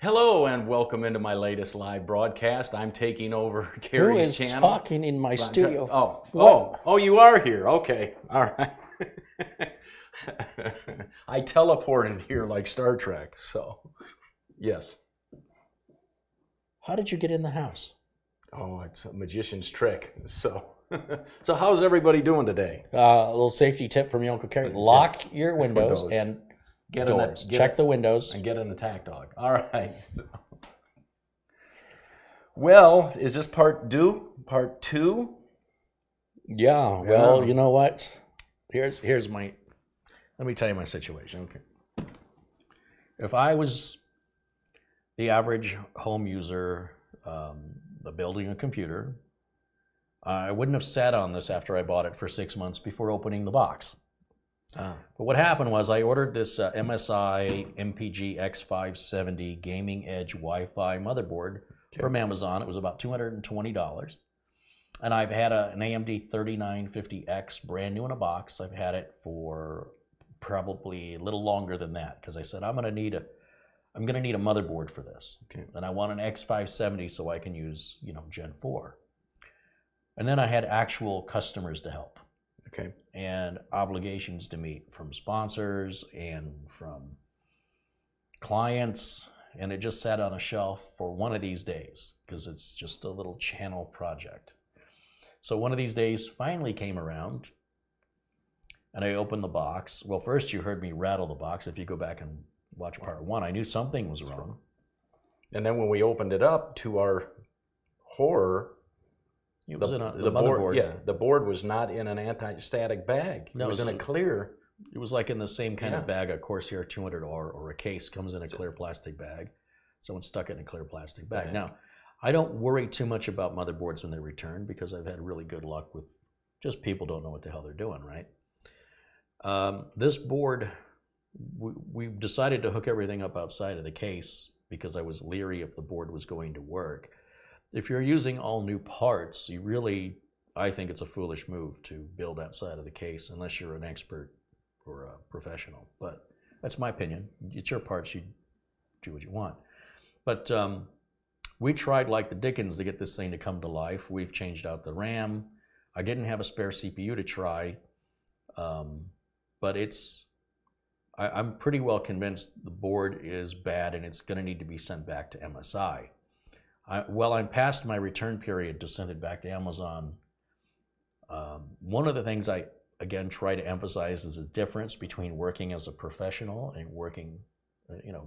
Hello and welcome into my latest live broadcast. I'm taking over Carrie's channel. Who is talking in my studio? Oh, you are here. Okay, all right. I teleported here like Star Trek, so yes. How did you get in the house? Oh, it's a magician's trick. So how's everybody doing today? A little safety tip from your Uncle Carrie. Lock your windows and doors. Check the windows. And get an attack dog. All right. Well, is this part two? Yeah, well, you know what? Here's my, let me tell you my situation. Okay. If I was the average home user building a computer, I wouldn't have sat on this after I bought it for 6 months before opening the box. But what happened was I ordered this MSI MPG X570 Gaming Edge Wi-Fi motherboard from Amazon. It was about $220. And I've had an AMD 3950X brand new in a box. I've had it for probably a little longer than that because I said I'm going to need a motherboard for this. Okay. And I want an X570 so I can use, Gen 4. And then I had actual customers to help. Okay. And obligations to meet from sponsors and from clients. And it just sat on a shelf for one of these days because it's just a little channel project. So one of these days finally came around and I opened the box. Well, first you heard me rattle the box. If you go back and watch part one, I knew something was wrong. And then when we opened it up, to our horror, it was in the motherboard. Yeah, the board was not in an anti-static bag. No, it was in a clear. It was like in the same kind of bag a Corsair 200 or a case comes in a clear plastic bag. Someone stuck it in a clear plastic bag. Right. Now, I don't worry too much about motherboards when they return because I've had really good luck with just people don't know what the hell they're doing, right? This board, we've decided to hook everything up outside of the case because I was leery if the board was going to work. If you're using all new parts, I think it's a foolish move to build outside of the case unless you're an expert or a professional. But that's my opinion. It's your parts, you do what you want. But we tried like the dickens to get this thing to come to life. We've changed out the RAM. I didn't have a spare CPU to try, but I'm pretty well convinced the board is bad and it's going to need to be sent back to MSI. I'm past my return period to send it back to Amazon. One of the things I, again, try to emphasize is the difference between working as a professional and working,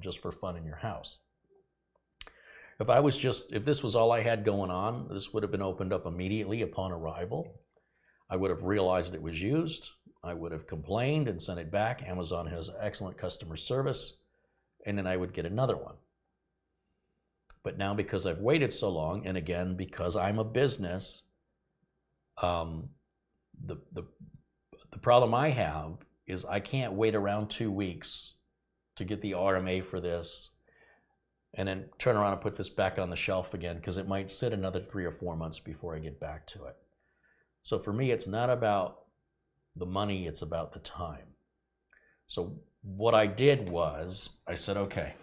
just for fun in your house. If this was all I had going on, this would have been opened up immediately upon arrival. I would have realized it was used. I would have complained and sent it back. Amazon has excellent customer service, and then I would get another one. But now because I've waited so long, and again, because I'm a business, the problem I have is I can't wait around 2 weeks to get the RMA for this and then turn around and put this back on the shelf again because it might sit another 3 or 4 months before I get back to it. So for me, it's not about the money, it's about the time. So what I did was I said, okay,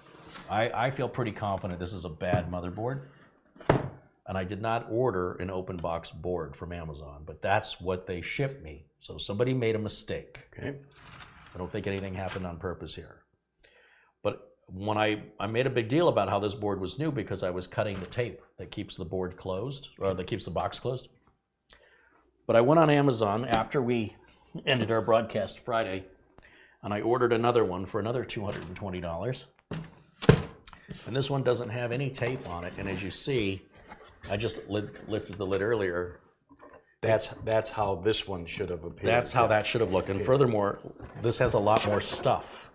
I feel pretty confident this is a bad motherboard, and I did not order an open box board from Amazon, but that's what they shipped me. So somebody made a mistake. Okay. I don't think anything happened on purpose here. But when I made a big deal about how this board was new because I was cutting the tape that keeps the board closed, or that keeps the box closed. But I went on Amazon after we ended our broadcast Friday, and I ordered another one for another $220. And this one doesn't have any tape on it. And as you see, I just lifted the lid earlier. That's how this one should have appeared. That's how that should have looked. And furthermore, this has a lot more stuff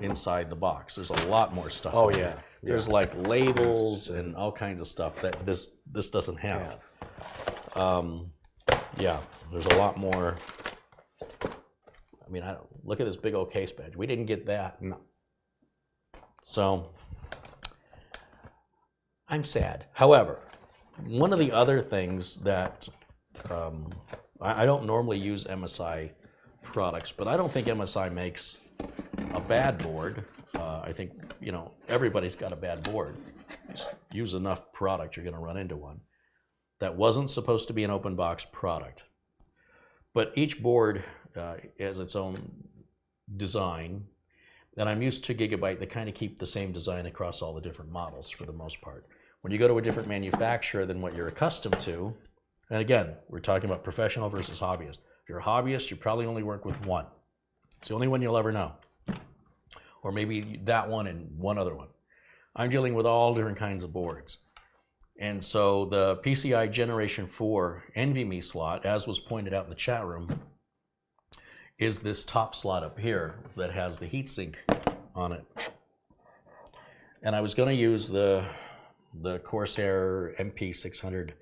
inside the box. There's a lot more stuff. Oh, yeah. There's like labels and all kinds of stuff that this doesn't have. Yeah, there's a lot more. I mean, look at this big old case badge. We didn't get that. No. So I'm sad. However, one of the other things that I don't normally use MSI products, but I don't think MSI makes a bad board. I I think, everybody's got a bad board. Just use enough product, you're going to run into one. That wasn't supposed to be an open box product. But each board has its own design. And I'm used to Gigabyte. They kind of keep the same design across all the different models for the most part. When you go to a different manufacturer than what you're accustomed to, and again, we're talking about professional versus hobbyist. If you're a hobbyist, you probably only work with one. It's the only one you'll ever know. Or maybe that one and one other one. I'm dealing with all different kinds of boards. And so the PCIe Generation 4 NVMe slot, as was pointed out in the chat room, is this top slot up here that has the heatsink on it. And I was going to use the Corsair MP600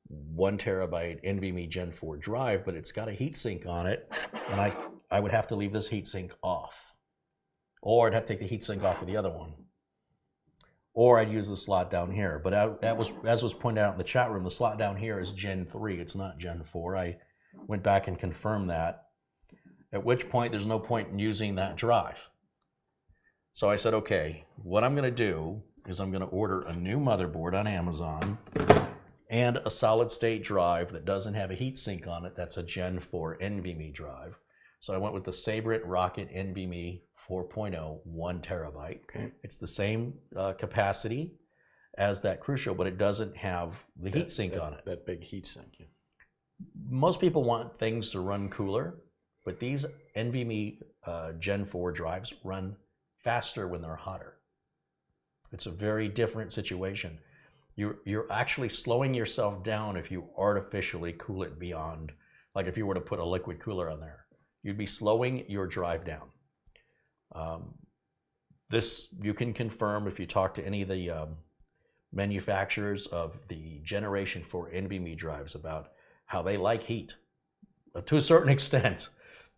1 terabyte NVMe Gen 4 drive, but it's got a heatsink on it, and I would have to leave this heatsink off. Or I'd have to take the heatsink off of the other one. Or I'd use the slot down here. But that was, as was pointed out in the chat room, the slot down here is Gen 3. It's not Gen 4. I went back and confirmed that, at which point there's no point in using that drive. So I said, okay, what I'm going to do is I'm going to order a new motherboard on Amazon and a solid state drive that doesn't have a heatsink on it. That's a Gen 4 NVMe drive. So I went with the Sabrent Rocket NVMe 4.0 1 terabyte. Okay. It's the same capacity as that Crucial, but it doesn't have the heatsink on it. That big heatsink. Yeah. Most people want things to run cooler, but these NVMe Gen 4 drives run faster when they're hotter. It's a very different situation. You're actually slowing yourself down if you artificially cool it beyond, like if you were to put a liquid cooler on there, you'd be slowing your drive down. This you can confirm if you talk to any of the manufacturers of the Generation 4 NVMe drives about how they like heat to a certain extent.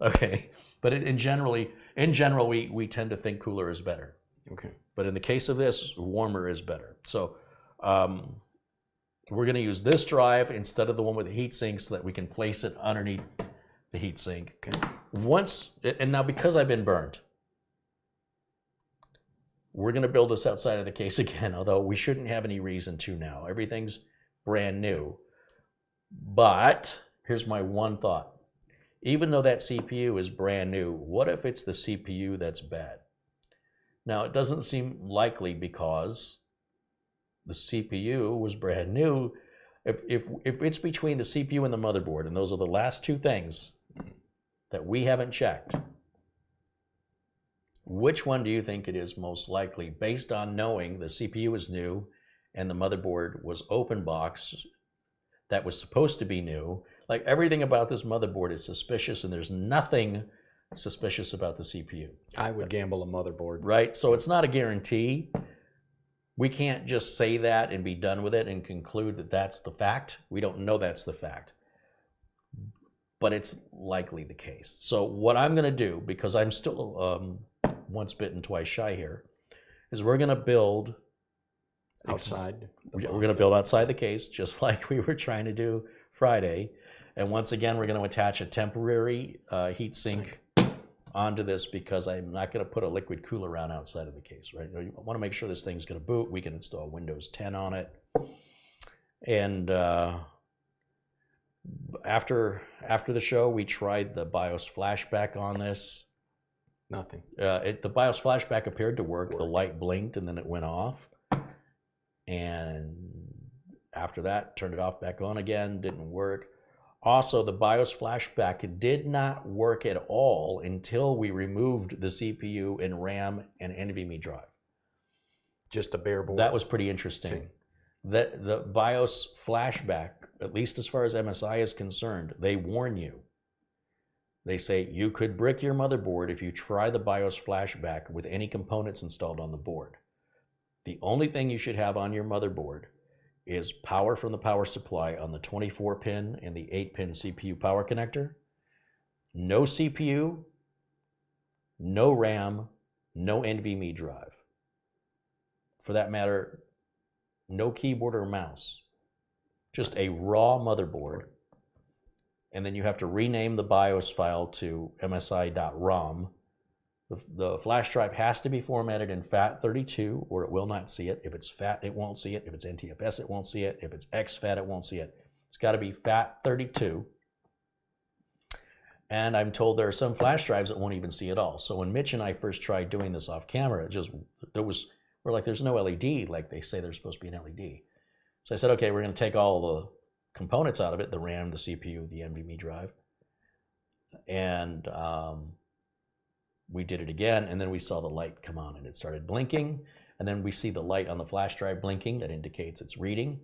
Okay, but in general, we tend to think cooler is better. Okay. But in the case of this, warmer is better. So we're going to use this drive instead of the one with the heatsink so that we can place it underneath the heatsink. Okay. And now because I've been burned, we're going to build this outside of the case again, although we shouldn't have any reason to now. Everything's brand new. But here's my one thought. Even though that CPU is brand new, what if it's the CPU that's bad? Now, it doesn't seem likely because the CPU was brand new. If it's between the CPU and the motherboard, and those are the last two things that we haven't checked, which one do you think it is most likely based on knowing the CPU is new and the motherboard was open box that was supposed to be new? Like everything about this motherboard is suspicious and there's nothing suspicious about the CPU. I would gamble a motherboard. Right? So it's not a guarantee. We can't just say that and be done with it and conclude that that's the fact. We don't know that's the fact. But it's likely the case. So what I'm going to do, because I'm still once bitten, twice shy here, is we're going to build outside. We're going to build outside the case, just like we were trying to do Friday. And once again, we're going to attach a temporary heatsink onto this because I'm not going to put a liquid cooler around outside of the case, right? You want to make sure this thing's going to boot. We can install Windows 10 on it. And after the show, we tried the BIOS flashback on this. Nothing. The BIOS flashback appeared to work. The light blinked and then it went off. And after that, turned it off, back on again, didn't work. Also, the BIOS flashback did not work at all until we removed the CPU and RAM and NVMe drive. Just a bare board. That was pretty interesting. That the BIOS flashback, at least as far as MSI is concerned, they warn you. They say you could brick your motherboard if you try the BIOS flashback with any components installed on the board. The only thing you should have on your motherboard is power from the power supply on the 24-pin and the 8-pin CPU power connector. No CPU, no RAM, no NVMe drive. For that matter, no keyboard or mouse. Just a raw motherboard. And then you have to rename the BIOS file to msi.rom The flash drive has to be formatted in FAT32 or it will not see it. If it's FAT, it won't see it. If it's NTFS, it won't see it. If it's exFAT, it won't see it. It's got to be FAT32. And I'm told there are some flash drives that won't even see it all. So when Mitch and I first tried doing this off camera, we're like, there's no LED, like they say there's supposed to be an LED. So I said, okay, we're going to take all the components out of it, the RAM, the CPU, the NVMe drive. And we did it again, and then we saw the light come on, and it started blinking. And then we see the light on the flash drive blinking. That indicates it's reading.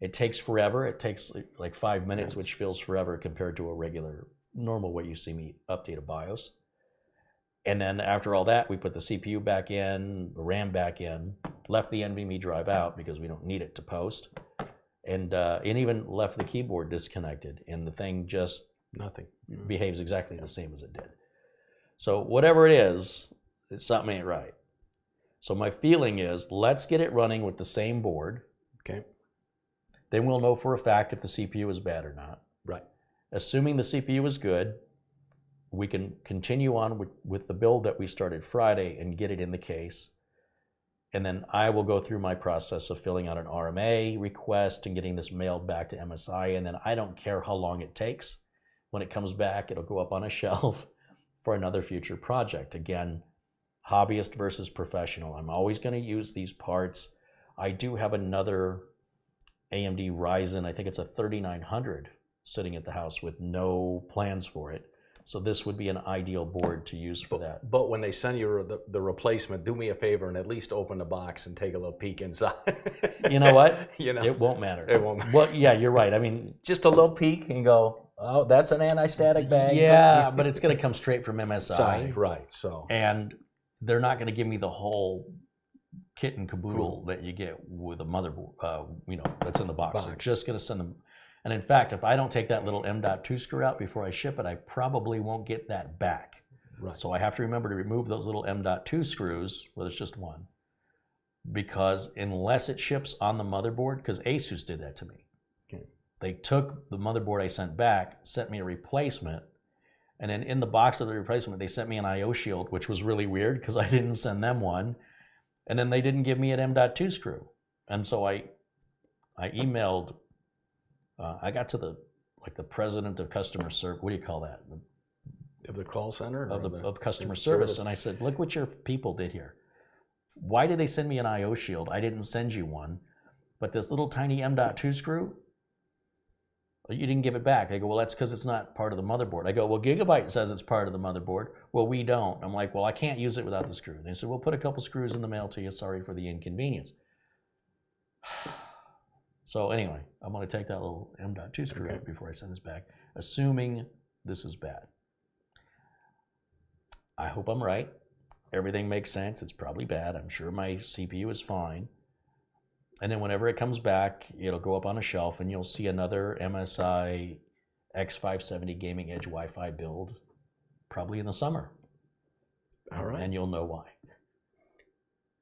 It takes forever. It takes like 5 minutes, which feels forever compared to a regular, normal way you see me update a BIOS. And then after all that, we put the CPU back in, the RAM back in, left the NVMe drive out because we don't need it to post, and even left the keyboard disconnected, and the thing just behaves exactly the same as it did. So whatever it is, something ain't right. So my feeling is, let's get it running with the same board. Okay. Then we'll know for a fact if the CPU is bad or not. Right. Assuming the CPU is good, we can continue on with the build that we started Friday and get it in the case. And then I will go through my process of filling out an RMA request and getting this mailed back to MSI. And then I don't care how long it takes. When it comes back, it'll go up on a shelf for another future project. Again, hobbyist versus professional. I'm always going to use these parts. I do have another AMD Ryzen, I think it's a 3900 sitting at the house with no plans for it. So this would be an ideal board to use for that. But when they send you the replacement, do me a favor and at least open the box and take a little peek inside. You know what? You know, it won't matter. It won't matter. Well, yeah, you're right. I mean, just a little peek and go, oh, that's an anti-static bag. Yeah, but it's going to come straight from MSI. Right, so. And they're not going to give me the whole kit and caboodle that you get with a motherboard, that's in the box. They're just going to send them. And in fact, if I don't take that little M.2 screw out before I ship it, I probably won't get that back. Right. So I have to remember to remove those little M.2 screws, well, it's just one. Because unless it ships on the motherboard, because Asus did that to me. Okay. They took the motherboard I sent back, sent me a replacement, and then in the box of the replacement, they sent me an I/O shield, which was really weird because I didn't send them one. And then they didn't give me an M.2 screw. And so I emailed, I got to the president of customer service, what do you call that? Of the call center? Of customer service. And I said, look what your people did here. Why did they send me an I/O shield? I didn't send you one. But this little tiny M.2 screw, you didn't give it back. I go, well, that's because it's not part of the motherboard. I go, well, Gigabyte says it's part of the motherboard. Well, we don't. I'm like, well, I can't use it without the screw. And they said, we'll put a couple screws in the mail to you. Sorry for the inconvenience. So anyway, I'm going to take that little M.2 screw out before I send this back, assuming this is bad. I hope I'm right. Everything makes sense. It's probably bad. I'm sure my CPU is fine. And then whenever it comes back, it'll go up on a shelf and you'll see another MSI X570 Gaming Edge Wi-Fi build probably in the summer. All right. And you'll know why.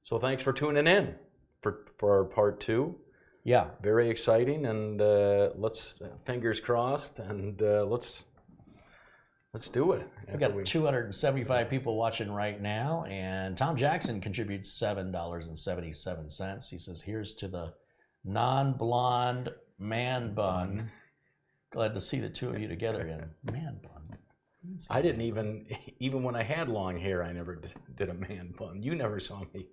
So thanks for tuning in for part 2. Yeah. Very exciting, and let's, fingers crossed, and let's do it. We got 275 people watching right now, and Tom Jackson contributes $7.77. He says, here's to the non-blonde man bun. Glad to see the two of you together in man bun. I didn't even when I had long hair, I never did a man bun. You never saw me.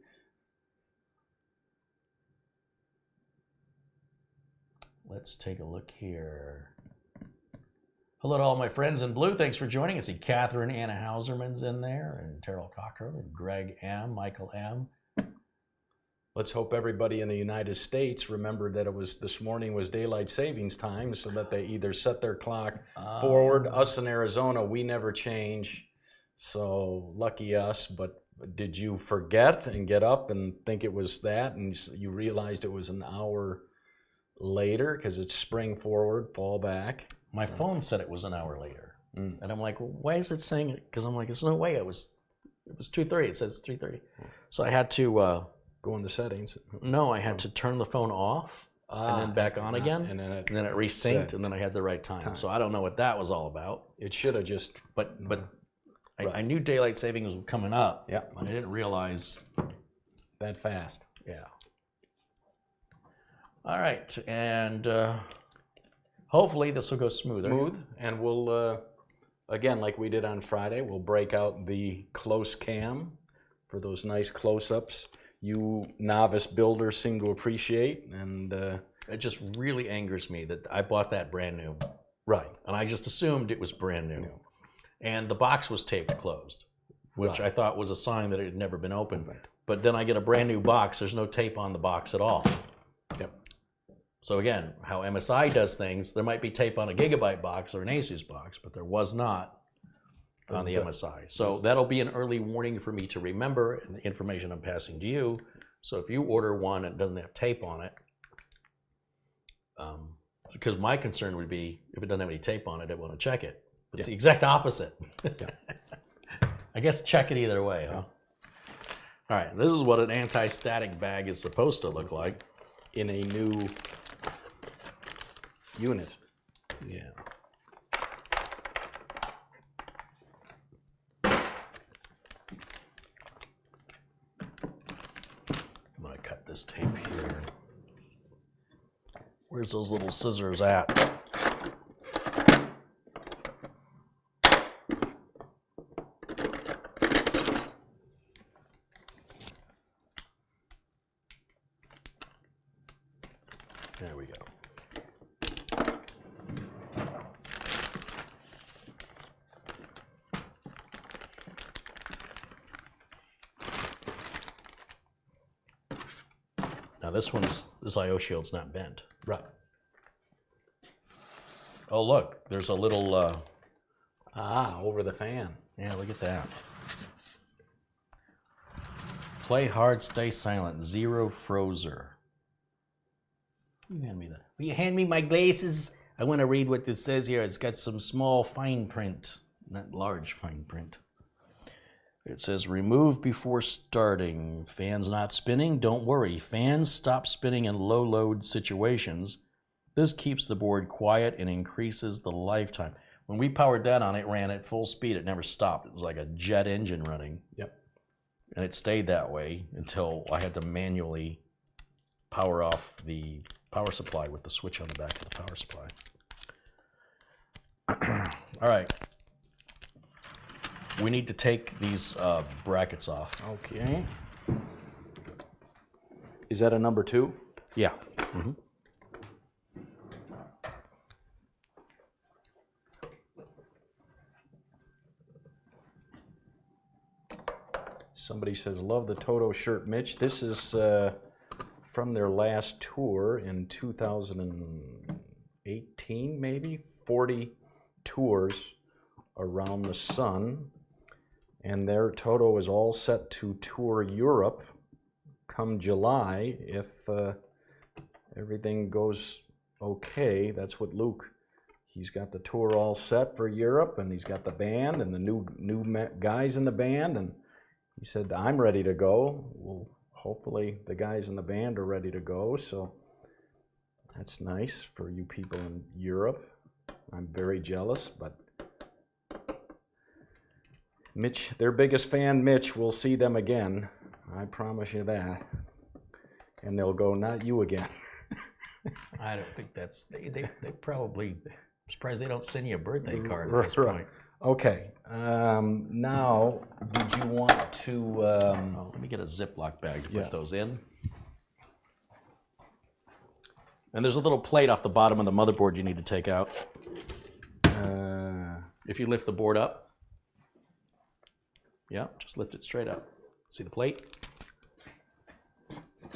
Let's take a look here. Hello to all my friends in blue. Thanks for joining us. See Catherine Anna Hauserman's in there, and Terrell Cochran, and Greg M, Michael M. Let's hope everybody in the United States remembered that this morning was daylight savings time, so that they either set their clock forward. Us in Arizona, we never change, so lucky us. But did you forget and get up and think it was that, and you realized it was an hour later because it's spring forward, fall back? My phone said it was an hour later, and I'm like, well, why is it saying it? Because I'm like, there's no way. It was 2:30. It says 3:30. So I had to go into settings. No, I had to turn the phone off and then back on again, and then it resynced, and then I had the right time. So I don't know what that was all about. It should have just. But I knew daylight savings was coming up. Yeah. But I didn't realize that fast. Yeah. All right, and hopefully this will go smoother. And we'll, again, like we did on Friday, we'll break out the close cam for those nice close-ups you novice builders seem to appreciate. And it just really angers me that I bought that brand new. Right. And I just assumed it was brand new. And the box was taped closed, which I thought was a sign that it had never been opened. Right. But then I get a brand new box, there's no tape on the box at all. Yep. So again, how MSI does things, there might be tape on a Gigabyte box or an Asus box, but there was not on the MSI. So that'll be an early warning for me to remember and the information I'm passing to you. So if you order one and it doesn't have tape on it, because my concern would be if it doesn't have any tape on it, I want to check it. But it's the exact opposite. I guess check it either way, huh? All right, this is what an anti-static bag is supposed to look like in a new unit. Yeah. I'm gonna cut this tape here. Where's those little scissors at? There we go. Now this IO shield's not bent. Right. Oh look, there's a little over the fan. Yeah, look at that. Play hard, stay silent, zero frozer. You hand me that. Will you hand me my glasses? I want to read what this says here. It's got some small fine print, not large fine print. It says, remove before starting. Fans not spinning? Don't worry. Fans stop spinning in low load situations. This keeps the board quiet and increases the lifetime. When we powered that on, it ran at full speed. It never stopped. It was like a jet engine running. Yep. And it stayed that way until I had to manually power off the power supply with the switch on the back of the power supply. All right. We need to take these brackets off. Okay. Is that a number 2? Yeah. Mm-hmm. Somebody says, love the Toto shirt, Mitch. This is from their last tour in 2018, maybe? 40 tours around the sun. And their Toto is all set to tour Europe come July if everything goes okay. That's what Luke, he's got the tour all set for Europe, and he's got the band and the new guys in the band, and he said, I'm ready to go. Well, hopefully the guys in the band are ready to go, so that's nice for you people in Europe. I'm very jealous, but Mitch, their biggest fan, Mitch, will see them again. I promise you that. And they'll go, not you again. I don't think that's, they probably, I'm surprised they don't send you a birthday card at this point. Okay, now, did you want to... let me get a Ziploc bag to put those in. And there's a little plate off the bottom of the motherboard you need to take out. If you lift the board up. Yeah, just lift it straight up. See the plate?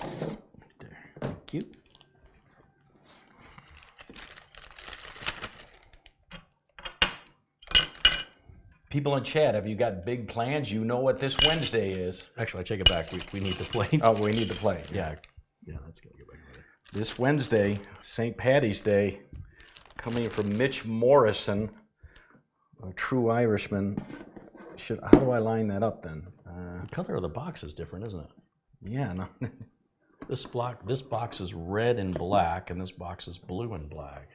Right there. Thank you. People in chat, have you got big plans? You know what this Wednesday is. Actually, I take it back. We need the plate. Oh, we need the plate. Yeah, that's going to get back there. This Wednesday, St. Paddy's Day, coming from Mitch Morrison, a true Irishman. How do I line that up then? The color of the box is different, isn't it? Yeah. No. This box is red and black, and this box is blue and black.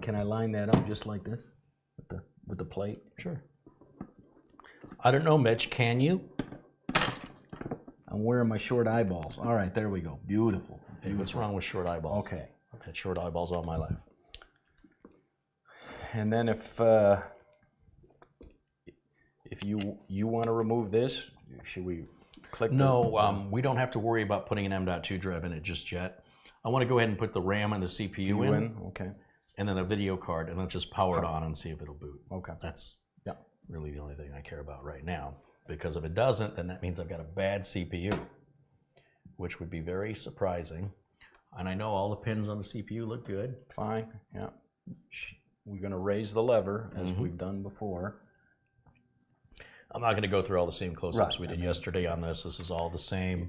Can I line that up just like this with the plate? Sure. I don't know, Mitch, can you? I'm wearing my short eyeballs. All right, there we go. Beautiful. Hey, what's wrong with short eyeballs? Okay. I've had short eyeballs all my life. And then if you want to remove this, should we click? No, we don't have to worry about putting an M.2 drive in it just yet. I want to go ahead and put the RAM and the CPU in, Okay. and then a video card, and let's just power it on and see if it'll boot. Okay. That's really the only thing I care about right now. Because if it doesn't, then that means I've got a bad CPU, which would be very surprising. And I know all the pins on the CPU look good. Fine. Yeah. We're going to raise the lever as we've done before. I'm not going to go through all the same close-ups Right. we did yesterday on this. This is all the same.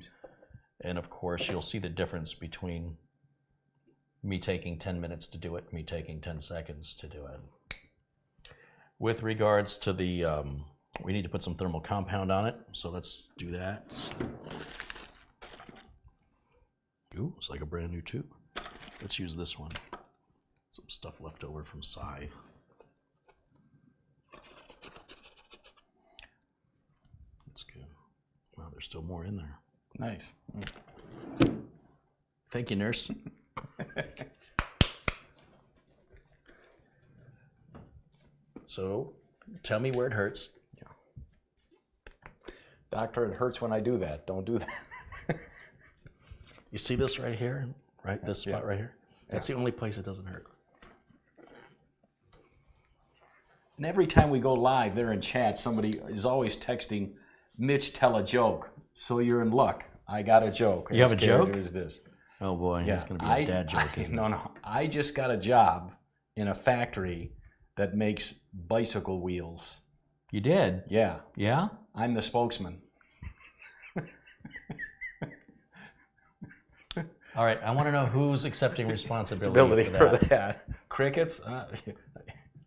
And of course, you'll see the difference between me taking 10 minutes to do it, me taking 10 seconds to do it. With regards to the, we need to put some thermal compound on it. So let's do that. Ooh, it's like a brand new tube. Let's use this one. Some stuff left over from Scythe. That's good. Wow, there's still more in there. Nice. Thank you, nurse. So, tell me where it hurts. Doctor, it hurts when I do that. Don't do that. You see this right here? Right? This spot right here? That's the only place it doesn't hurt. And every time we go live, they're in chat. Somebody is always texting, Mitch, tell a joke. So you're in luck. I got a joke. You have a joke? Is this? Oh boy, Yeah, it's going to be a dad joke, isn't it? No. I just got a job in a factory that makes bicycle wheels. You did? Yeah. Yeah? I'm the spokesman. All right, I want to know who's accepting responsibility for that. Crickets?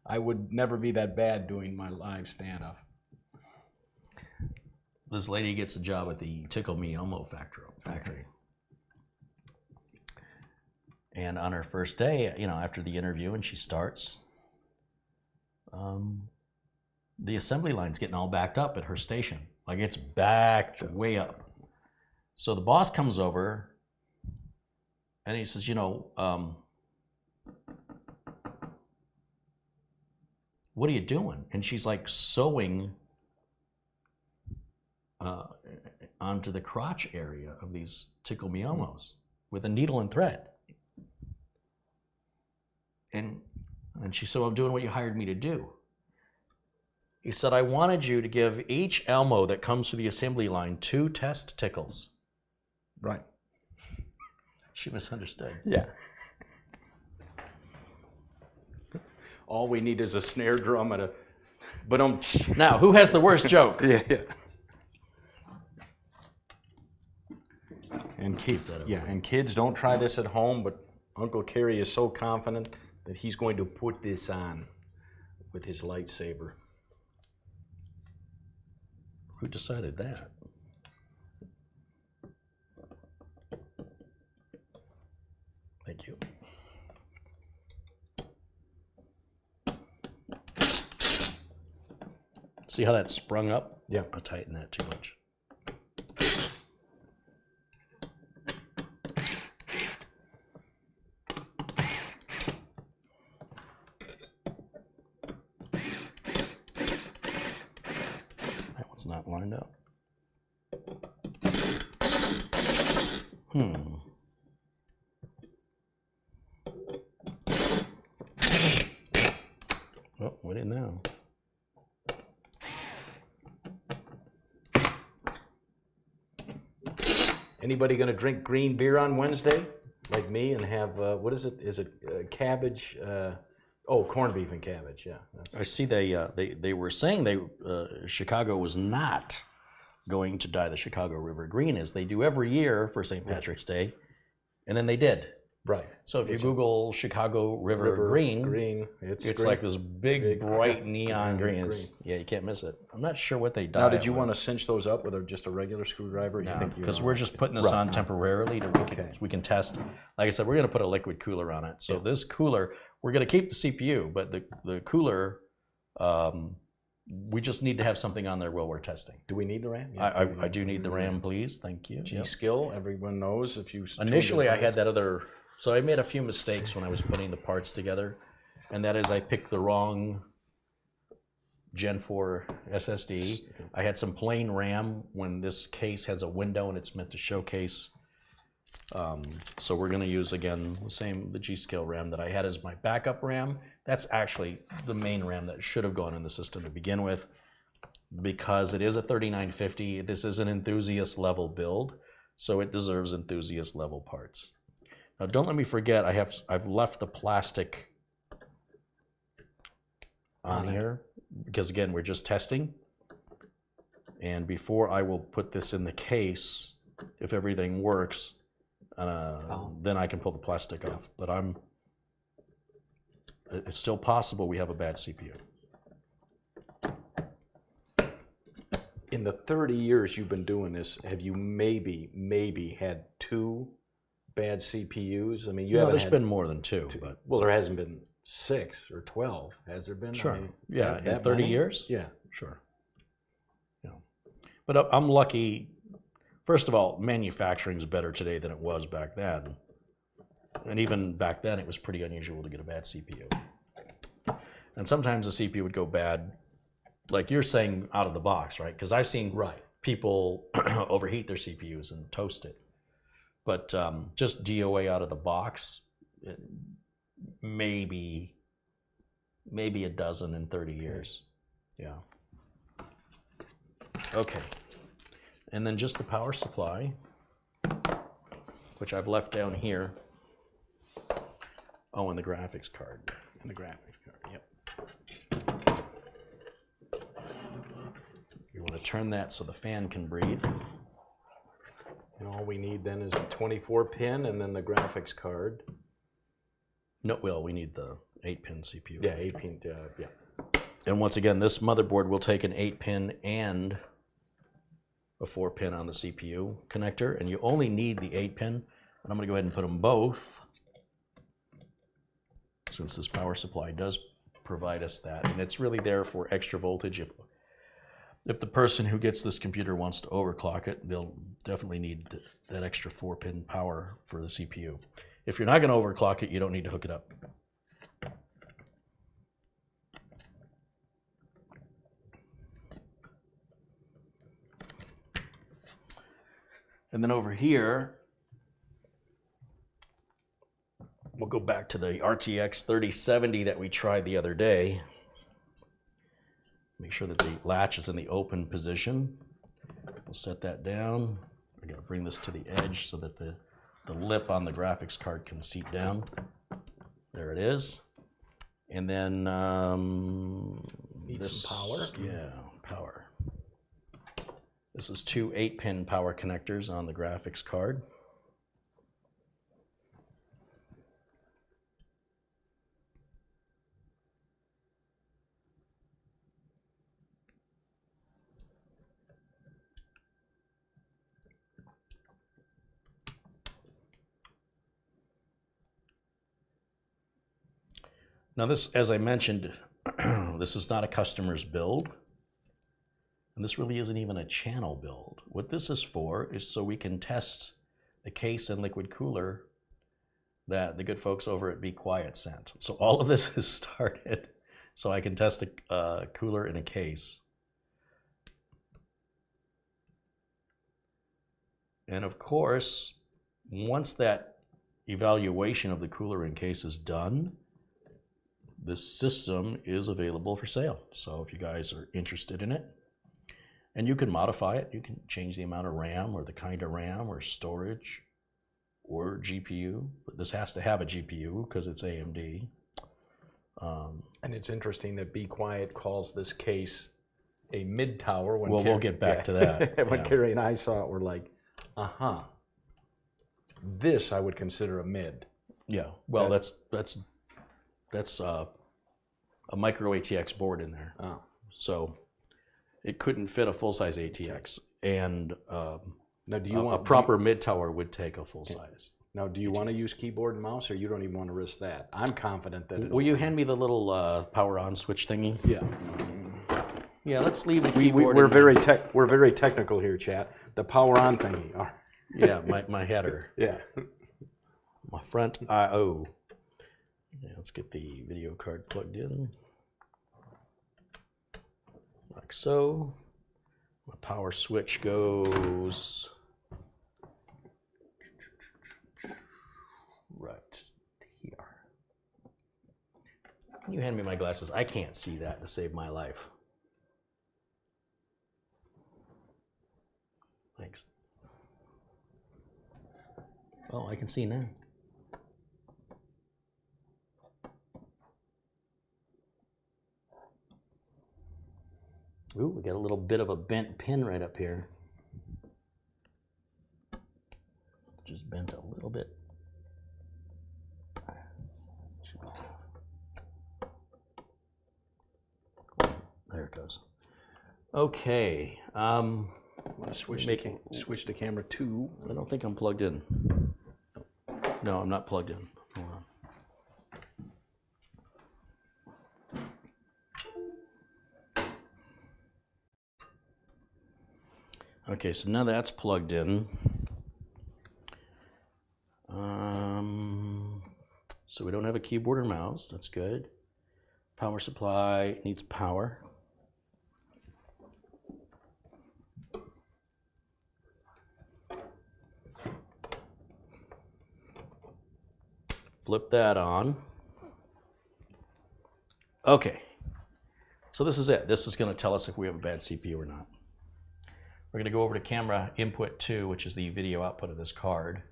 I would never be that bad doing my live stand-up. This lady gets a job at the Tickle Me Elmo factory. And on her first day, you know, after the interview and she starts, the assembly line's getting all backed up at her station. Like it's backed way up. So the boss comes over and he says, you know, what are you doing? And she's like sewing onto the crotch area of these Tickle Me Elmos with a needle and thread. And she said, well, I'm doing what you hired me to do. He said, I wanted you to give each Elmo that comes through the assembly line 2 test tickles. Right. She misunderstood. Yeah. All we need is a snare drum and a... But now, who has the worst joke? Yeah. And kids, don't try this at home, but Uncle Kerry is so confident that he's going to put this on with his lightsaber. Who decided that? Thank you. See how that sprung up? Yeah. I'll tighten that too much. That one's not lined up. Oh, we didn't know. Anybody going to drink green beer on Wednesday, like me, and have, what is it? Is it cabbage? Corned beef and cabbage, yeah. I see they were saying Chicago was not going to dye the Chicago River green as they do every year for St. Patrick's Day, and then they did. Right. So if you Google Chicago River green, it's green. like this big bright neon green. Yeah, you can't miss it. I'm not sure what they dye. Now, did you want to cinch those up with just a regular screwdriver? No, because we're just putting this on temporarily we can test. Like I said, we're going to put a liquid cooler on it. So this cooler, we're going to keep the CPU, but the cooler we just need to have something on there while we're testing. Do we need the RAM? I do need the RAM, please. Thank you. G.Skill, everyone knows if you... Initially, I had that other... So I made a few mistakes when I was putting the parts together, and that is I picked the wrong Gen 4 SSD. I had some plain RAM when this case has a window and it's meant to showcase. So we're going to use, again, the G.Skill RAM that I had as my backup RAM. That's actually the main RAM that should have gone in the system to begin with, because it is a 3950. This is an enthusiast level build, so it deserves enthusiast level parts. Now, don't let me forget, I've left the plastic on here because, again, we're just testing. And before I will put this in the case, if everything works, then I can pull the plastic off. But it's still possible we have a bad CPU. In the 30 years you've been doing this, have you maybe had 2 bad CPUs? I mean, There's been more than 2, but... Well, there hasn't been 6 or 12, has there been? Sure. I mean, yeah, in 30 years? Yeah. Sure. Yeah. But I'm lucky. First of all, manufacturing is better today than it was back then. And even back then, it was pretty unusual to get a bad CPU. And sometimes the CPU would go bad, like you're saying, out of the box, right? Because I've seen people overheat their CPUs and toast it. But just DOA out of the box, maybe a dozen in 30 years. Yeah. Okay. And then just the power supply, which I've left down here. Oh, and the graphics card. And the graphics card, yep. You want to turn that so the fan can breathe. And all we need then is the 24-pin and then the graphics card. No, well, we need the 8-pin CPU. Yeah, 8-pin, yeah. And once again, this motherboard will take an 8-pin and a 4-pin on the CPU connector, and you only need the 8-pin. And I'm going to go ahead and put them both, since this power supply does provide us that. And it's really there for extra voltage. If the person who gets this computer wants to overclock it, they'll definitely need that extra 4-pin power for the CPU. If you're not going to overclock it, you don't need to hook it up. And then over here, we'll go back to the RTX 3070 that we tried the other day. Make sure that the latch is in the open position. We'll set that down. We're going to bring this to the edge so that the lip on the graphics card can seat down. There it is. And then Need some power? Yeah, power. This is 2 8-pin power connectors on the graphics card. Now this, as I mentioned, this is not a customer's build. And this really isn't even a channel build. What this is for is so we can test the case and liquid cooler that the good folks over at BeQuiet sent. So all of this has started so I can test a cooler in a case. And of course, once that evaluation of the cooler in case is done, this system is available for sale. So if you guys are interested in it, and you can modify it, you can change the amount of RAM or the kind of RAM or storage or GPU, but this has to have a GPU because it's AMD. And it's interesting that BeQuiet calls this case a mid-tower. Well, we'll get back to that. When Carrie and I saw it, we're like, this I would consider a mid. Yeah, well, that's a micro ATX board in there. Oh. So it couldn't fit a full-size ATX, and now, do you want a proper mid-tower would take a full-size. Now, do you want to use keyboard and mouse, or you don't even want to risk that? I'm confident that it'll... Will you hand me the little power-on switch thingy? Yeah. Yeah, let's leave the keyboard. We're very technical here, chat. The power on thingy. Oh. Yeah, my header. Yeah. My front I/O. Yeah, let's get the video card plugged in. Like so. My power switch goes right here. Can you hand me my glasses? I can't see that to save my life. Thanks. Oh, I can see now. Ooh, we got a little bit of a bent pin right up here. Just bent a little bit. There it goes. Okay. I'm gonna switch the camera to. I don't think I'm plugged in. No, I'm not plugged in. Hold on. Okay, so now that's plugged in. So we don't have a keyboard or mouse. That's good. Power supply needs power. Flip that on. Okay. So this is it. This is going to tell us if we have a bad CPU or not. We're going to go over to camera input 2, which is the video output of this card.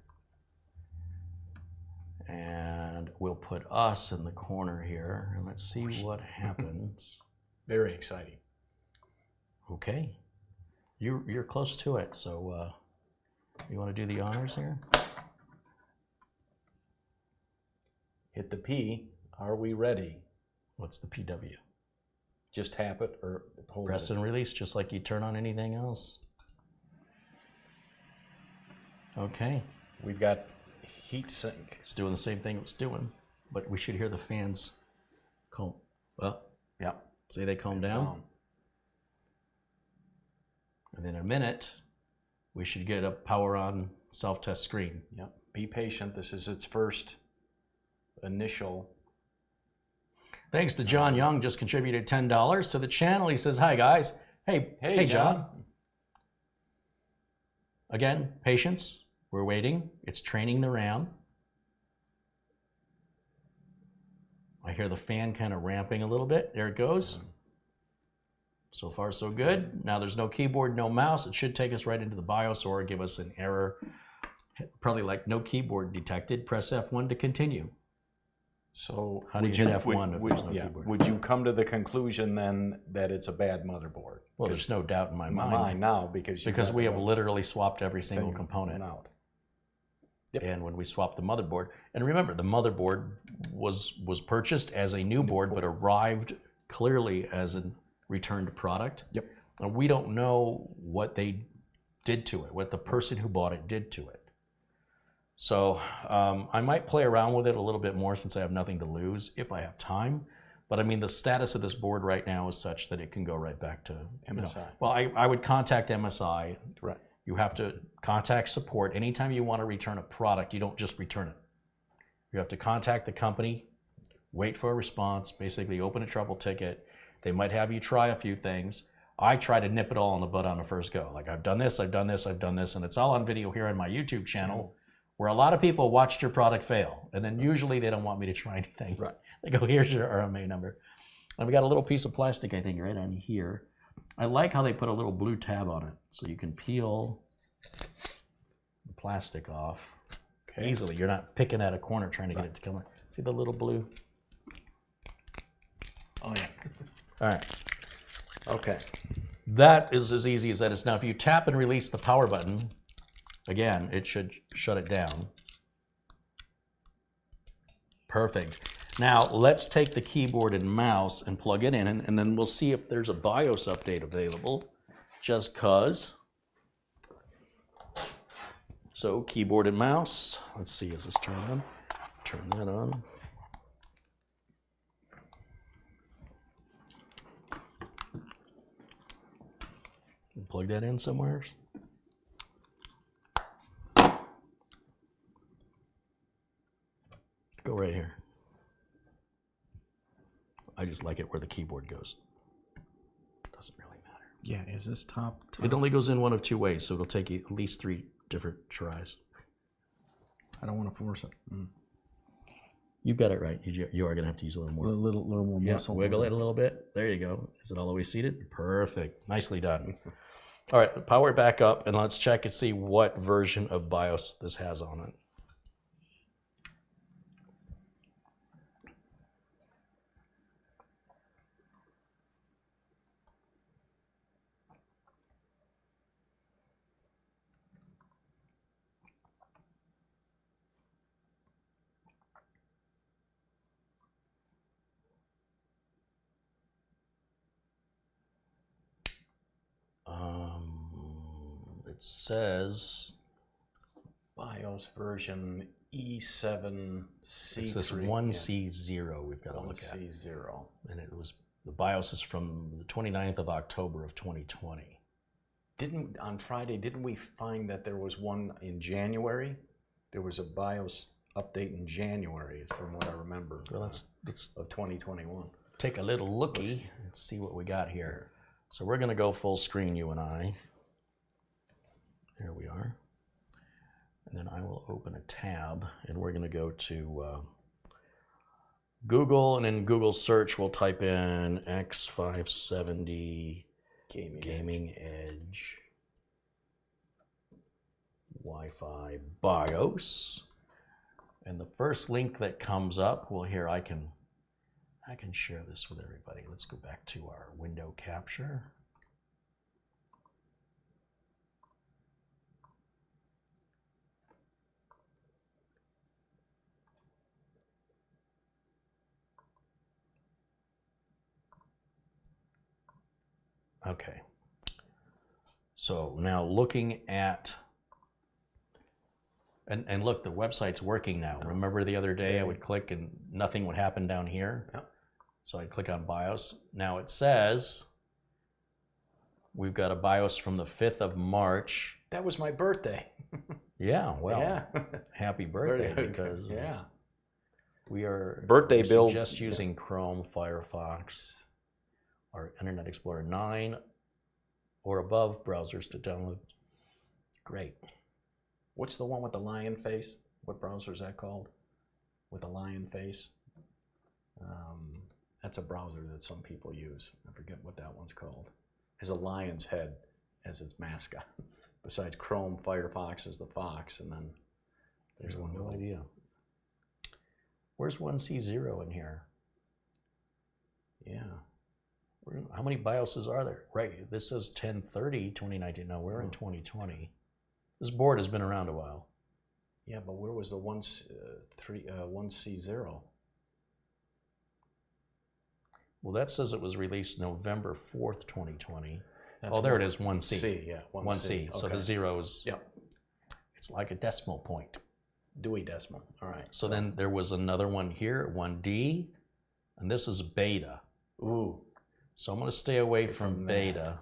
And we'll put us in the corner here, and let's see what happens. Very exciting. Okay. You're close to it, so you want to do the honors here? Hit the P. Are we ready? What's the PW? Just tap it or hold Press it. and release, just like you turn on anything else. Okay. We've got heat sink. It's doing the same thing it was doing, but we should hear the fans calm. Well, Yeah. say they calm down. And then in a minute, we should get a power on self-test screen. Yep. Be patient. This is its first initial. Thanks to John Young, just contributed $10 to the channel. He says, hi guys. Hey John. Again, patience. We're waiting. It's training the RAM. I hear the fan kind of ramping a little bit. There it goes. So far, so good. Now there's no keyboard, no mouse. It should take us right into the BIOS or give us an error. Probably like no keyboard detected. Press F1 to continue. So How do you hit F1 if there's no keyboard? Would you come to the conclusion then that it's a bad motherboard? Well, there's no doubt in my mind. Mine now because we have literally swapped every single thing component out. Yep. And when we swapped the motherboard, and remember the motherboard was purchased as a new board, but arrived clearly as a returned product. Yep. And we don't know what they did to it, what the person who bought it did to it. So I might play around with it a little bit more since I have nothing to lose if I have time. But I mean, the status of this board right now is such that it can go right back to MSI. Well, I would contact MSI. Right. You have to contact support. Anytime you want to return a product, you don't just return it. You have to contact the company, wait for a response, basically open a trouble ticket. They might have you try a few things. I try to nip it all in the bud on the first go. Like I've done this, I've done this, I've done this, and it's all on video here on my YouTube channel. Where a lot of people watched your product fail, and then usually they don't want me to try anything. Right. They go, here's your RMA number. And we got a little piece of plastic, I think, right on here. I like how they put a little blue tab on it, so you can peel the plastic off easily. You're not picking at a corner trying to get it to come out. See the little blue? Oh yeah. All right. Okay. That is as easy as that is. Now, if you tap and release the power button, again, it should shut it down. Perfect. Now, let's take the keyboard and mouse and plug it in, and then we'll see if there's a BIOS update available, just cause. So, keyboard and mouse. Let's see, is this turned on? Turn that on. Plug that in somewhere. Go right here. I just like it where the keyboard goes. Doesn't really matter. Yeah, is this top? It only goes in one of two ways, so it'll take you at least 3 different tries. I don't want to force it. You got it right. You are going to have to use a little more. A little more muscle. Wiggle it a little bit. There you go. Is it all the way seated? Perfect. Nicely done. All right, power it back up, and let's check and see what version of BIOS this has on it. It says BIOS version E7C3. it's this 1C0 we've got to look at. 1C0. And it was, the BIOS is from the 29th of October of 2020. On Friday, didn't we find that there was one in January? There was a BIOS update in January, from what I remember. Well, let's of 2021. take a little looky and see what we got here. So we're going to go full screen, you and I. There we are. And then I will open a tab, and we're going to go to Google, and in Google search, we'll type in X570 Gaming Edge Wi-Fi BIOS. And the first link that comes up, well, here I can share this with everybody. Let's go back to our window capture. Okay. So now looking at, and look, the website's working now. Remember the other day I would click and nothing would happen down here? Yep. So I'd click on BIOS. Now it says we've got a BIOS from the 5th of March. That was my birthday. Yeah, well, Yeah. happy birthday, because yeah. we are Birthday build. just using Chrome, Firefox, or Internet Explorer 9 or above browsers to download. Great. What's the one with the lion face? What browser is that called? With the lion face? That's a browser that some people use. I forget what that one's called. It has a lion's head as its mascot. Besides Chrome, Firefox is the fox, and then there's one. No idea. Where's 1C0 in here? Yeah. How many BIOSes are there? Right, this says 10/30, 2019. No, we're in 2020. This board has been around a while. Yeah, but where was the 1C0? Well, that says it was released November 4th, 2020. That's Oh, there it is, 1C. C, yeah. 1C. So the zeros, Yep. it's like a decimal point. Dewey Decimal. All right. So then there was another one here, 1D, and this is beta. Ooh. So I'm going to stay away from that. beta.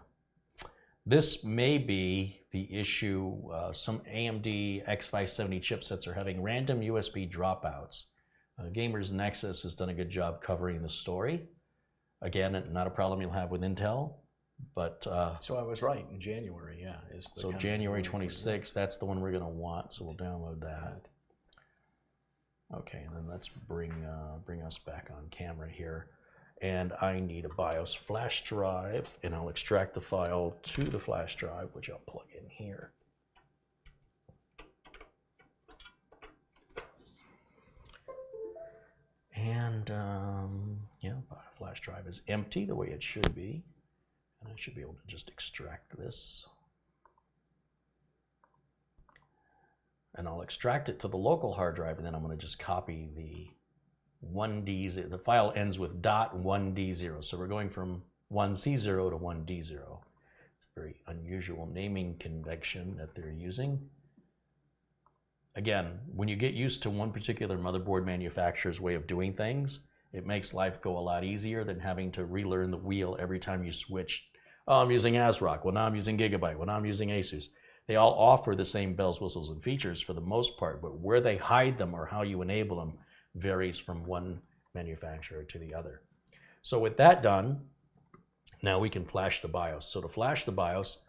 This may be the issue. Some AMD X570 chipsets are having random USB dropouts. Gamers Nexus has done a good job covering the story. Again, not a problem you'll have with Intel, but So I was right in January, yeah. so January 26th, that's the one we're going to want, so we'll download that. Okay, and then let's bring us back on camera here. And I need a BIOS flash drive, and I'll extract the file to the flash drive, which I'll plug in here. And yeah, flash drive is empty the way it should be. And I should be able to just extract this. And I'll extract it to the local hard drive, and then I'm going to just copy the 1D0. The file ends with .1D0. So we're going from 1C0 to 1D0. It's a very unusual naming convention that they're using. Again, when you get used to one particular motherboard manufacturer's way of doing things, it makes life go a lot easier than having to relearn the wheel every time you switch Oh, I'm using ASRock. Well, now I'm using Gigabyte. Well, now I'm using Asus. They all offer the same bells, whistles, and features for the most part, but where they hide them or how you enable them varies from one manufacturer to the other. So with that done, now we can flash the BIOS. So to flash the BIOS,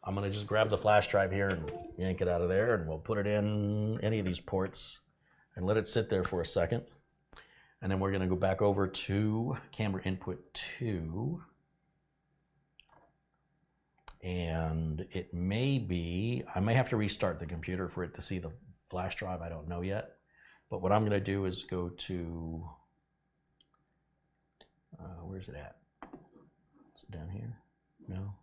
I'm going to just grab the flash drive here and yank it out of there, and we'll put it in any of these ports and let it sit there for a second. And then we're going to go back over to camera input 2. And it may be, I may have to restart the computer for it to see the flash drive. I don't know yet. But what I'm going to do is go to, where's it at? Is it down here? No.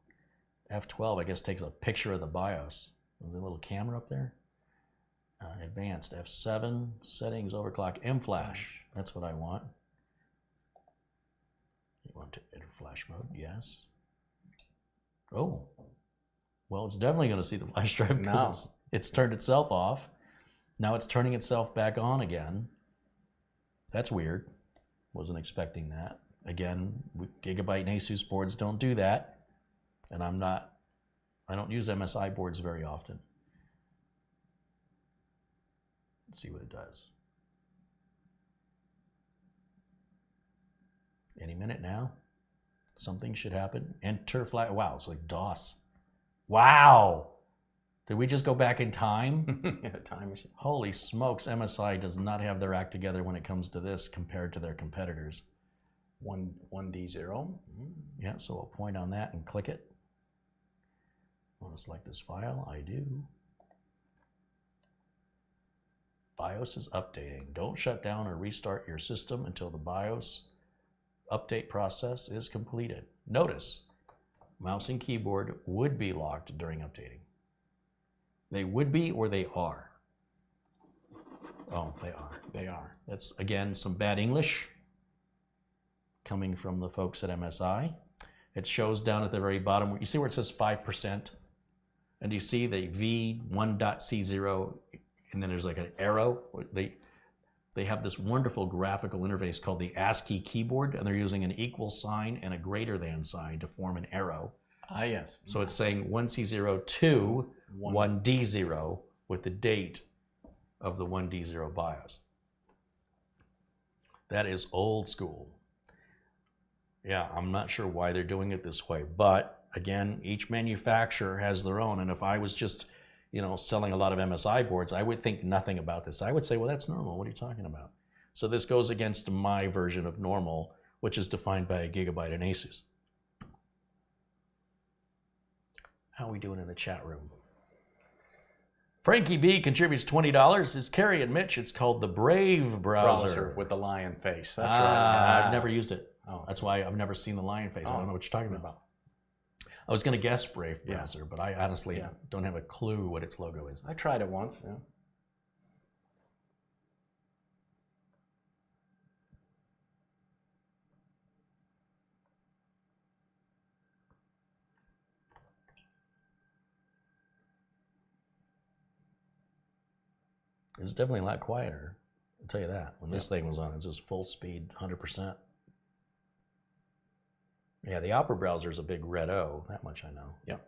F12, I guess, takes a picture of the BIOS. There's a little camera up there. Advanced F7, settings, overclock, M-Flash. That's what I want. You want to enter flash mode? Yes. Oh, well, it's definitely going to see the flash drive because it's turned itself off. Now it's turning itself back on again. That's weird. Wasn't expecting that. Again, Gigabyte and Asus boards don't do that. And I don't use MSI boards very often. Let's see what it does. Any minute now. Something should happen. Enter flash. Wow, it's like DOS. Wow. Did we just go back in time? Yeah, time machine. Holy smokes, MSI does not have their act together when it comes to this compared to their competitors. 1D0. Yeah, so I'll point on that and click it. I want to select this file. I do. BIOS is updating. Don't shut down or restart your system until the BIOS update process is completed. Notice, mouse and keyboard would be locked during updating. They would be or they are? Oh, they are. They are. That's, again, some bad English coming from the folks at MSI. It shows down at the very bottom. You see where it says 5%? And you see the V1.C0, and then there's like an arrow. They have this wonderful graphical interface called the ASCII keyboard, and they're using an equal sign and a greater than sign to form an arrow. Ah, yes. So it's saying 1C0 to 1D0 with the date of the 1D0 BIOS. That is old school. Yeah, I'm not sure why they're doing it this way, but again, each manufacturer has their own, and if I was just selling a lot of MSI boards, I would think nothing about this. I would say, well, that's normal. What are you talking about? So this goes against my version of normal, which is defined by Gigabyte and Asus. How are we doing in the chat room? Frankie B contributes $20. Is Carrie and Mitch? It's called the Brave browser. With the lion face. That's right. I've never used it. Oh. That's why I've never seen the lion face. I don't know what you're talking about. I was going to guess Brave browser, but I honestly don't have a clue what its logo is. I tried it once. Yeah. It was definitely a lot quieter. I'll tell you that. When this thing was on, it was just full speed, 100%. Yeah, the Opera browser is a big red O. That much I know. Yep.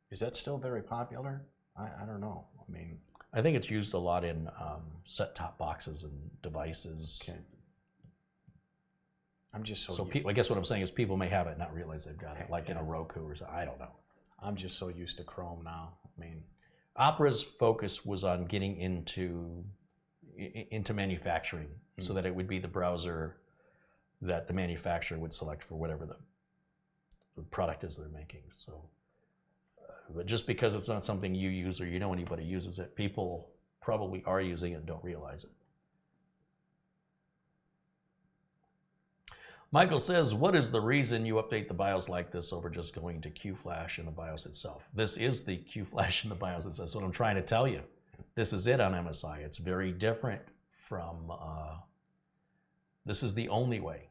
Is that still very popular? I don't know. I mean, I think it's used a lot in set-top boxes and devices. Okay. I'm just so I guess what I'm saying is people may have it and not realize they've got it, like in a Roku or something. I don't know. I'm just so used to Chrome now. I mean, Opera's focus was on getting into manufacturing, so that it would be the browser that the manufacturer would select for whatever the product is they're making. So, but just because it's not something you use or anybody uses it, people probably are using it and don't realize it. Michael says, what is the reason you update the BIOS like this over just going to QFlash in the BIOS itself? This is the QFlash in the BIOS itself. That's what I'm trying to tell you. This is it on MSI. It's very different from, this is the only way.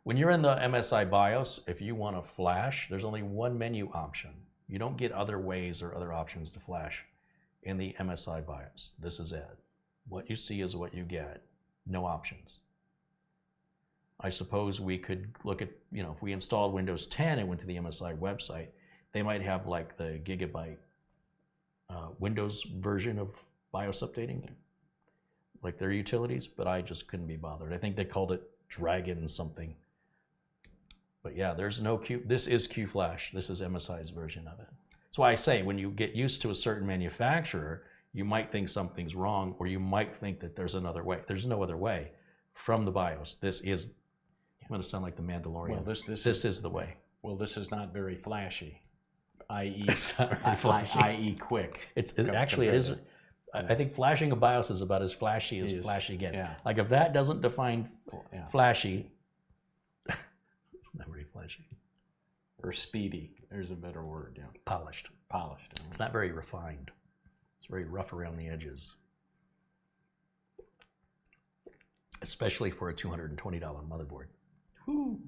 When you're in the MSI BIOS, if you want to flash, there's only one menu option. You don't get other ways or other options to flash in the MSI BIOS. This is it. What you see is what you get. No options. I suppose we could look at, you know, if we installed Windows 10 and went to the MSI website, they might have like the gigabyte Windows version of BIOS updating, like their utilities, but I just couldn't be bothered. I think they called it Dragon something. But yeah, there's no Q. This is QFlash. This is MSI's version of it. That's why I say when you get used to a certain manufacturer, you might think something's wrong, or you might think that there's another way. There's no other way from the BIOS. This is, I'm going to sound like the Mandalorian. Well, this is the way. Well, this is not very flashy, i.e. It's not very flashy. i.e. quick. It is. I think flashing a BIOS is about as flashy as flashy gets. Yeah. Like if that doesn't define flashy, it's not very flashy. Or speedy. There's a better word. Yeah. Polished. Polished. It's not very refined. It's very rough around the edges. Especially for a $220 motherboard. Whew.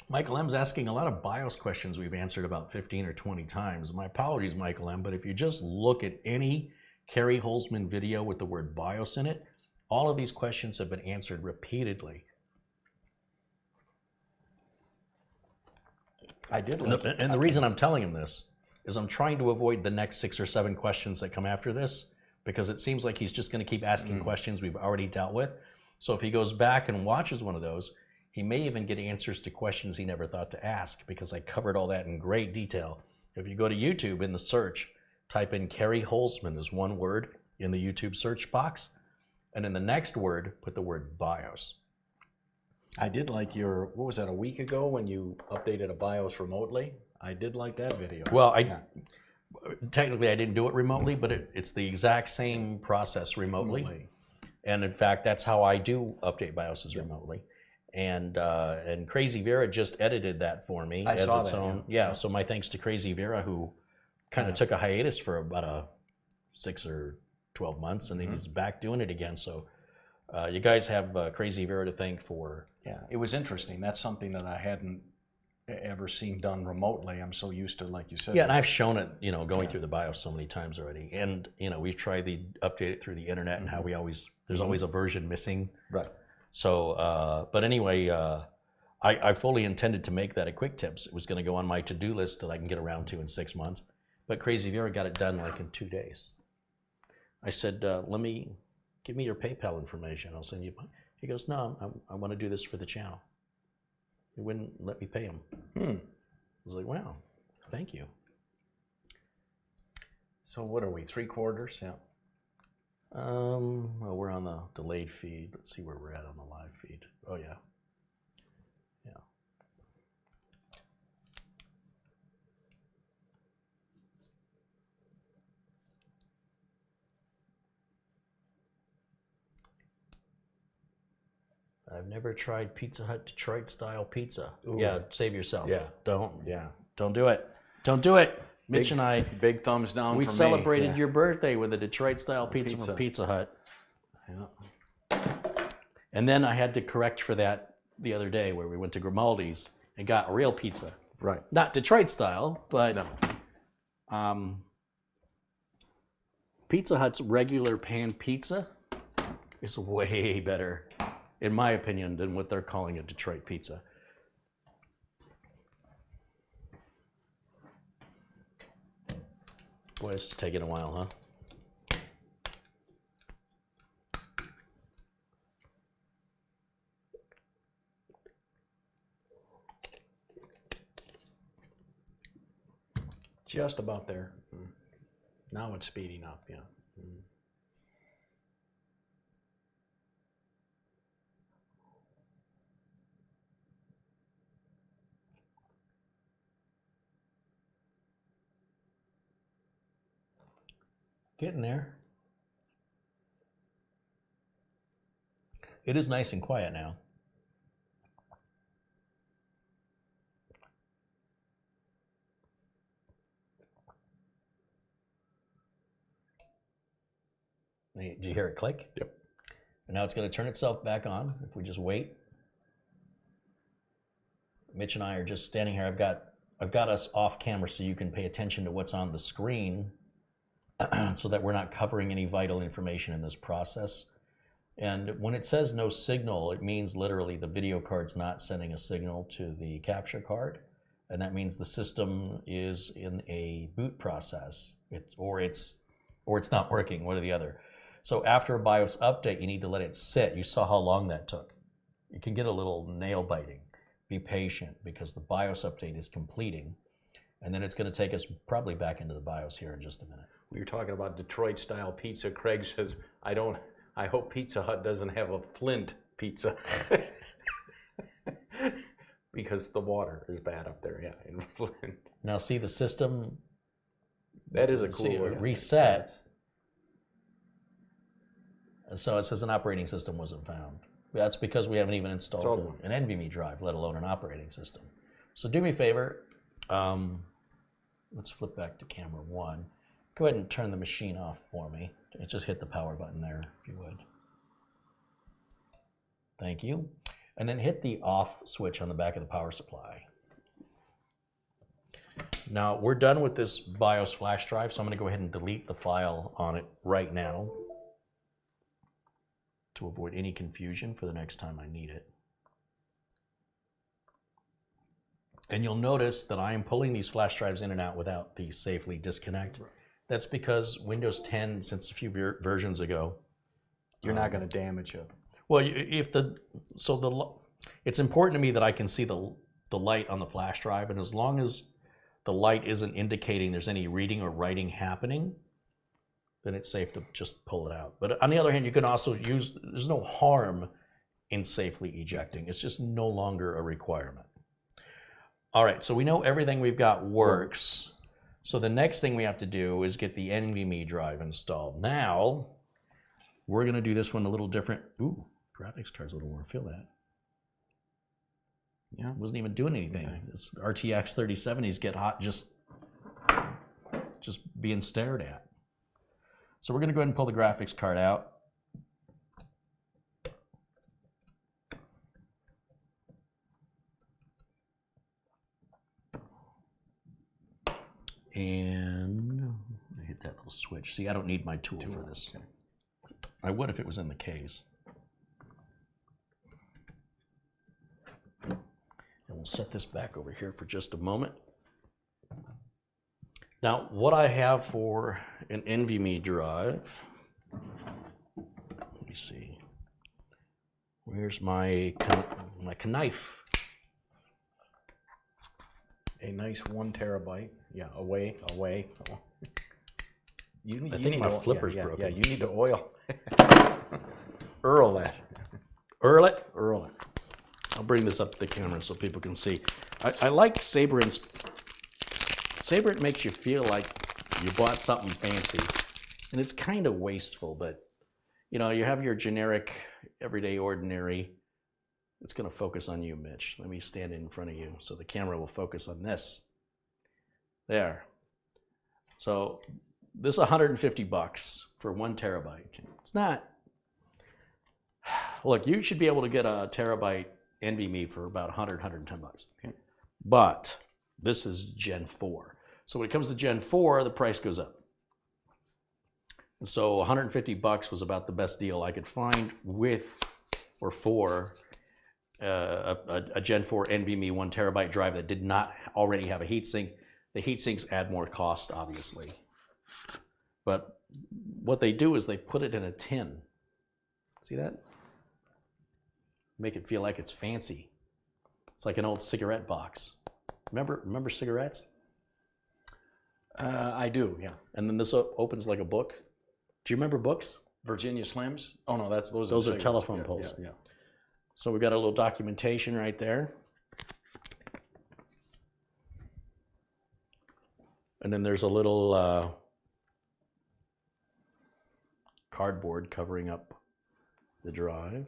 Michael M's asking a lot of BIOS questions we've answered about 15 or 20 times. My apologies, Michael M, but if you just look at any Kerry Holzman video with the word BIOS in it, all of these questions have been answered repeatedly. I did And the reason I'm telling him this is I'm trying to avoid the next 6 or 7 questions that come after this, because it seems like he's just going to keep asking questions we've already dealt with. So if he goes back and watches one of those, he may even get answers to questions he never thought to ask, because I covered all that in great detail. If you go to YouTube in the search, type in Kerry Holzman as one word in the YouTube search box, and in the next word, put the word BIOS. I did like your, what was that, a week ago when you updated a BIOS remotely? I did like that video. Well, technically I didn't do it remotely, but it's the exact same process remotely. And in fact, that's how I do update BIOSes remotely. And Crazy Vera just edited that for me as its own. Yeah, so my thanks to Crazy Vera, who kind of took a hiatus for about 6 or 12 months, and then he's back doing it again. So you guys have Crazy Vera to thank for. Yeah, it was interesting. That's something that I hadn't ever seen done remotely. I'm so used to, like you said. Yeah, and I've shown it, you know, going through the BIOS so many times already. And, you know, we've tried the update it through the internet and how we always, there's always a version missing. Right. So, but anyway, I fully intended to make that a quick tips. It was going to go on my to-do list that I can get around to in 6 months. But Crazy Vera got it done like in 2 days. I said, give me your PayPal information. I'll send you. He goes, no, I want to do this for the channel. He wouldn't let me pay him. I was like, wow, thank you. So what are we, 3/4? Yeah. Well, we're on the delayed feed. Let's see where we're at on the live feed. Oh, yeah. Yeah. I've never tried Pizza Hut Detroit style pizza. Ooh. Yeah, save yourself. Yeah. Don't do it. Don't do it. Mitch and I, big thumbs down. We for celebrated me. your birthday with a Detroit style pizza from Pizza Hut. Yeah. And then I had to correct for that the other day where we went to Grimaldi's and got real pizza. Right. Not Detroit style, but Pizza Hut's regular pan pizza is way better, in my opinion, than what they're calling a Detroit pizza. Boy, this is taking a while, huh? Just about there. Now it's speeding up, yeah. Getting there. It is nice and quiet now. Did you hear it click? Yep. And now it's going to turn itself back on if we just wait. Mitch and I are just standing here. I've got us off camera so you can pay attention to what's on the screen so that we're not covering any vital information in this process. And when it says no signal, it means literally the video card's not sending a signal to the capture card. And that means the system is in a boot process, or it's not working, one or the other. So after a BIOS update, you need to let it sit. You saw how long that took. It can get a little nail biting. Be patient because the BIOS update is completing. And then it's going to take us probably back into the BIOS here in just a minute. We were talking about Detroit style pizza. Craig says, I hope Pizza Hut doesn't have a Flint pizza. Because the water is bad up there, yeah, in Flint. Now see the system. That is a cool see, one. Reset. And so it says an operating system wasn't found. That's because we haven't even installed an NVMe drive, let alone an operating system. So do me a favor. Let's flip back to camera 1. Go ahead and turn the machine off for me. Just hit the power button there, if you would. Thank you. And then hit the off switch on the back of the power supply. Now, we're done with this BIOS flash drive, so I'm going to go ahead and delete the file on it right now to avoid any confusion for the next time I need it. And you'll notice that I am pulling these flash drives in and out without the safely disconnect. That's because Windows 10, since a few versions ago, You're not going to damage it. well, it's important to me that I can see the light on the flash drive, and as long as the light isn't indicating there's any reading or writing happening, then it's safe to just pull it out. But on the other hand, you can also use, there's no harm in safely ejecting. It's just no longer a requirement. All right, so we know everything we've got works. So the next thing we have to do is get the NVMe drive installed. Now, we're gonna do this one a little different. Ooh, graphics card's a little more, feel that. Yeah, wasn't even doing anything. Okay. This RTX 3070s get hot just being stared at. So we're gonna go ahead and pull the graphics card out. And I hit that little switch. See, I don't need my tool for this. Okay. I would if it was in the case. And we'll set this back over here for just a moment. Now, what I have for an NVMe drive, let me see. Where's my knife? A nice 1 terabyte. Yeah, away. I think my flipper's broken. Yeah, you need to oil. Earl it. Earl it? Earl it. I'll bring this up to the camera so people can see. I like Sabrent's. Sabrent makes you feel like you bought something fancy. And it's kind of wasteful, but you know, you have your generic, everyday, ordinary. It's going to focus on you, Mitch. Let me stand in front of you so the camera will focus on this. There. So this is $150 for 1 terabyte. It's not. Look, you should be able to get a terabyte NVMe for about 100, 110 bucks. Okay. But this is Gen 4. So when it comes to Gen 4, the price goes up. And so 150 bucks was about the best deal I could find with or for a Gen 4 NVMe 1 terabyte drive that did not already have a heatsink. The heatsinks add more cost, obviously. But what they do is they put it in a tin. See that? Make it feel like it's fancy. It's like an old cigarette box. Remember cigarettes? I do, yeah. And then this opens like a book. Do you remember books? Virginia Slims? Oh no, those are telephone poles. Yeah. So we've got a little documentation right there. And then there's a little cardboard covering up the drive.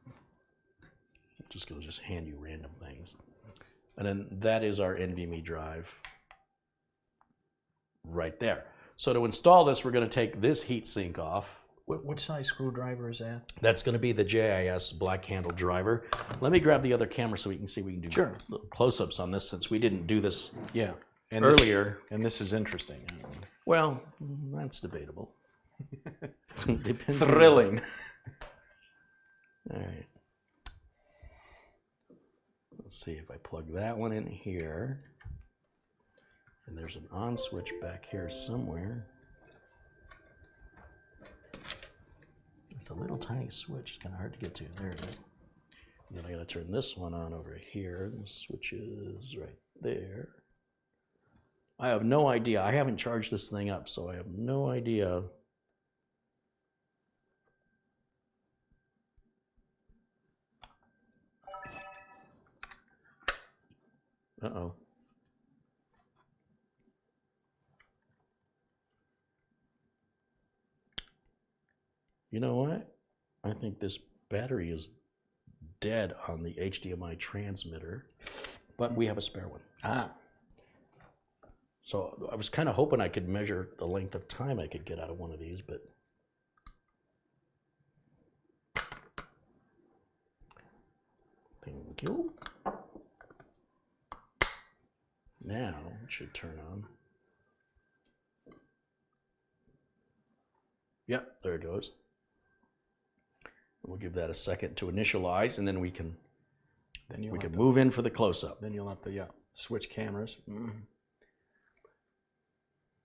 I'm just going to hand you random things. And then that is our NVMe drive right there. So to install this, we're going to take this heatsink off. What size screwdriver is that? That's going to be the JIS black handle driver. Let me grab the other camera so we can see we can do little close-ups on this since we didn't do this and earlier. And this is interesting. Well, that's debatable. Depends. Thrilling. All right. Let's see if I plug that one in here. And there's an on switch back here somewhere. It's a little tiny switch. It's kind of hard to get to. There it is. And then I got to turn this one on over here. The switch is right there. I have no idea. I haven't charged this thing up, so I have no idea. Uh-oh. You know what? I think this battery is dead on the HDMI transmitter, but we have a spare one. So I was kind of hoping I could measure the length of time I could get out of one of these, but thank you. Now it should turn on. Yep, there it goes. We'll give that a second to initialize, and then we can move in for the close-up. Then you'll have to switch cameras.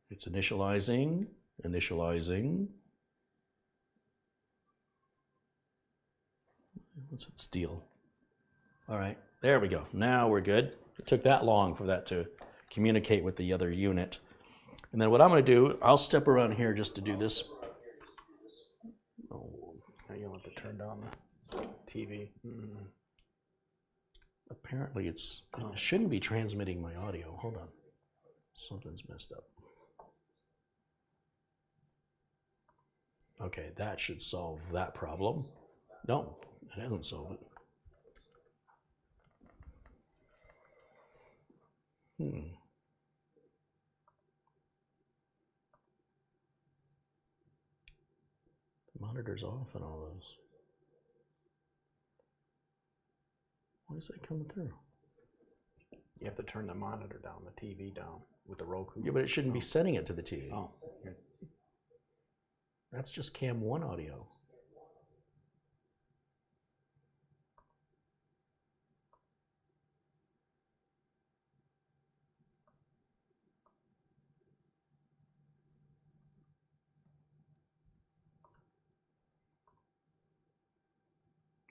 It's initializing. What's its deal? All right, there we go. Now we're good. It took that long for that to communicate with the other unit. And then what I'm going to do, I'll step around here just to do this. Now you'll have to turn down the TV. Apparently it shouldn't be transmitting my audio. Hold on. Something's messed up. Okay, that should solve that problem. No, it hasn't solved it. The monitor's off and all those. Why is that coming through? You have to turn the monitor down, the TV down with the Roku. Yeah, but it shouldn't be setting it to the TV. Oh. That's just cam 1 audio.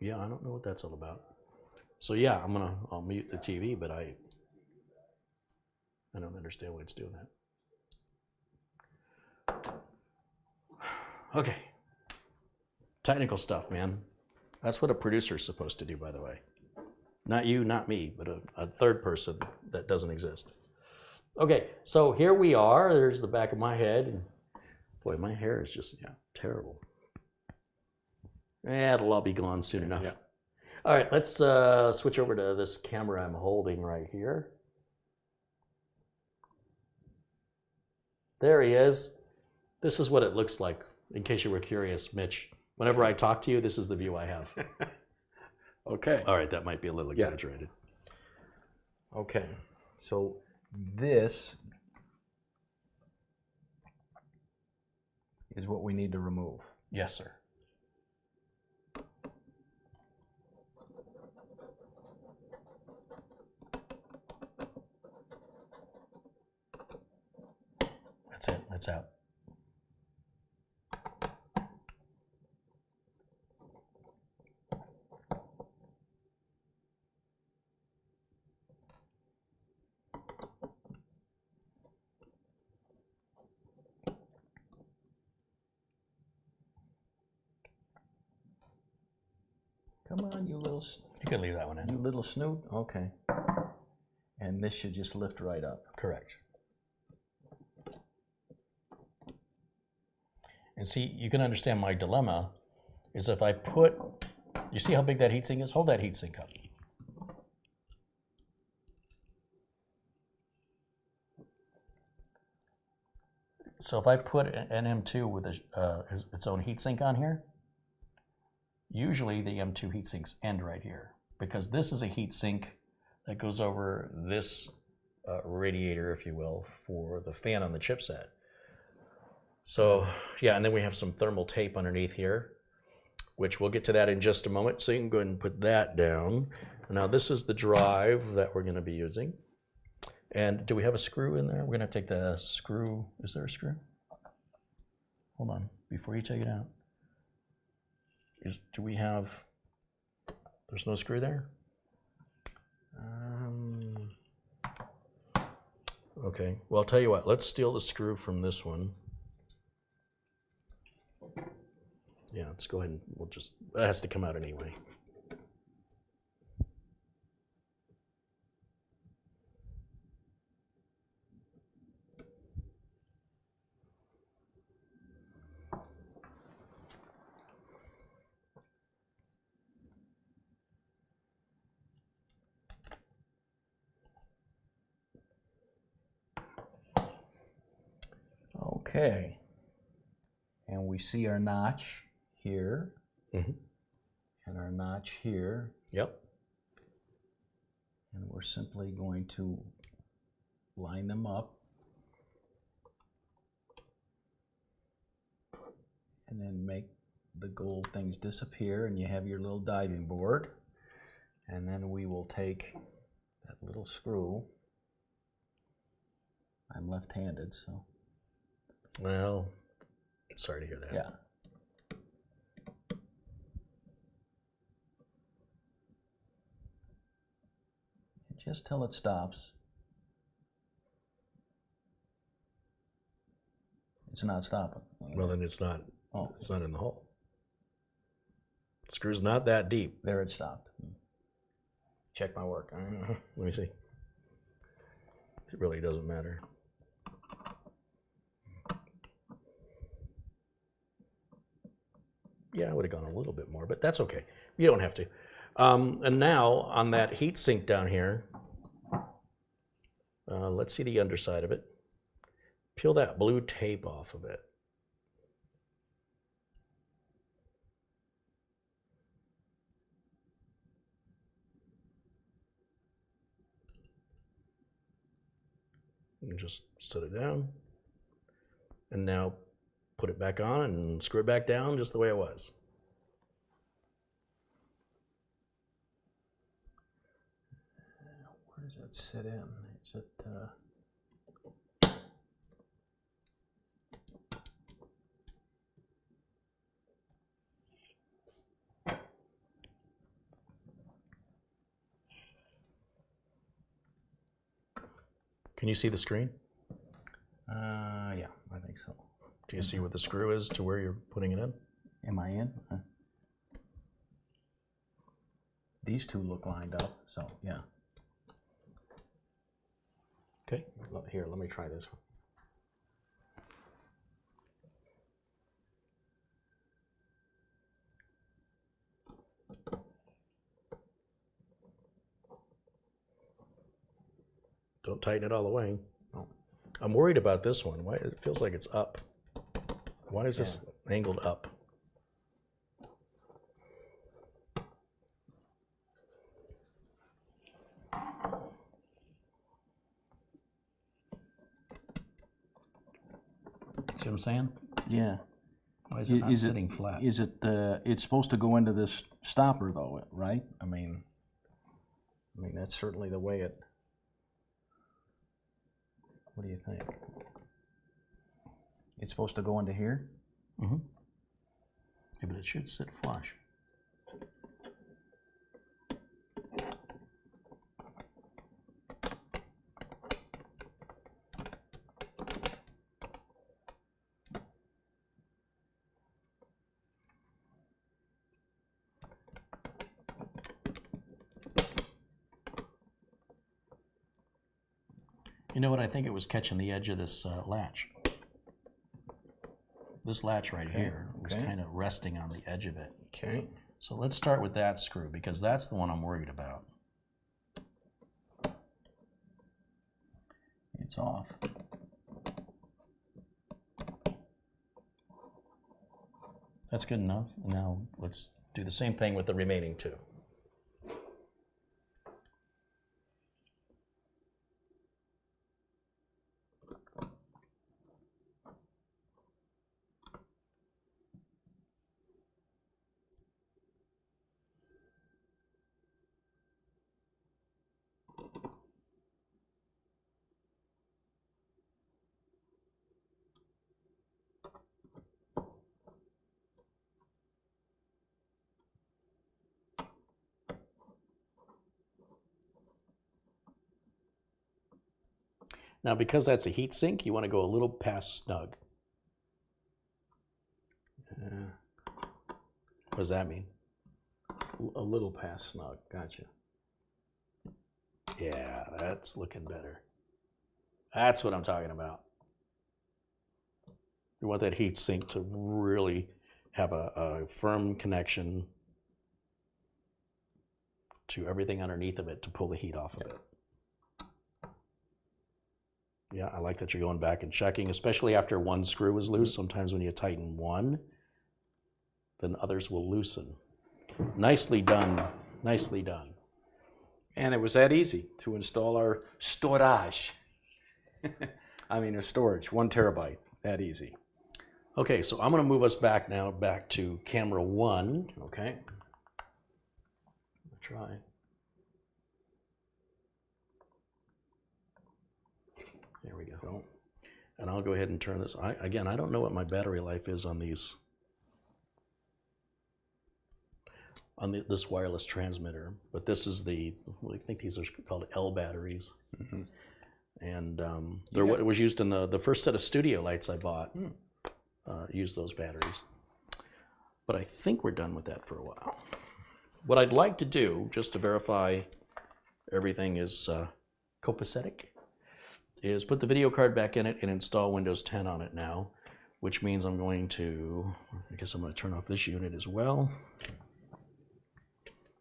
Yeah, I don't know what that's all about. So yeah, I'll mute the TV, but I don't understand why it's doing that. Okay. Technical stuff, man. That's what a producer's supposed to do, by the way. Not you, not me, but a third person that doesn't exist. Okay, so here we are. There's the back of my head. And boy, my hair is just terrible. It'll all be gone soon enough. Yeah. All right, let's switch over to this camera I'm holding right here. There he is. This is what it looks like, in case you were curious, Mitch. Whenever I talk to you, this is the view I have. Okay. All right, that might be a little exaggerated. Okay, so this is what we need to remove. Yes, sir. That's it. That's out. Come on, you little... You can leave that one in. You little snoot. Okay. And this should just lift right up. Correct. And see, you can understand my dilemma is if I put, you see how big that heatsink is? Hold that heatsink up. So if I put an M2 with its own heatsink on here, usually the M2 heatsinks end right here because this is a heatsink that goes over this radiator, if you will, for the fan on the chipset. So yeah, and then we have some thermal tape underneath here, which we'll get to that in just a moment. So you can go ahead and put that down. Now this is the drive that we're going to be using. And do we have a screw in there? We're going to take the screw. Is there a screw? Hold on, before you take it out. Do we have, there's no screw there? Okay, well, I'll tell you what, let's steal the screw from this one. Yeah, let's go ahead and we'll just, it has to come out anyway. Okay. And we see our notch here. Mm-hmm. And our notch here. Yep. And we're simply going to line them up. And then make the gold things disappear, and you have your little diving board. And then we will take that little screw. I'm left-handed, so. Well, sorry to hear that. Yeah. Just till it stops. It's not stopping. Well, then it's not. Oh. It's not in the hole. The screw's not that deep. There it stopped. Check my work. Let me see. It really doesn't matter. Yeah, I would have gone a little bit more, but that's okay. You don't have to. And now on that heat sink down here, let's see the underside of it. Peel that blue tape off of it. And just set it down. And now put it back on and screw it back down just the way it was. Where does that sit in? Is it... Can you see the screen? Yeah, I think so. Do you see what the screw is to where you're putting it in? Am I in? These two look lined up, so yeah. Okay. Here, let me try this one. Don't tighten it all the way. Oh. I'm worried about this one. Why it feels like it's up. Why is this angled up? See what I'm saying? Yeah. Why is it not sitting flat? Is it? It's supposed to go into this stopper, though, right? I mean, that's certainly the way it... What do you think? It's supposed to go into here? Mm-hmm. Yeah, but it should sit flush. You know what? I think it was catching the edge of this latch. This latch right here was kind of resting on the edge of it. Okay. So let's start with that screw because that's the one I'm worried about. It's off. That's good enough. Now let's do the same thing with the remaining two. Now, because that's a heat sink, you want to go a little past snug. What does that mean? A little past snug. Gotcha. Yeah, that's looking better. That's what I'm talking about. You want that heat sink to really have a firm connection to everything underneath of it to pull the heat off of it. Yeah, I like that you're going back and checking, especially after one screw is loose. Sometimes when you tighten one, then others will loosen. Nicely done, nicely done. And it was that easy to install our storage. I mean, a storage, 1 terabyte, that easy. Okay, so I'm gonna move us back now, back to camera 1. Okay. Try. There we go. And I'll go ahead and turn this. Again, I don't know what my battery life is on these, this wireless transmitter, but this is I think these are called L batteries. Mm-hmm. And they're what was used in the first set of studio lights I bought. Used those batteries. But I think we're done with that for a while. What I'd like to do, just to verify everything is copacetic, is put the video card back in it and install Windows 10 on it now, which means I'm going to, I guess I'm going to turn off this unit as well.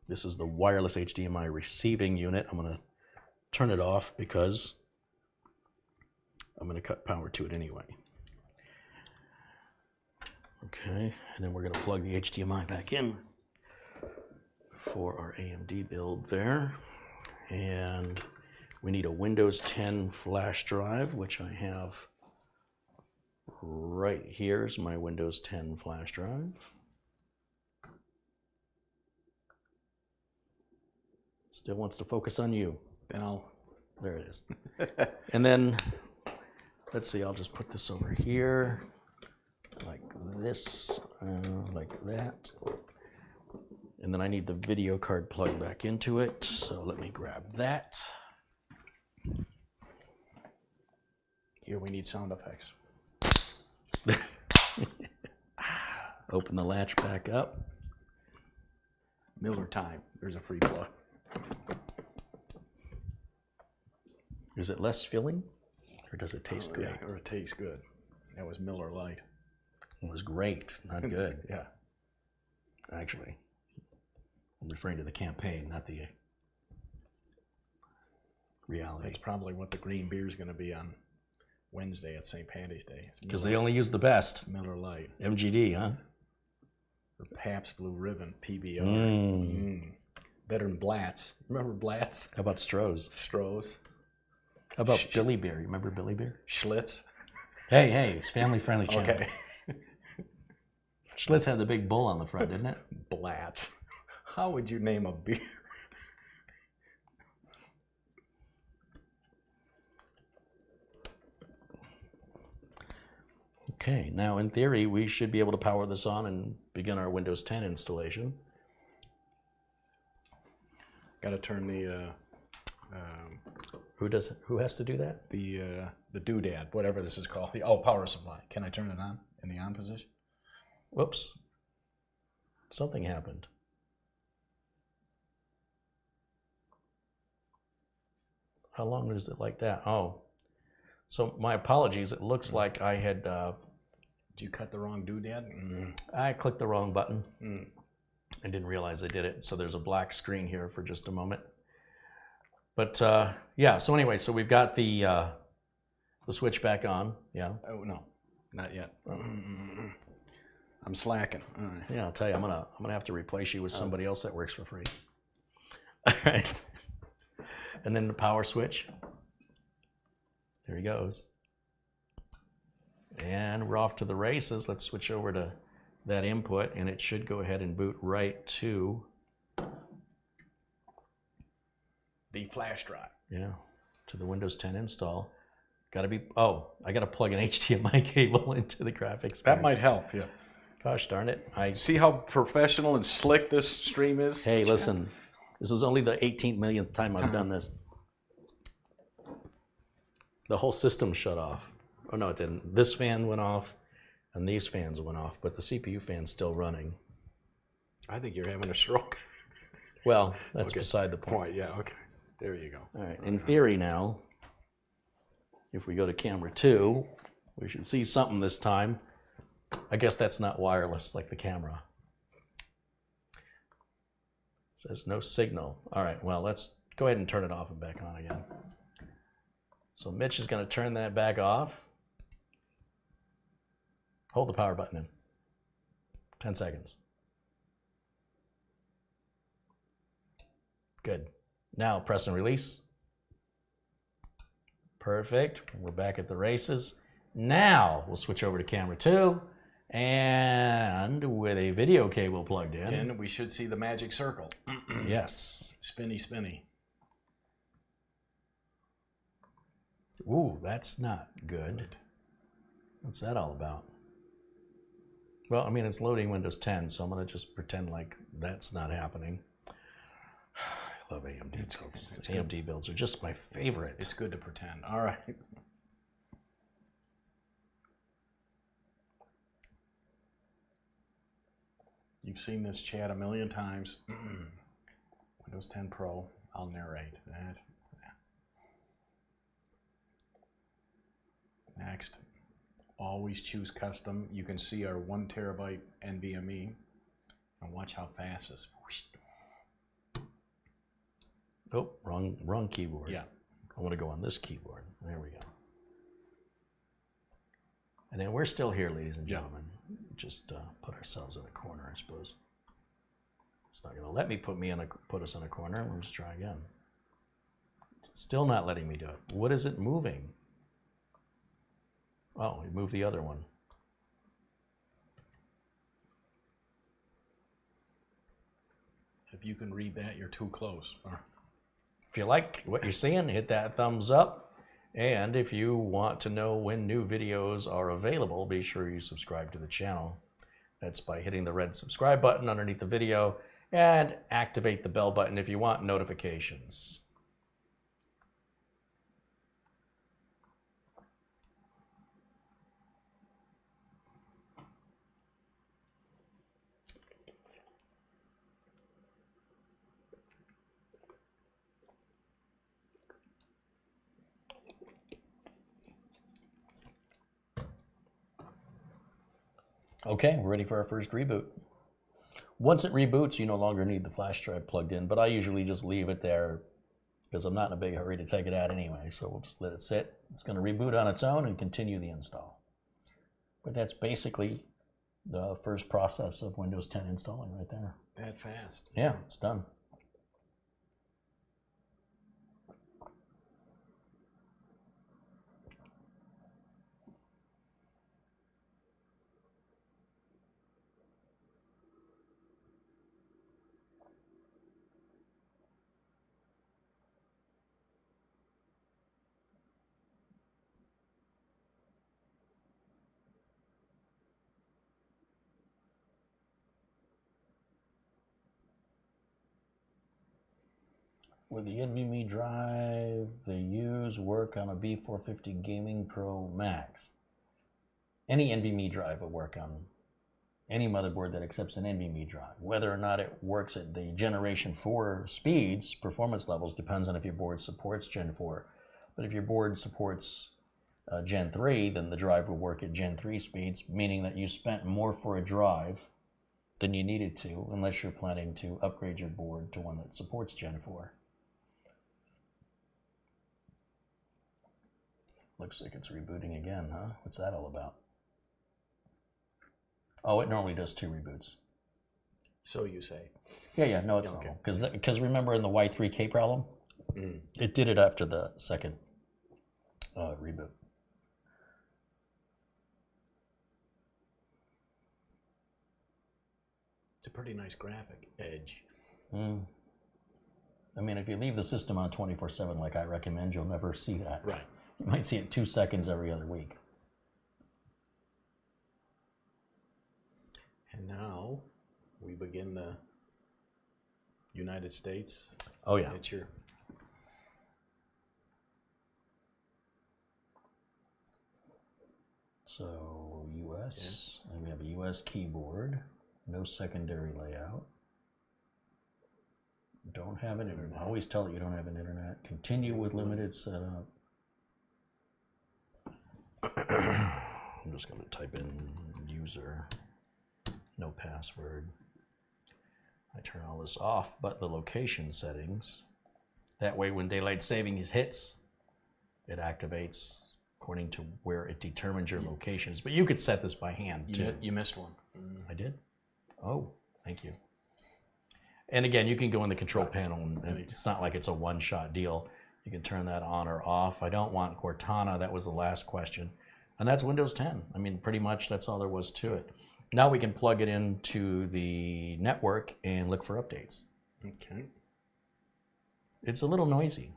This is the wireless HDMI receiving unit. I'm going to turn it off because I'm going to cut power to it anyway. Okay, and then we're going to plug the HDMI back in for our AMD build there. And we need a Windows 10 flash drive, which I have right here is my Windows 10 flash drive. Still wants to focus on you. Then there it is. And then, let's see, I'll just put this over here, like this, like that. And then I need the video card plugged back into it, so let me grab that. Here we need sound effects. Open the latch back up. Miller time. There's a free plug. Is it less filling, or does it taste good? Yeah, or it tastes good. That was Miller Lite. It was great, not good. Yeah. Actually, I'm referring to the campaign, not the reality. That's probably what the green beer is going to be on Wednesday at St. Patty's Day. Because they only use the best. Miller Lite. MGD, huh? Or Pabst Blue Ribbon, PBR. Better than Blatz. Remember Blatz? How about Stroh's? Stroh's. How about Billy Beer? You remember Billy Beer? Schlitz. Hey, it's family-friendly channel. Okay. Schlitz had the big bull on the front, didn't it? Blatz. How would you name a beer? Okay, now in theory, we should be able to power this on and begin our Windows 10 installation. Got to turn the Who has to do that? the doodad, whatever this is called. The power supply. Can I turn it on in the on position? Whoops. Something happened. How long is it like that? Oh. So my apologies. It looks like I had Did you cut the wrong doodad? I clicked the wrong button and didn't realize I did it. So there's a black screen here for just a moment. But yeah, so anyway, so we've got the switch back on. Yeah. Oh, no, not yet. I'm slacking. All right. Yeah, I'll tell you, I'm gonna have to replace you with somebody else that works for free. All right. And then the power switch. There he goes. And we're off to the races. Let's switch over to that input, and it should go ahead and boot right to The flash drive. yeah, to the Windows 10 install. Gotta be, oh, I gotta plug an HDMI cable into the graphics That card. might help, yeah. Gosh darn it. See how professional and slick this stream is? Hey, listen, this is only the 18 millionth time I've done this. The whole system shut off. Oh, no, it didn't. This fan went off, and these fans went off, but the CPU fan's still running. I think you're having a stroke. Well, that's Okay. beside the point. Point, yeah, okay. There you go. All right, in theory now, if we go to camera 2, we should see something this time. I guess that's not wireless like the camera. It says no signal. All right, well, let's go ahead and turn it off and back on again. So Mitch is going to turn that back off. Hold the power button in. 10 seconds. Good. Now press and release. Perfect. We're back at the races. Now we'll switch over to camera 2, and with a video cable plugged in. And we should see the magic circle. Yes. Spinny, spinny. Ooh, that's not good. What's that all about? Well, I mean, it's loading Windows 10, so I'm going to just pretend like that's not happening. I love AMD builds. It's AMD builds are just my favorite. It's good to pretend. All right. You've seen this chat a million times. Windows 10 Pro. I'll narrate that. Next. Always choose custom. You can see our 1 terabyte NVMe. And watch how fast this. Oh, wrong keyboard. Yeah. I want to go on this keyboard. There we go. And then we're still here, ladies and gentlemen. Just put ourselves in a corner, I suppose. It's not going to let me put us in a corner. We'll just try again. It's still not letting me do it. What is it moving? Oh, we moved the other one. If you can read that, you're too close. If you like what you're seeing, hit that thumbs up. And if you want to know when new videos are available, be sure you subscribe to the channel. That's by hitting the red subscribe button underneath the video and activate the bell button if you want notifications. Okay, we're ready for our first reboot. Once it reboots, you no longer need the flash drive plugged in, but I usually just leave it there because I'm not in a big hurry to take it out anyway, so we'll just let it sit. It's going to reboot on its own and continue the install. But that's basically the first process of Windows 10 installing right there. That fast. Yeah, it's done. With the NVMe drive they use work on a B450 Gaming Pro Max. Any NVMe drive will work on any motherboard that accepts an NVMe drive. Whether or not it works at the Generation 4 speeds, performance levels, depends on if your board supports Gen 4. But if your board supports Gen 3, then the drive will work at Gen 3 speeds, meaning that you spent more for a drive than you needed to, unless you're planning to upgrade your board to one that supports Gen 4. Looks like it's rebooting again, huh? What's that all about? Oh, it normally does 2 reboots. So you say. Yeah, no, it's Okay. normal. Because remember in the Y3K problem, it did it after the second reboot. It's a pretty nice graphic edge. I mean, if you leave the system on 24/7 like I recommend, you'll never see that. Right. You might see it 2 seconds every other week. And now we begin the United States. Oh yeah. It's your So US, and we have a US keyboard, no secondary layout. Don't have an internet. Always tell it you don't have an internet. Continue with limited setup. I'm just going to type in user, no password. I turn all this off, but the location settings. That way when daylight savings hits, it activates according to where it determines your locations. But you could set this by hand too. You missed one. I did? Oh, thank you. And again, you can go in the control panel, and it's not like it's a one-shot deal. You can turn that on or off. I don't want Cortana. That was the last question. And that's Windows 10. I mean, pretty much that's all there was to it. Now we can plug it into the network and look for updates. Okay. It's a little noisy.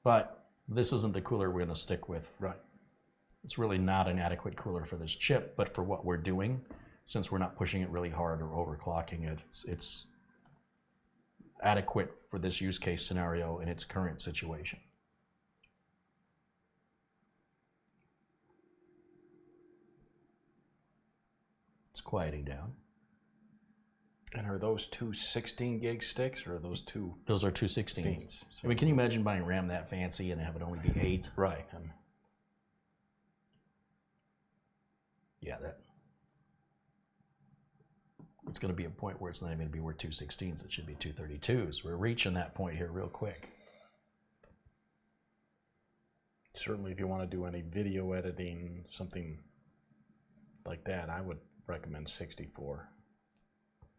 But this isn't the cooler we're going to stick with. Right. It's really not an adequate cooler for this chip, but for what we're doing, since we're not pushing it really hard or overclocking it, it's adequate for this use case scenario in its current situation. It's quieting down. And are those two 16 gig sticks or are those two? Those are 2 16s. So, I mean, can you imagine buying RAM that fancy and have it only be 8? right. Yeah, it's going to be a point where it's not even going to be worth 2 16s. It should be 2 32s. We're reaching that point here real quick. Certainly, if you want to do any video editing, something like that, I would recommend 64.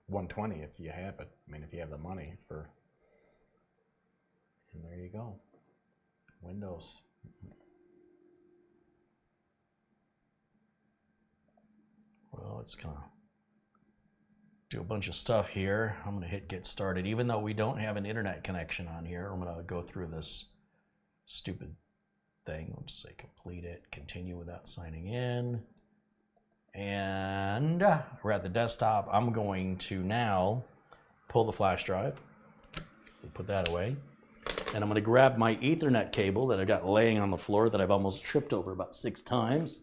120 if you have it. I mean, if you have the money for. And there you go. Windows. Well, it's going to do a bunch of stuff here. I'm going to hit get started. Even though we don't have an internet connection on here, I'm going to go through this stupid thing. I'll just say complete it, continue without signing in. And we're at the desktop. I'm going to now pull the flash drive. We'll put that away. And I'm going to grab my Ethernet cable that I've got laying on the floor that I've almost tripped over about 6 times.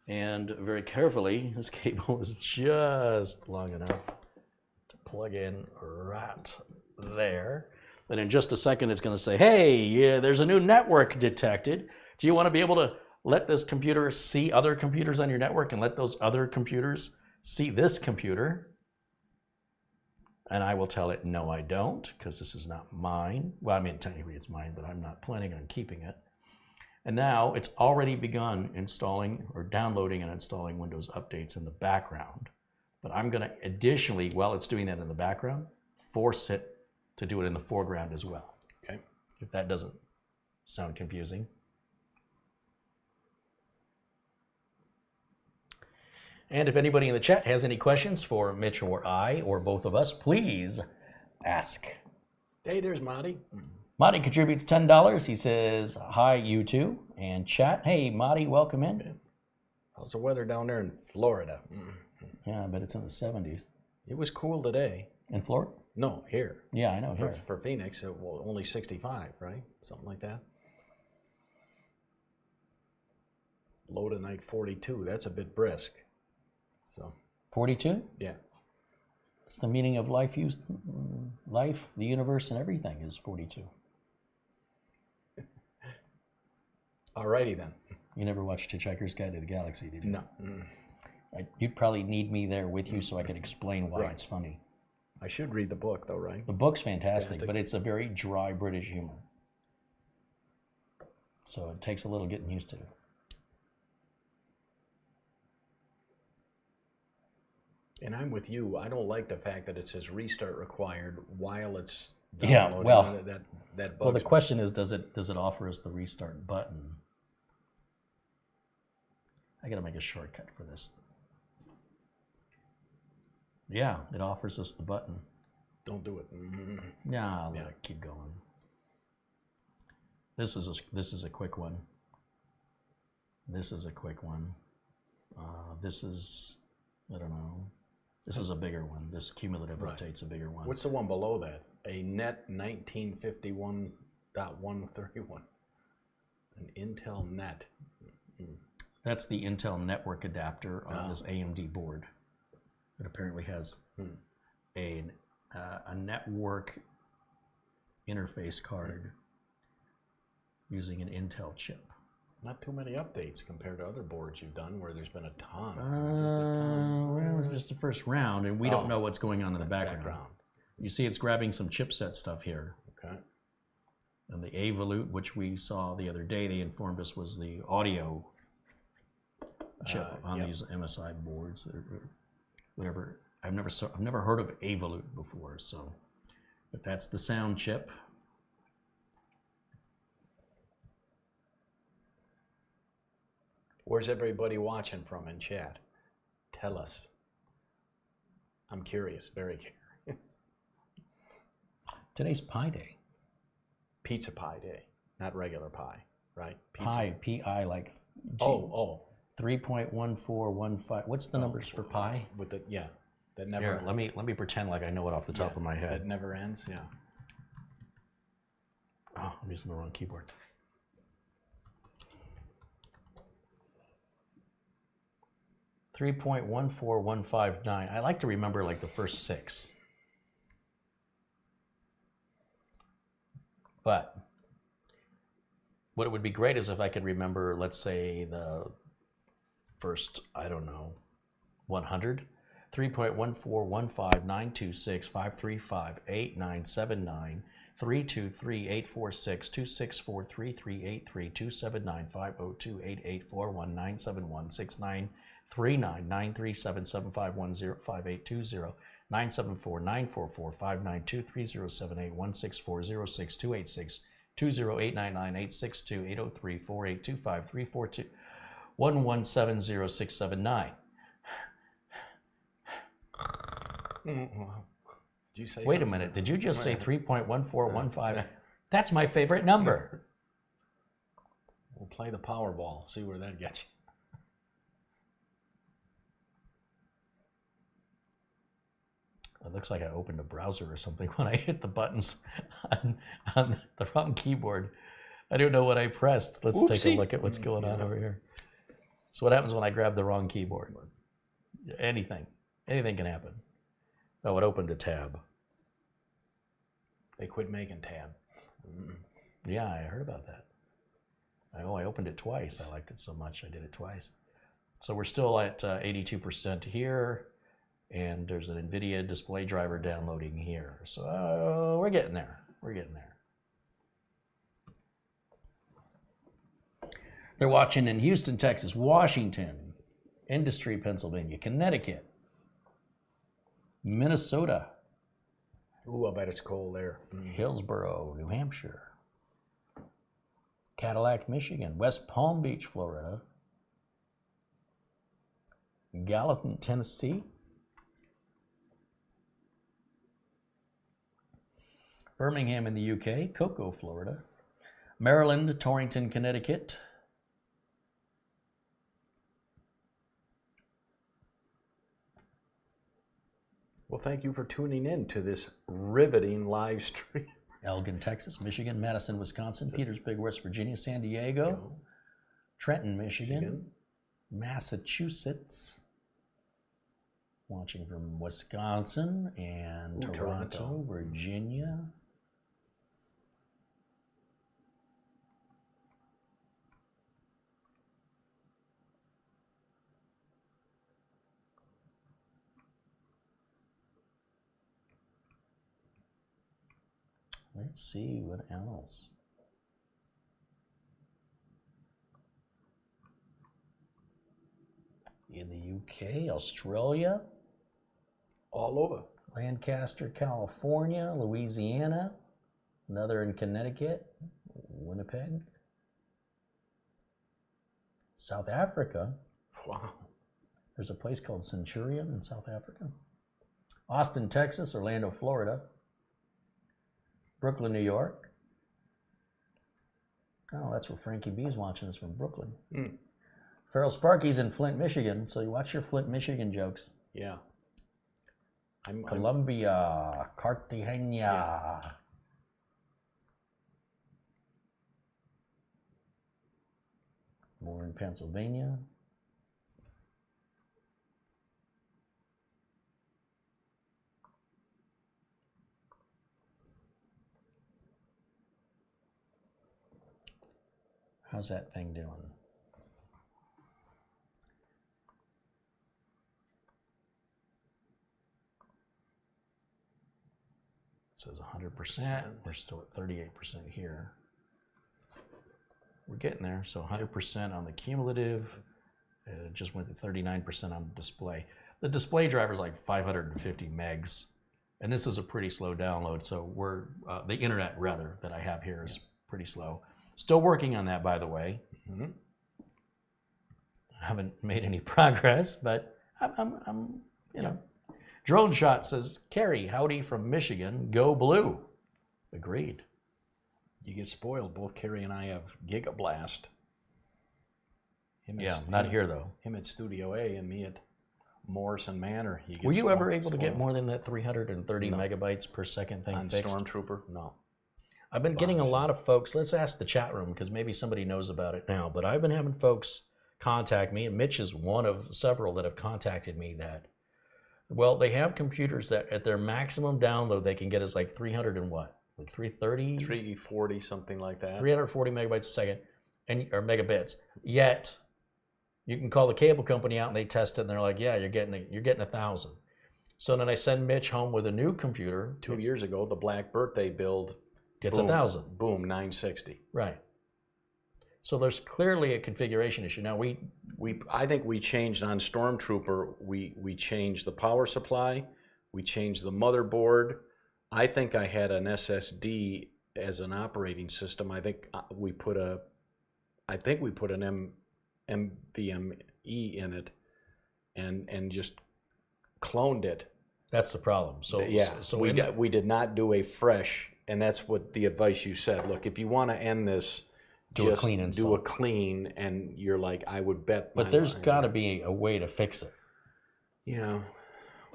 And very carefully, this cable is just long enough to plug in right there. And in just a second, it's going to say, hey, yeah, there's a new network detected. Do you want to be able to let this computer see other computers on your network and let those other computers see this computer? And I will tell it, no, I don't, because this is not mine. Well, I mean, technically it's mine, but I'm not planning on keeping it. And now it's already begun installing or downloading and installing Windows updates in the background. But I'm going to additionally, while it's doing that in the background, force it to do it in the foreground as well. Okay. If that doesn't sound confusing. And if anybody in the chat has any questions for Mitch or I or both of us, please ask. Hey, there's Marty. Marty contributes $10. He says, hi, you two. And chat, hey, Marty, welcome in. How's the weather down there in Florida? Yeah, I bet it's in the 70s. It was cool today. In Florida? No, here. Yeah, I know, here. For Phoenix, only 65, right? Something like that. Low tonight, 42. That's a bit brisk. So 42? Yeah. It's the meaning of life, life, the universe, and everything is 42. Alrighty then. You never watched Hitchhiker's Guide to the Galaxy, did you? No. You'd probably need me there with you so I could explain why Right. it's funny. I should read the book though, right? The book's fantastic, but it's a very dry British humor. So it takes a little getting used to. And I'm with you. I don't like the fact that it says restart required while it's Yeah, downloading. well, that well, the bugs me. question is, does it offer us the restart button? I gotta make a shortcut for this. Yeah, it offers us the button. Don't do it. Yeah, I'll let it keep going. This is a quick one. This is a quick one. This is, I don't know. This is a bigger one. This cumulative update's a bigger one. What's the one below that? A net 1951.131. An Intel net. That's the Intel network adapter on this AMD board. It apparently has a network interface card using an Intel chip. Not too many updates compared to other boards you've done where there's been a ton. Well, it's just the first round, and we don't know what's going on in the background. You see it's grabbing some chipset stuff here. Okay. And the Avolute, which we saw the other day, they informed us was the audio chip on these MSI boards. Whatever. I've never heard of Avolute before, so but that's the sound chip. Where's everybody watching from in chat? Tell us. I'm curious, very curious. Today's Pi Day. Pizza Pie Day, not regular pie, right? Pizza. Pi, P-I, like G. Oh. 3.1415. What's the numbers for pi? With the that never. Here, let me pretend like I know it off the top of my head. That never ends. Yeah. Oh, I'm using the wrong keyboard. .14159. I like to remember like the first 6. But what it would be great is if I could remember, let's say, the first, I don't know, 100. 3.141592653589793233846264338327950283953279502379509 9375944592307816406288620389986280348253421706791170679. Did you say Wait a something? minute, did you just say 3.1415? That's my favorite number. We'll play the Powerball, see where that gets you. It looks like I opened a browser or something when I hit the buttons on the wrong keyboard. I don't know what I pressed. Let's take a look at what's going on over here. So what happens when I grab the wrong keyboard? Anything can happen. Oh, it opened a tab. They quit making tab. Yeah, I heard about that. I opened it twice. I liked it so much I did it twice. So we're still at 82% here, and there's an NVIDIA display driver downloading here. So we're getting there. We're getting there. They're watching in Houston, Texas, Washington, Industry, Pennsylvania, Connecticut, Minnesota. Ooh, I bet it's cold there. Hillsborough, New Hampshire, Cadillac, Michigan, West Palm Beach, Florida, Gallatin, Tennessee, Birmingham in the UK, Cocoa, Florida, Maryland, Torrington, Connecticut, Well, thank you for tuning in to this riveting live stream. Elgin, Texas, Michigan, Madison, Wisconsin, Petersburg, West Virginia, San Diego, Trenton, Michigan, Massachusetts, watching from Wisconsin and Toronto, Virginia. Let's see what else. In the UK, Australia, all over. Lancaster, California, Louisiana, another in Connecticut, Winnipeg, South Africa. Wow. There's a place called Centurion in South Africa. Austin, Texas, Orlando, Florida, Brooklyn, New York. Oh, that's where Frankie B's watching us from Brooklyn. Feral Sparky's in Flint, Michigan, so you watch your Flint, Michigan jokes. Yeah. Columbia, Cartagena. Yeah. More in Pennsylvania. How's that thing doing? It says 100%. We're still at 38% here. We're getting there. So 100% on the cumulative. It just went to 39% on the display. The display driver is like 550 megs. And this is a pretty slow download. So we're, the internet rather that I have here is pretty slow. Still working on that, by the way. Mm-hmm. Haven't made any progress, but I'm you know. Drone Shot says, Kerry, howdy from Michigan, go blue. Agreed. You get spoiled. Both Kerry and I have Gigablast. Not here though. Him at Studio A and me at Morrison Manor. Were you ever able to get more than that 330 megabytes per second thing on fixed? Stormtrooper? No. I've been getting a lot of folks, let's ask the chat room because maybe somebody knows about it now, but I've been having folks contact me, and Mitch is one of several that have contacted me that, well, they have computers that at their maximum download they can get is like 300 and what? Like 330? 340, something like that. 340 megabytes a second, or megabits. Yet, you can call the cable company out and they test it and they're like, yeah, you're getting 1,000. So then I send Mitch home with a new computer. 2 years ago, the Black Birthday build gets boom, 1,000. Boom, 960. Right. So there's clearly a configuration issue. Now I think we changed on Stormtrooper. We changed the power supply. We changed the motherboard. I think I had an SSD as an operating system. I think we put an NVMe in it, and just cloned it. That's the problem. So we did not do a fresh. And that's what the advice you said. Look, if you want to end this, do a clean install. Do a clean, and you're like, I would bet. But there's got to be a way to fix it. Yeah.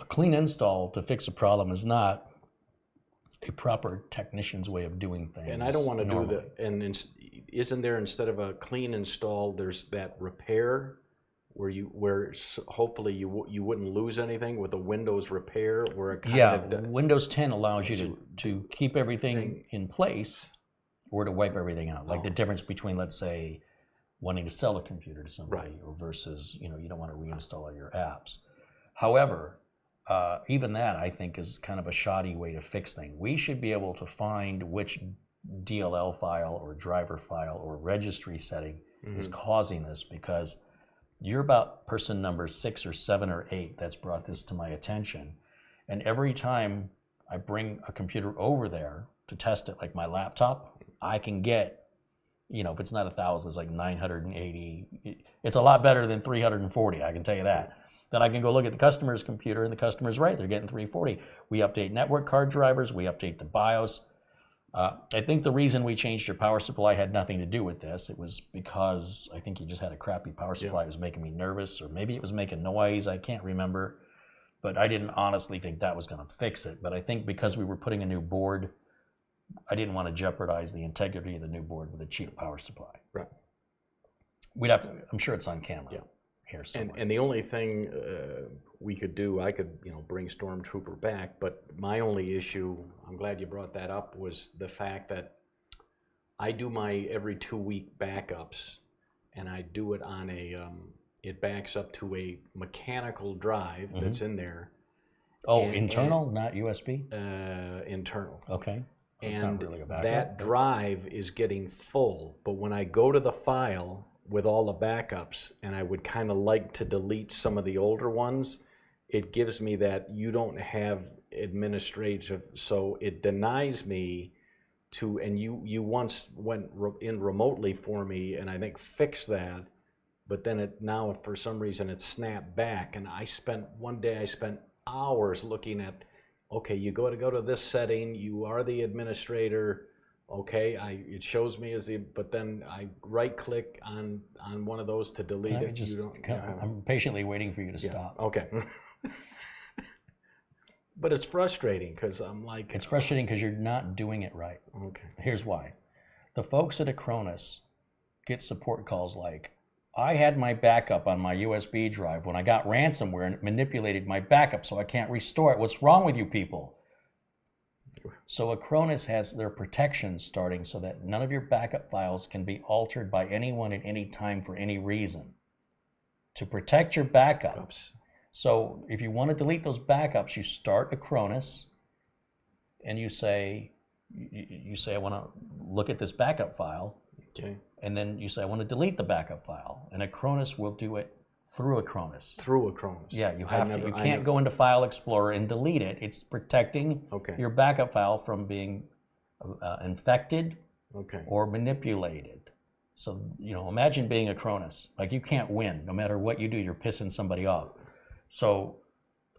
A clean install to fix a problem is not a proper technician's way of doing things. And I don't want to do that. And isn't there, instead of a clean install, there's that repair where hopefully you wouldn't lose anything with a Windows repair, where it Windows 10 allows you to keep everything in place or to wipe everything out. Like the difference between, let's say, wanting to sell a computer to somebody or versus, you don't want to reinstall all your apps. However, even that I think is kind of a shoddy way to fix things. We should be able to find which DLL file or driver file or registry setting is causing this, because you're about person number 6 or 7 or 8 that's brought this to my attention. And every time I bring a computer over there to test it, like my laptop, I can get, if it's not 1,000, it's like 980. It's a lot better than 340, I can tell you that. Then I can go look at the customer's computer, and the customer's right, they're getting 340. We update network card drivers, we update the BIOS. I think the reason we changed your power supply had nothing to do with this. It was because I think you just had a crappy power supply. It was making me nervous, or maybe it was making noise. I can't remember. But I didn't honestly think that was going to fix it. But I think because we were putting a new board, I didn't want to jeopardize the integrity of the new board with a cheap power supply. Right. We'd have to, I'm sure it's on camera. Yeah. Here somewhere. And the only thing we could do, I could bring Stormtrooper back, but my only issue, I'm glad you brought that up, was the fact that I do my every 2-week backups, and I do it on it backs up to a mechanical drive that's in there. Oh, internal, not USB? Internal. Okay. And not really a backup. That drive is getting full, but when I go to the file with all the backups, and I would kind of like to delete some of the older ones, it gives me that you don't have administrative, so it denies me to, and you once went in remotely for me and I think fixed that, but then it now for some reason it snapped back, and one day I spent hours looking at, okay, you go to this setting, you are the administrator, okay, it shows me as the, but then I right click on one of those to delete it. I'm patiently waiting for you to stop. Okay. But it's frustrating because I'm like... It's frustrating because you're not doing it right. Okay. Here's why. The folks at Acronis get support calls like, I had my backup on my USB drive when I got ransomware and it manipulated my backup so I can't restore it. What's wrong with you people? So Acronis has their protection starting so that none of your backup files can be altered by anyone at any time for any reason. To protect your backups. So if you want to delete those backups, you start Acronis and you say, I want to look at this backup file. Okay. And then you say, I want to delete the backup file. And Acronis will do it through Acronis. Through Acronis. Yeah, you have to. You can't go into File Explorer and delete it. It's protecting your backup file from being infected or manipulated. So, imagine being Acronis. Like, you can't win. No matter what you do, you're pissing somebody off. So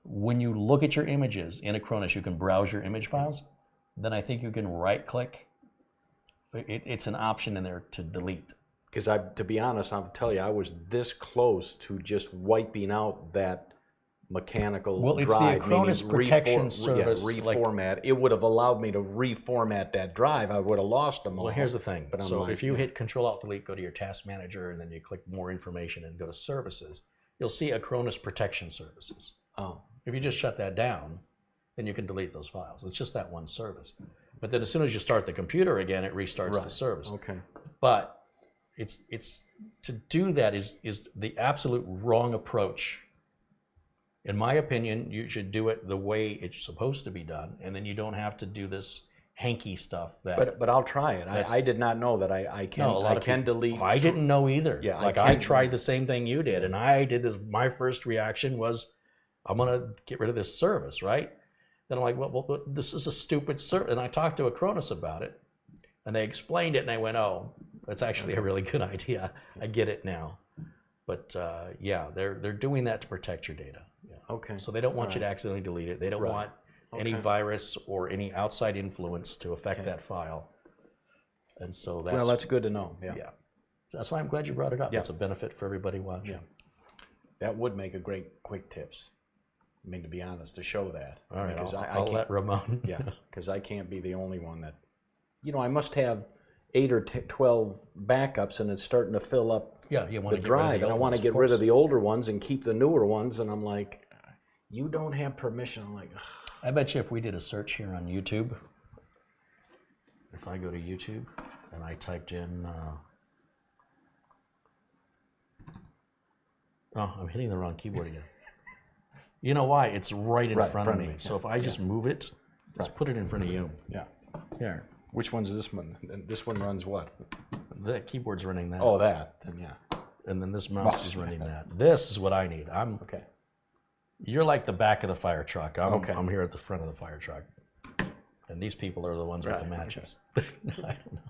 when you look at your images in Acronis, you can browse your image files. Then I think you can right-click. It's an option in there to delete. Because to be honest, I'll tell you, I was this close to just wiping out that mechanical drive. Well, it's the Acronis protection service. Reformat. It would have allowed me to reformat that drive. I would have lost them all. Well, here's the thing. But if you hit Control-Alt-Delete, go to your task manager, and then you click more information and go to services, you'll see Acronis protection services. Oh. If you just shut that down, then you can delete those files. It's just that one service. But then as soon as you start the computer again, it restarts the service. Okay. But it's to do that is the absolute wrong approach. In my opinion, you should do it the way it's supposed to be done, and then you don't have to do this hanky stuff. But I'll try it. I did not know that I can delete. I didn't know either. Yeah, I tried the same thing you did, and I did this. My first reaction was, I'm gonna get rid of this service, right? Then I'm like, well, this is a stupid service, and I talked to Acronis about it, and they explained it, and I went, oh, that's actually a really good idea. I get it now. But yeah, they're doing that to protect your data. Yeah. Okay. So they don't want you to accidentally delete it. They don't want any virus or any outside influence to affect that file. And so that's good to know. Yeah. Yeah. That's why I'm glad you brought it up. It's a benefit for everybody watching. Yeah. That would make a great quick tips. I mean, to be honest, to show that. All right, I'll let Ramon. Yeah, because I can't be the only one that, I must have 8 or 12 backups, and it's starting to fill up the drive, and I want to get rid of the older ones and keep the newer ones, and I'm like, you don't have permission. I'm like, ugh. I bet you if we did a search here on YouTube, if I go to YouTube and I typed in, oh, I'm hitting the wrong keyboard again. You know why? It's right in front of me. So if I just move it, let's put it in front of you. Yeah. Here. Which one's this one? This one runs what? The keyboard's running that. Oh, that. Then yeah. And then this mouse is running that. This is what I need. Okay. You're like the back of the fire truck. I'm here at the front of the fire truck. And these people are the ones with the matches. I don't know.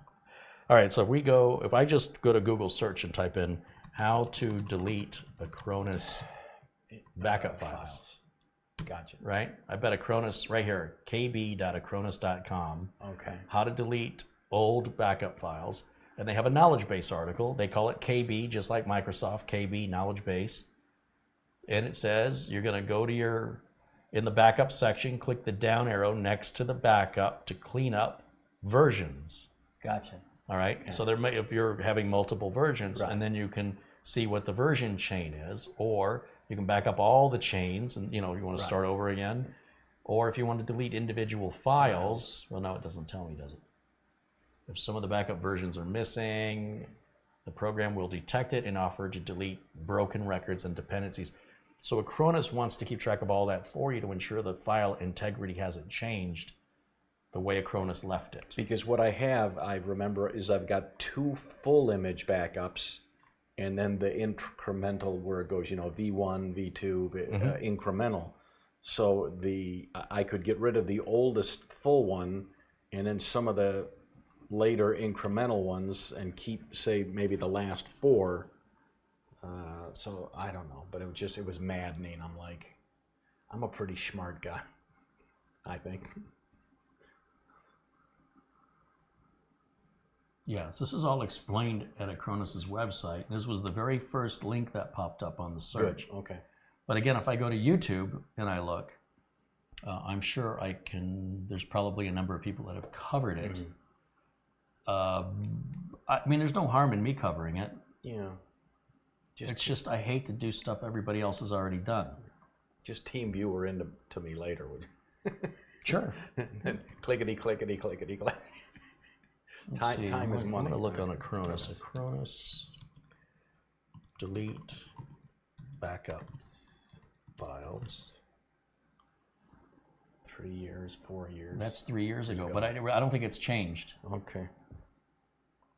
All right, so if I just go to Google search and type in how to delete Acronis backup files. Gotcha. Right? I bet Acronis right here, kb.acronis.com. Okay. How to delete old backup files. And they have a knowledge base article. They call it KB, just like Microsoft, KB knowledge base. And it says you're going to go to in the backup section, click the down arrow next to the backup to clean up versions. Gotcha. All right. Okay. So if you're having multiple versions, and then you can see what the version chain is, or you can back up all the chains and you want to start over again. Or if you want to delete individual files, well, no, it doesn't tell me, does it? If some of the backup versions are missing, the program will detect it and offer to delete broken records and dependencies. So Acronis wants to keep track of all that for you to ensure the file integrity hasn't changed the way Acronis left it. Because what I remember, is I've got 2 full image backups and then the incremental where it goes, you know, V1, V2, incremental. So I could get rid of the oldest full one, and then some of the later incremental ones, and keep, say, maybe the last 4. So I don't know, but it was maddening. I'm like, I'm a pretty smart guy, I think. Yes, this is all explained at Acronis' website. This was the very first link that popped up on the search. Good. Okay. But again, if I go to YouTube and I look, I'm sure there's probably a number of people that have covered it. I mean, there's no harm in me covering it. Yeah. It's just I hate to do stuff everybody else has already done. Just team viewer into me later, would you? Sure. Clickety, clickety, clickety, click. Time is money. I'm going to look on Acronis. Acronis, delete, backup files. 3 years, 4 years. That's 3 years ago, but I don't think it's changed. Okay.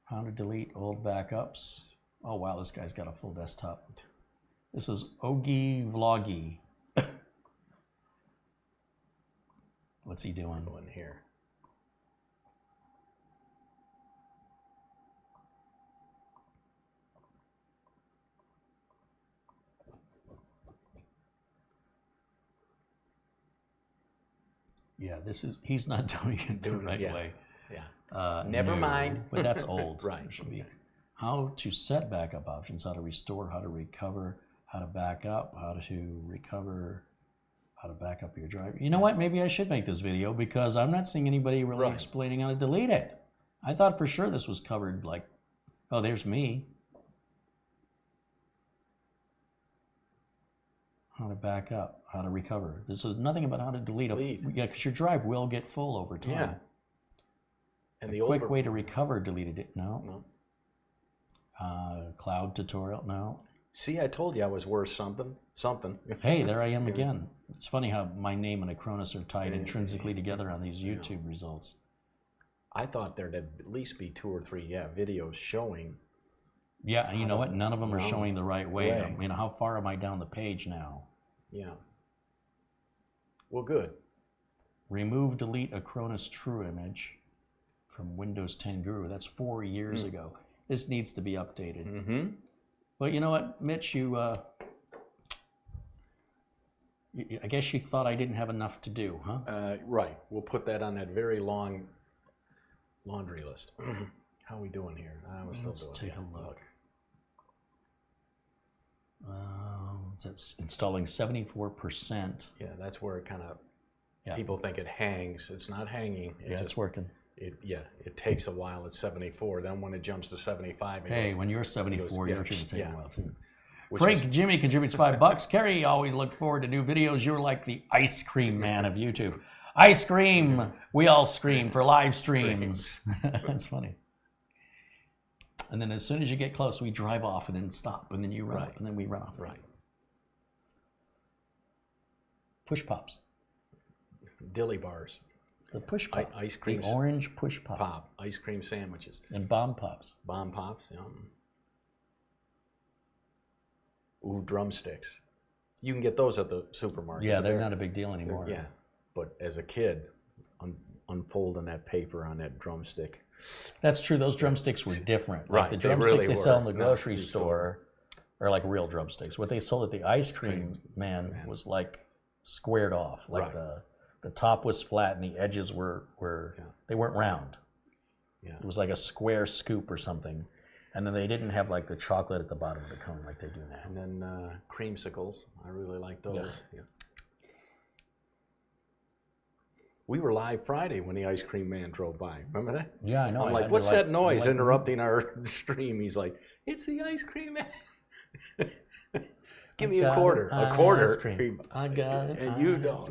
How to delete old backups. Oh wow, this guy's got a full desktop. This is Ogie Vloggy. What's he doing? Going here. Yeah, he's not doing it the right way. Yeah. Never mind. But that's old. Right. It should be how to set backup options, how to restore, how to recover, how to back up, how to recover, how to back up your drive. You know what? Maybe I should make this video because I'm not seeing anybody really explaining how to delete it. I thought for sure this was covered like, oh, there's me. How to back up, how to recover. This is nothing about how to delete. Yeah, because your drive will get full over time. Yeah. And a quick way to recover deleted it. No. Cloud tutorial. No. See, I told you I was worth something. Hey, there I am again. It's funny how my name and Acronis are tied intrinsically together on these YouTube results. I thought there'd at least be 2 or 3 videos showing. Yeah, and you know what? None of them are showing the right way. I mean, how far am I down the page now? Yeah. Well, good. Remove, delete Acronis True Image from Windows 10 Guru. That's 4 years ago. This needs to be updated. But you know what, Mitch? I guess you thought I didn't have enough to do, huh? Right. We'll put that on that very long laundry list. How are we doing here? Let's take a look. It's installing 74%. Yeah, that's where it kind of, people think it hangs. It's not hanging. It's working. It takes a while at 74. Then when it jumps to 75, when you're 74, yours should take a while too. Frank Jimmy contributes $5. Kerry always look forward to new videos. You're like the ice cream man of YouTube. Ice cream. We all scream for live streams. That's funny. And then as soon as you get close, we drive off and then stop, and then you run up, and then we run off. Right. Push pops. Dilly bars. The push pop. Ice cream. The orange push pop. Ice cream sandwiches. And bomb pops. Bomb pops. Ooh, drumsticks. You can get those at the supermarket. Yeah, they're not a big deal anymore. Yeah, but as a kid, unfolding that paper on that drumstick. That's true. Those drumsticks were different. Right. Like the drumsticks they sell in the grocery store are like real drumsticks. What they sold at the ice cream man was like squared off. Like the top was flat and the edges were they weren't round. Yeah. It was like a square scoop or something. And then they didn't have like the chocolate at the bottom of the cone like they do now. And then creamsicles. I really like those. Yeah. We were live Friday when the ice cream man drove by. Remember that? Yeah, I know. I'm like, what's that noise interrupting our stream? He's like, it's the ice cream man. Give me a quarter. A quarter. Ice cream. I got it. And you don't.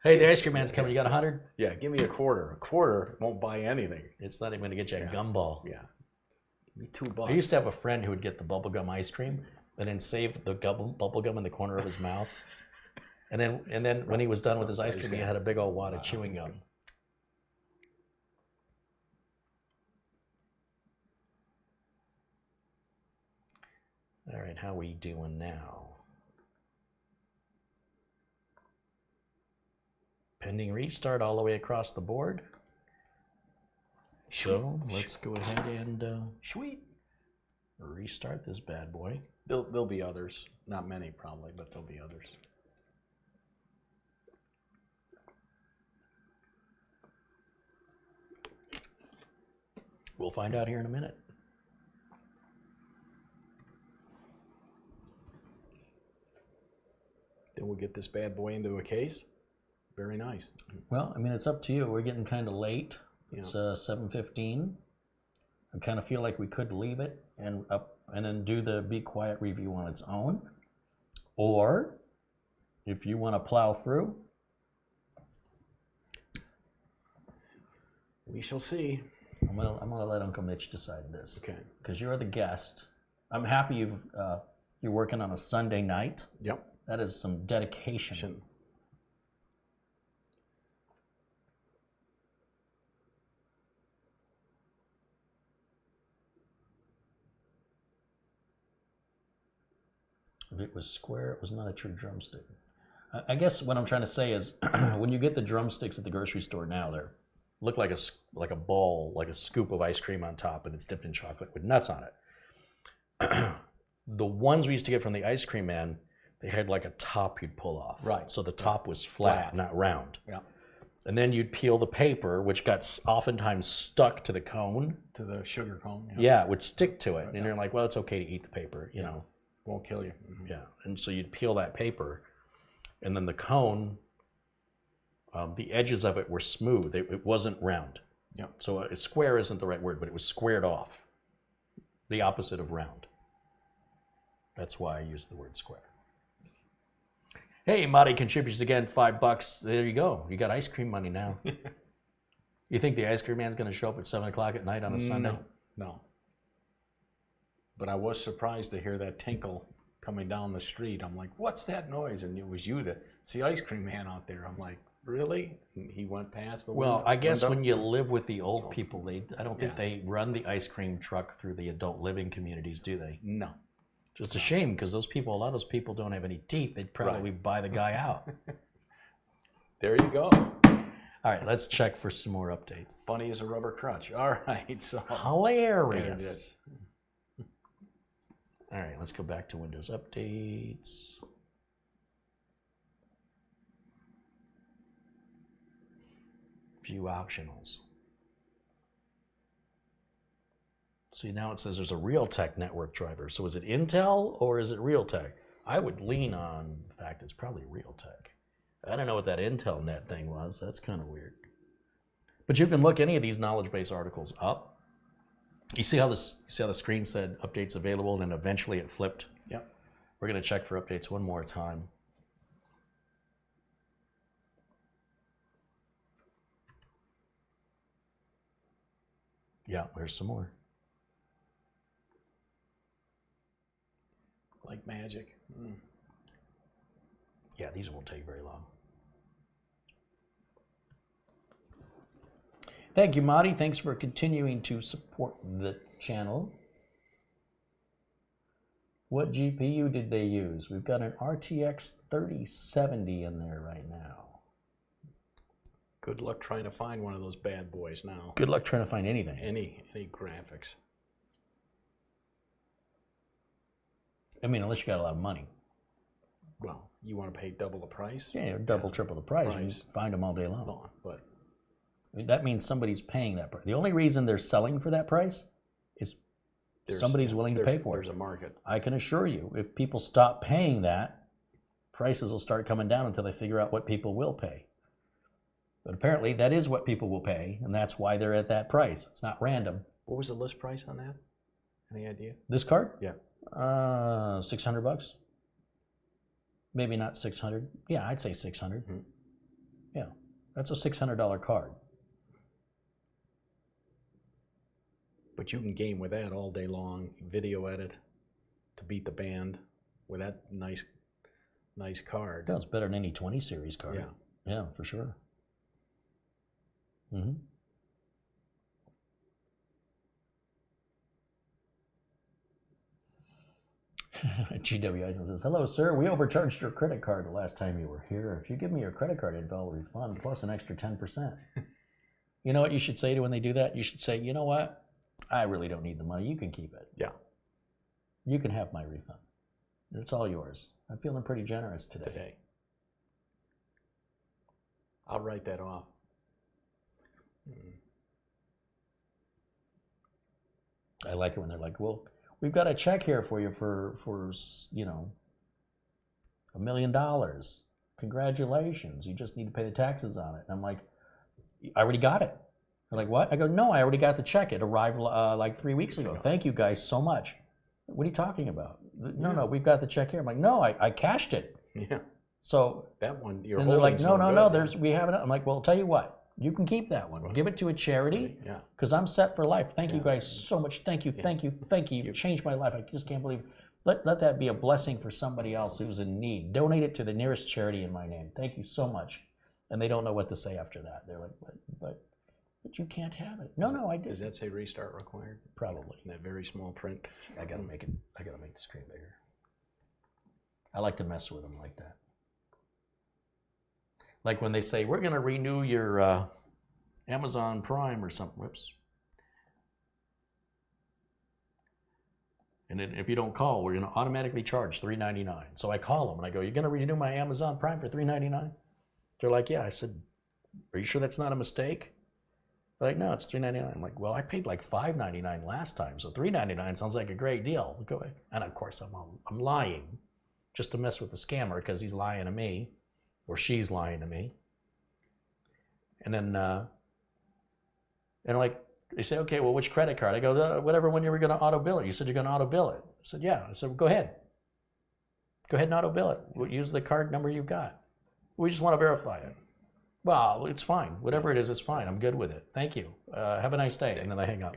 Hey, the ice cream man's coming. You got 100? Yeah, give me a quarter. A quarter won't buy anything. It's not even going to get you a gumball. Yeah. Give me $2. I used to have a friend who would get the bubblegum ice cream and then save the bubblegum in the corner of his mouth. And then when he was done with his ice cream, he had a big old wad of chewing gum. right, how we doing now? Pending restart all the way across the board. So let's go ahead and Sweet. restart this bad boy. There'll be others. Not many probably, but there'll be others. We'll find out here in a minute. Then we'll get this bad boy into a case. Very nice. Well, I mean, it's up to you. We're getting kind of late. It's 7:15. I kind of feel like we could leave it and then do the BeQuiet review on its own. Or if you want to plow through, we shall see. I'm gonna let Uncle Mitch decide this. Okay. Because you're the guest. I'm happy you're working on a Sunday night. Yep. That is some dedication. If it was square, it was not a true drumstick. I guess what I'm trying to say is, when you get the drumsticks at the grocery store now, they look like a ball, like a scoop of ice cream on top, and it's dipped in chocolate with nuts on it. The ones we used to get from the ice cream man, they had like a top you'd pull off. Right. So the top was flat, not round. Yeah. And then you'd peel the paper, which got oftentimes stuck to the cone. To the sugar cone. Yeah, it would stick to it. And you're like, well, it's okay to eat the paper, you know. Won't kill you. Yeah, and so you'd peel that paper, and then the cone, the edges of it were smooth. It wasn't round. Yep. So square isn't the right word, but it was squared off. The opposite of round. That's why I use the word square. Hey, Marty contributes again, $5. There you go. You got ice cream money now. You think the ice cream man's going to show up at 7 o'clock at night on a Sunday? No. But I was surprised to hear that tinkle coming down the street. I'm like, what's that noise? And it was you, it's the ice cream man out there. I'm like, really? And he went past the window. Well, I guess when you live with the old people, I don't think Yeah. they run the ice cream truck through the adult living communities, do they? No. It's a shame because a lot of those people don't have any teeth. They'd probably buy the guy out. There you go. All right, let's check for some more updates. Funny as a rubber crutch. All right. So Hilarious. there it is. All right, let's go back to Windows updates. View optionals. See, now it says there's a Realtek network driver. So is it Intel or is it Realtek? I would lean on the fact it's probably Realtek. I don't know what that Intel net thing was. That's kind of weird. But you can look any of these knowledge base articles up. You see how the screen said updates available, and then eventually it flipped? Yep. We're going to check for updates one more time. Yeah, there's some more. Like magic. Yeah, these won't take very long. Thank you, Marty. Thanks for continuing to support the channel. What GPU did they use? We've got an RTX 3070 in there right now. Good luck trying to find one of those bad boys now. Good luck trying to find anything. Any graphics. I mean, unless you got a lot of money. Well, you want to pay double the price? Yeah, or double, triple the price. You can find them all day long. No, but That means somebody's paying that price. The only reason they're selling for that price is somebody's willing to pay for it. There's a market. I can assure you, if people stop paying that, prices will start coming down until they figure out what people will pay. But apparently that is what people will pay, and that's why they're at that price. It's not random. What was the list price on that? Any idea? This card? Yeah. $600. Maybe not 600. Yeah, I'd say 600. Mm-hmm. Yeah, that's a $600 card. But you can game with that all day long, video edit to beat the band with that nice card. Yeah, it's better than any 20 series card. Yeah. Yeah, for sure. Mm-hmm. GWI says, hello, sir. We overcharged your credit card the last time you were here. If you give me your credit card info, I'll refund plus an extra 10%. You know what you should say to when they do that? You should say, you know what? I really don't need the money. You can keep it. Yeah. You can have my refund. It's all yours. I'm feeling pretty generous today. I'll write that off. I like it when they're like, well, we've got a check here for you for you know, $1 million. Congratulations. You just need to pay the taxes on it. And I'm like, I already got it. They're like, what? I go, no, I already got the check. It arrived like 3 weeks ago. Thank you guys so much. What are you talking about? No, we've got the check here. I'm like, no, I cashed it. Yeah. So that one, you're and they're like, no, good. we have it. I'm like, well, I'll tell you what, you can keep that one. Give it to a charity. Yeah. Because I'm set for life. Thank you guys so much. Thank you. You've changed my life. I just can't believe. Let that be a blessing for somebody else who's in need. Donate it to the nearest charity in my name. Thank you so much. And they don't know what to say after that. They're like, but you can't have it. No, I did. Does that say restart required? Probably. In that very small print. I gotta make the screen bigger. I like to mess with them like that. Like when they say, we're gonna renew your Amazon Prime or something. Whoops. And then if you don't call, we're gonna automatically charge $3.99. So I call them and I go, you're gonna renew my Amazon Prime for $3.99? They're like, yeah. I said, are you sure that's not a mistake? They're like, no, it's $3.99. I'm like, well, I paid like $5.99 last time, so $3.99 sounds like a great deal. Go ahead. And of course, I'm lying just to mess with the scammer because he's lying to me, or she's lying to me. And then, and like, they say, okay, well, which credit card? I go, whatever one you were going to auto bill it. You said you're going to auto bill it. I said, yeah. I said, well, go ahead. Go ahead and auto bill it. We'll use the card number you've got. We just want to verify it. Well, it's fine. Whatever it is, it's fine. I'm good with it. Thank you. Have a nice day. And then I hang up.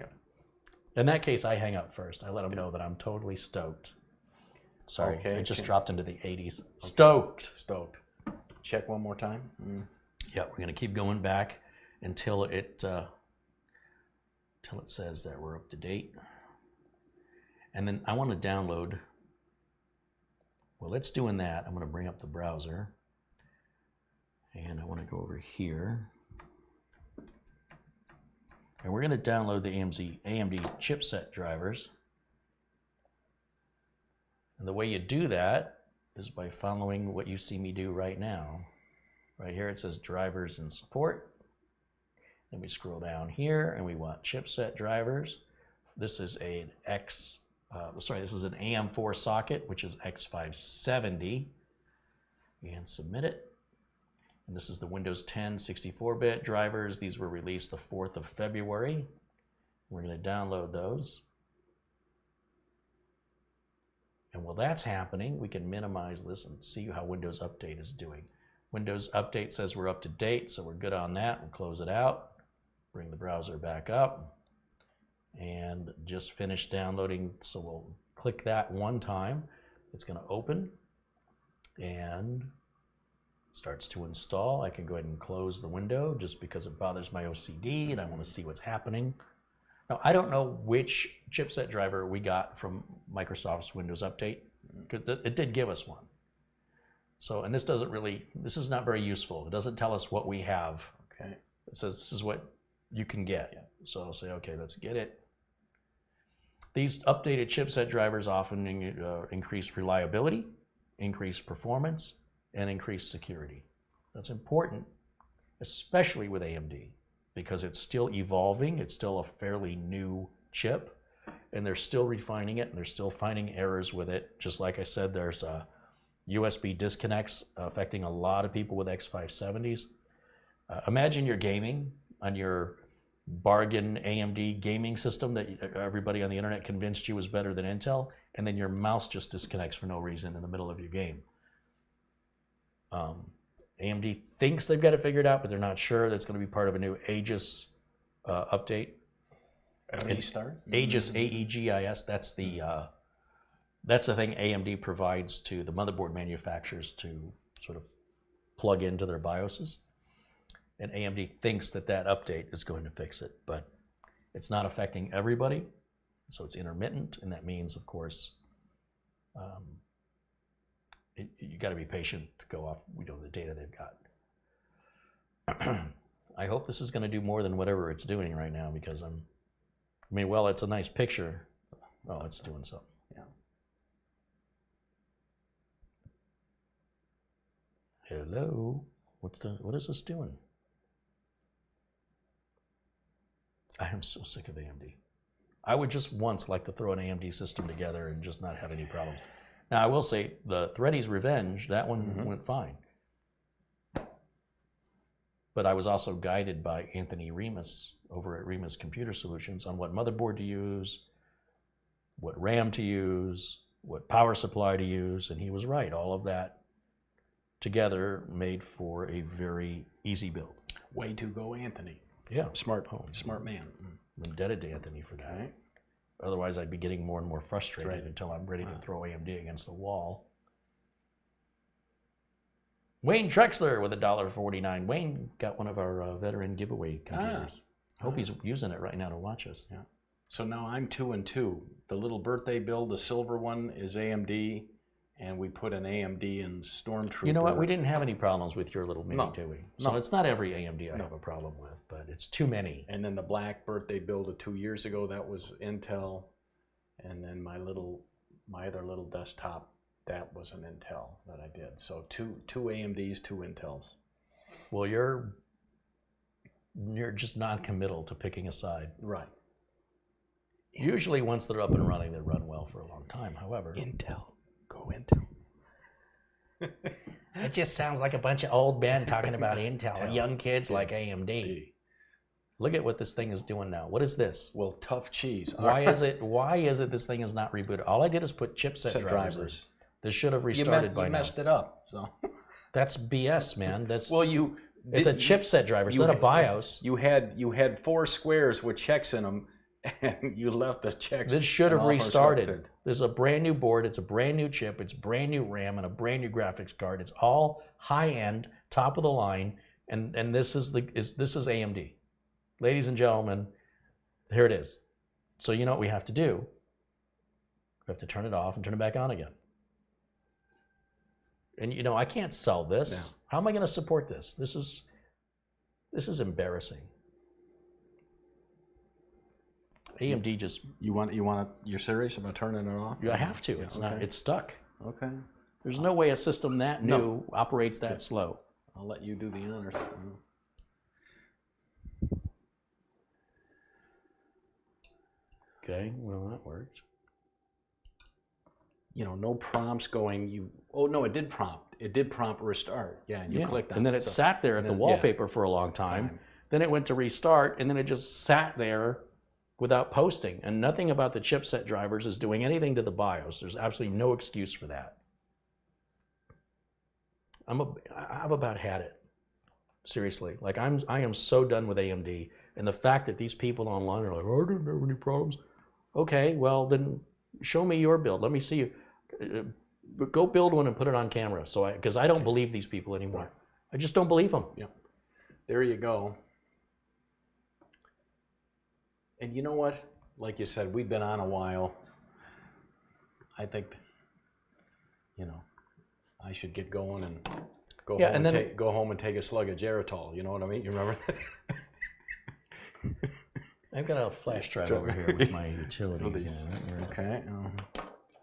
In that case, I hang up first. I let them know that I'm totally stoked. Sorry, Okay. it just dropped into the 80s. Stoked. Check one more time. Yeah, we're going to keep going back until it says that we're up to date. And then I want to download. Well, it's doing that. I'm going to bring up the browser. And I want to go over here. And we're going to download the AMD chipset drivers. And the way you do that is by following what you see me do right now. Right here it says drivers and support. Then we scroll down here and we want chipset drivers. This is an this is an AM4 socket, which is X570. And submit it. And this is the Windows 10 64-bit drivers. These were released the 4th of February. We're going to download those. And while that's happening, we can minimize this and see how Windows Update is doing. Windows Update says we're up to date, so we're good on that. We'll close it out, bring the browser back up, and just finish downloading. So we'll click that one time. It's going to open and starts to install. I can go ahead and close the window just because it bothers my OCD and I want to see what's happening. Now, I don't know which chipset driver we got from Microsoft's Windows Update. It did give us one. So, and this is not very useful. It doesn't tell us what we have. Okay. It says this is what you can get. Yeah. So I'll say, okay, let's get it. These updated chipset drivers often increase reliability, increase performance, and increase security. That's important, especially with AMD, because it's still evolving. It's still a fairly new chip, and they're still refining it, and they're still finding errors with it. Just like I said, there's USB disconnects affecting a lot of people with X570s. Imagine you're gaming on your bargain AMD gaming system that everybody on the internet convinced you was better than Intel, and then your mouse just disconnects for no reason in the middle of your game. AMD thinks they've got it figured out, but they're not sure. That's going to be part of a new Aegis update. Aegis, A-E-G-I-S. That's the thing AMD provides to the motherboard manufacturers to sort of plug into their BIOSes. And AMD thinks that update is going to fix it, but it's not affecting everybody. So it's intermittent, and that means, of course, You got to be patient to go off, the data they've got. I hope this is going to do more than whatever it's doing right now, because well, it's a nice picture. Oh, it's doing something. Yeah. Hello. What is this doing? I am so sick of AMD. I would just once like to throw an AMD system together and just not have any problems. Now, I will say the Thready's Revenge, that one went fine. But I was also guided by Anthony Remus over at Remus Computer Solutions on what motherboard to use, what RAM to use, what power supply to use, and he was right. All of that together made for a very easy build. Way to go, Anthony. Yeah, Smart man. I'm indebted to Anthony for that. Okay. Otherwise, I'd be getting more and more frustrated until I'm ready to throw AMD against the wall. Wayne Trexler with $1.49. Wayne got one of our veteran giveaway computers. I hope he's using it right now to watch us. Yeah. So now I'm 2 and 2. The little birthday build, the silver one, is AMD, and we put an AMD in Stormtrooper. You know what? We didn't have any problems with your little mini, No. did we? So it's not every AMD I have a problem with, but it's too many. And then the black birthday build of 2 years ago, that was Intel. And then my other little desktop, that was an Intel that I did. So two AMDs, 2 Intels. Well, you're just non-committal to picking a side. Right. Usually once they're up and running, they run well for a long time. However, Intel. Go Intel. it just sounds like a bunch of old men talking about Intel. Young kids like AMD. Look at what this thing is doing now. What is this? Well, tough cheese. Why is it this thing is not rebooted? All I did is put chipset drivers in. This should have restarted by now. You messed it up. So that's BS, man. That's well, it's a chipset driver. It's not a BIOS. You had 4 squares with checks in them, and you left the checks. This should have restarted. This is a brand new board. It's a brand new chip. It's brand new RAM and a brand new graphics card. It's all high end, top of the line, and this is AMD. Ladies and gentlemen, here it is. So you know what we have to do? We have to turn it off and turn it back on again. And you know, I can't sell this. No. How am I going to support this? This is embarrassing. AMD just You're serious about turning it off? I have to. It's not. It's stuck. Okay. There's no way a system that new operates that slow. I'll let you do the honors. Okay. Well, that worked. You know, no prompts going. Oh no, it did prompt. It did prompt restart. Yeah, and you clicked on it. And then it sat there at the wallpaper for a long time. Then it went to restart, and then it just sat there without posting. And nothing about the chipset drivers is doing anything to the BIOS. There's absolutely no excuse for that. I've about had it. Seriously, like I am so done with AMD, and the fact that these people online are like, oh, I didn't have any problems. Okay, well then show me your build. Let me see you. Go build one and put it on camera. So because I don't believe these people anymore. I just don't believe them. Yeah. There you go. And you know what? Like you said, we've been on a while. I think, you know, I should get going and go home and take a slug of Geritol. You know what I mean? You remember? I've got a flash drive over here with my utilities in it. Okay.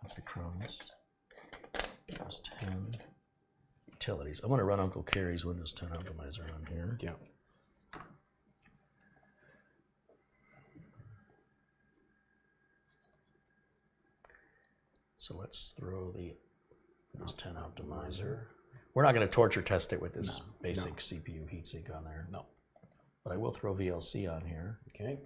That's Acronis. Windows 10. Utilities. I'm going to run Uncle Carrie's Windows 10 optimizer on here. Yeah. So let's throw the Windows 10 optimizer. We're not going to torture test it with this basic CPU heatsink on there. No. But I will throw VLC on here. Okay.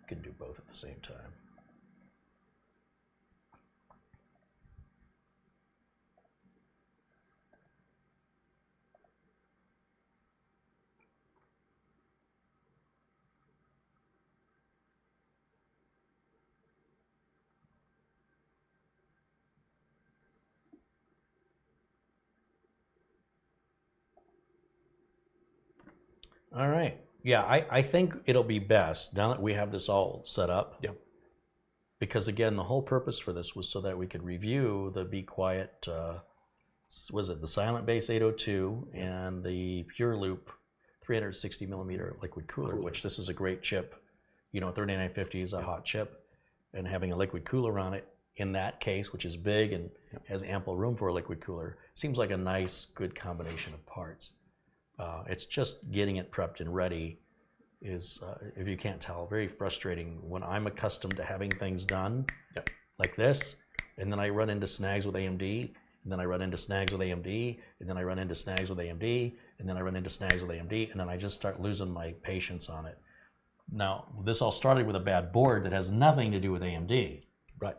You can do both at the same time. All right. Yeah, I think it'll be best now that we have this all set up. Yep. Because again, the whole purpose for this was so that we could review the BeQuiet, was it the Silent Base 802 and the Pure Loop 360 millimeter liquid cooler, which this is a great chip. You know, 3950 is a hot chip, and having a liquid cooler on it in that case, which is big and has ample room for a liquid cooler, seems like a nice, good combination of parts. It's just getting it prepped and ready is, if you can't tell, very frustrating when I'm accustomed to having things done like this, and then I run into snags with AMD, and then I run into snags with AMD, and then I run into snags with AMD, and then I run into snags with AMD, and then I just start losing my patience on it. Now, this all started with a bad board that has nothing to do with AMD. Right.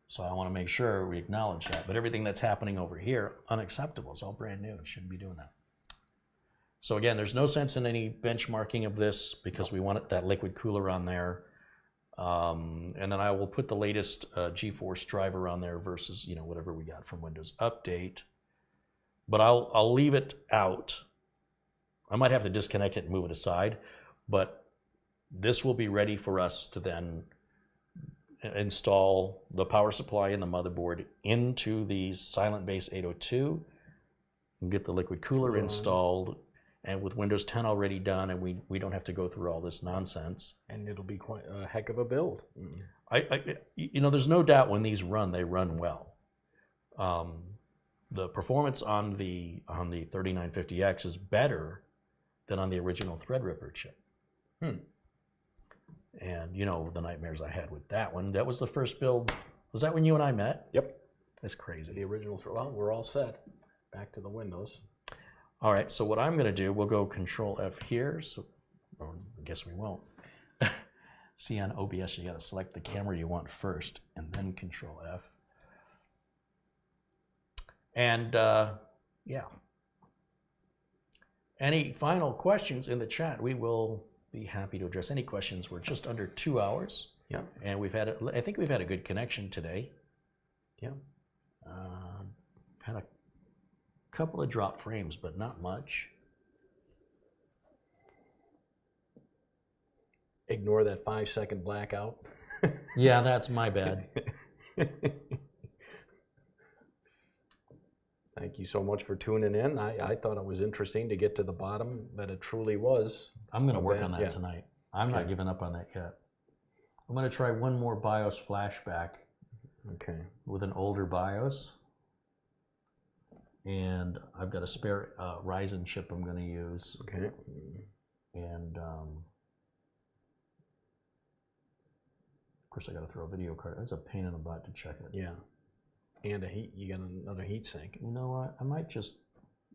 So I want to make sure we acknowledge that. But everything that's happening over here, unacceptable. It's all brand new. It shouldn't be doing that. So again, there's no sense in any benchmarking of this because we want that liquid cooler on there. And then I will put the latest GeForce driver on there versus, you know, whatever we got from Windows Update. But I'll leave it out. I might have to disconnect it and move it aside, but this will be ready for us to then install the power supply and the motherboard into the Silent Base 802 and get the liquid cooler installed. And with Windows 10 already done, and we don't have to go through all this nonsense. And it'll be quite a heck of a build. You know, there's no doubt when these run, they run well. The performance on the 3950X is better than on the original Threadripper chip. And you know the nightmares I had with that one. That was the first build. Was that when you and I met? Yep. That's crazy. The original, well, we're all set. Back to the Windows. All right, so what I'm going to do, we'll go Control F here. So, or I guess we won't. See, on OBS, you got to select the camera you want first, and then Control F. And yeah. Any final questions in the chat? We will be happy to address any questions. We're just under 2 hours. Yeah. And we've had, I think we've had a good connection today. Yeah. Had a couple of drop frames, but not much. Ignore that 5-second blackout. Yeah, that's my bad. Thank you so much for tuning in. I thought it was interesting to get to the bottom that it truly was. I'm going to work on that tonight. I'm not giving up on that yet. I'm going to try one more BIOS flashback. Okay. With an older BIOS. And I've got a spare Ryzen chip I'm going to use. Okay. And of course I got to throw a video card. That's a pain in the butt to check it. Yeah. And you got another heat sink. You know what? I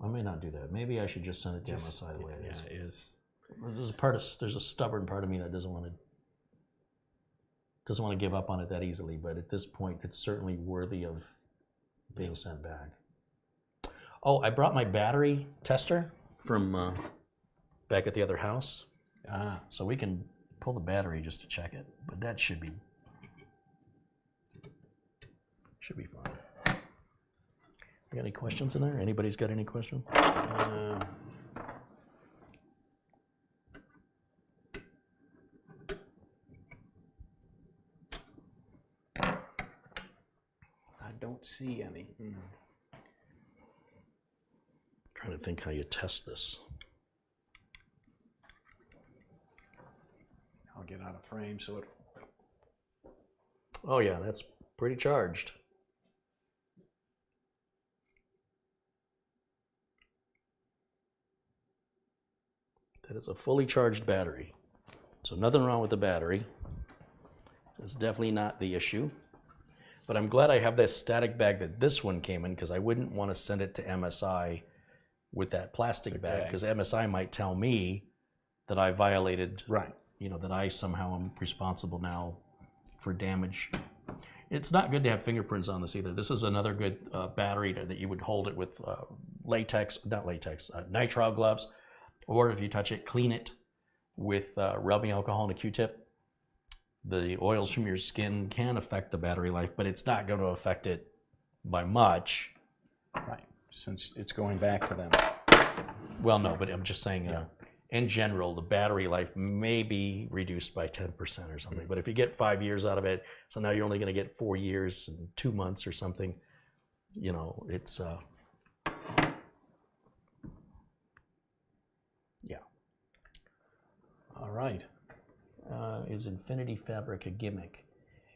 may not do that. Maybe I should just send it to MSI the way it is. Yeah, it is. There's a stubborn part of me that doesn't want to give up on it that easily. But at this point, it's certainly worthy of being sent back. Oh, I brought my battery tester from back at the other house. So we can pull the battery just to check it. But that should be fine. Got any questions in there? Anybody's got any questions? I don't see any. Trying to think how you test this. I'll get out of frame so it. Oh yeah, that's pretty charged. That is a fully charged battery. So nothing wrong with the battery. It's definitely not the issue. But I'm glad I have this static bag that this one came in because I wouldn't want to send it to MSI with that plastic bag because MSI might tell me that I violated, you know, that I somehow am responsible now for damage. It's not good to have fingerprints on this either. This is another good battery that you would hold it with nitrile gloves, or if you touch it, clean it with rubbing alcohol and a Q-tip. The oils from your skin can affect the battery life, but it's not going to affect it by much. Right, since it's going back to them. Well, no, but I'm just saying, in general, the battery life may be reduced by 10% or something. But if you get 5 years out of it, so now you're only going to get 4 years and 2 months or something, you know, it's, yeah. All right. Is Infinity Fabric a gimmick?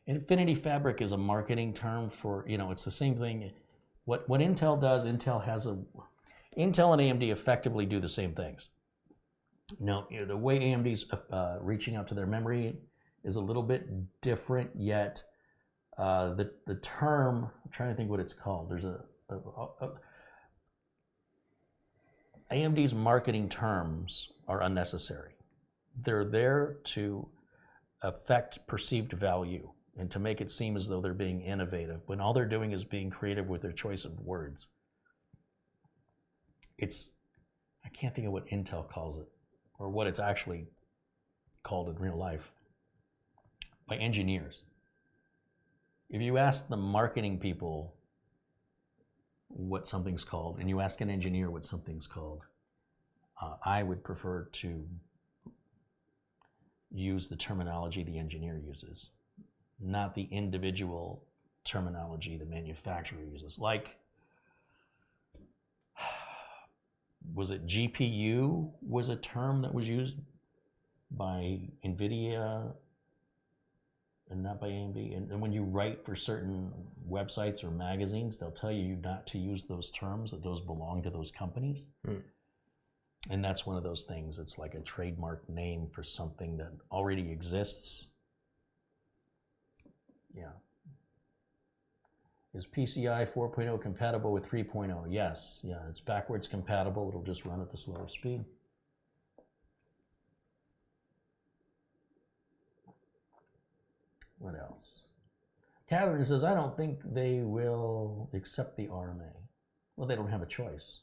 Infinity Fabric is a marketing term for, you know, it's the same thing. What Intel does, Intel and AMD effectively do the same things. Now, you know, the way AMD's reaching out to their memory is a little bit different, yet the term, I'm trying to think what it's called. There's AMD's marketing terms are unnecessary. They're there to affect perceived value and to make it seem as though they're being innovative, when all they're doing is being creative with their choice of words. I can't think of what Intel calls it, or what it's actually called in real life, by engineers. If you ask the marketing people what something's called, and you ask an engineer what something's called, I would prefer to use the terminology the engineer uses, not the individual terminology the manufacturer uses. Like, was it GPU was a term that was used by NVIDIA and not by AMD? And when you write for certain websites or magazines, they'll tell you not to use those terms, that those belong to those companies. And that's one of those things. It's like a trademark name for something that already exists. Yeah. Is PCIe 4.0 compatible with 3.0? Yes. Yeah, it's backwards compatible. It'll just run at the slower speed. What else? Catherine says, I don't think they will accept the RMA. Well, they don't have a choice.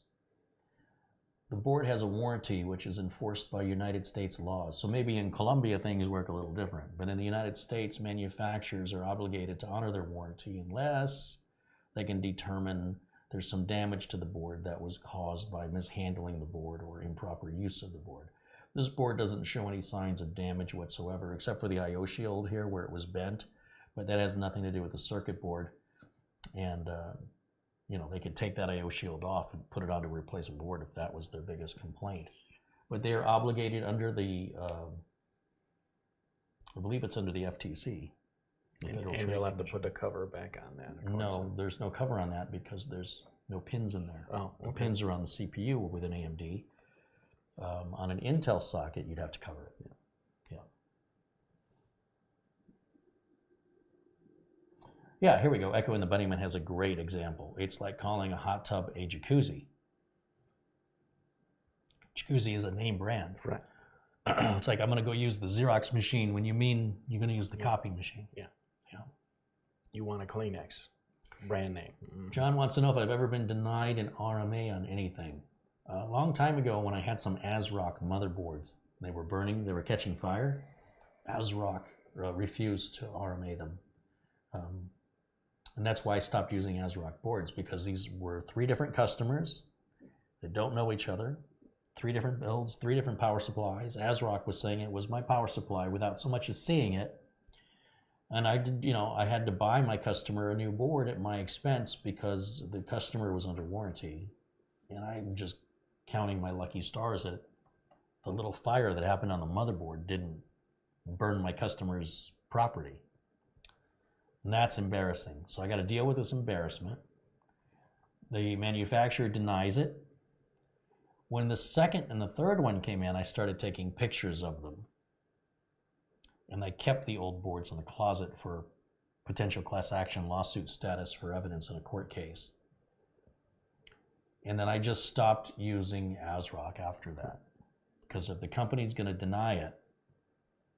The board has a warranty which is enforced by United States laws. So maybe in Colombia things work a little different, but in the United States, manufacturers are obligated to honor their warranty unless they can determine there's some damage to the board that was caused by mishandling the board or improper use of the board. This board doesn't show any signs of damage whatsoever, except for the I/O shield here where it was bent, but that has nothing to do with the circuit board. And you know, they could take that I/O shield off and put it on to replace a board if that was their biggest complaint. But they are obligated under the, I believe it's under the FTC. And you'll have to put the cover back on that. No, there's no cover on that because there's no pins in there. Oh, okay. The pins are on the CPU with an AMD. On an Intel socket, you'd have to cover it. Yeah. Yeah, here we go. Echo in the Bunnyman has a great example. It's like calling a hot tub a jacuzzi. Jacuzzi is a name brand. Right. It's like, I'm going to go use the Xerox machine when you mean you're going to use the copy machine. Yeah. You want a Kleenex, brand name. John wants to know if I've ever been denied an RMA on anything. A long time ago when I had some ASRock motherboards, they were burning, they were catching fire. ASRock refused to RMA them. And that's why I stopped using ASRock boards, because these were 3 different customers that don't know each other, 3 different builds, 3 different power supplies. ASRock was saying it was my power supply without so much as seeing it. And I did, you know, I had to buy my customer a new board at my expense because the customer was under warranty. And I'm just counting my lucky stars that the little fire that happened on the motherboard didn't burn my customer's property. And that's embarrassing. So I got to deal with this embarrassment. The manufacturer denies it. When the second and the third one came in, I started taking pictures of them. And I kept the old boards in the closet for potential class action lawsuit status for evidence in a court case. And then I just stopped using ASRock after that. Because if the company's going to deny it,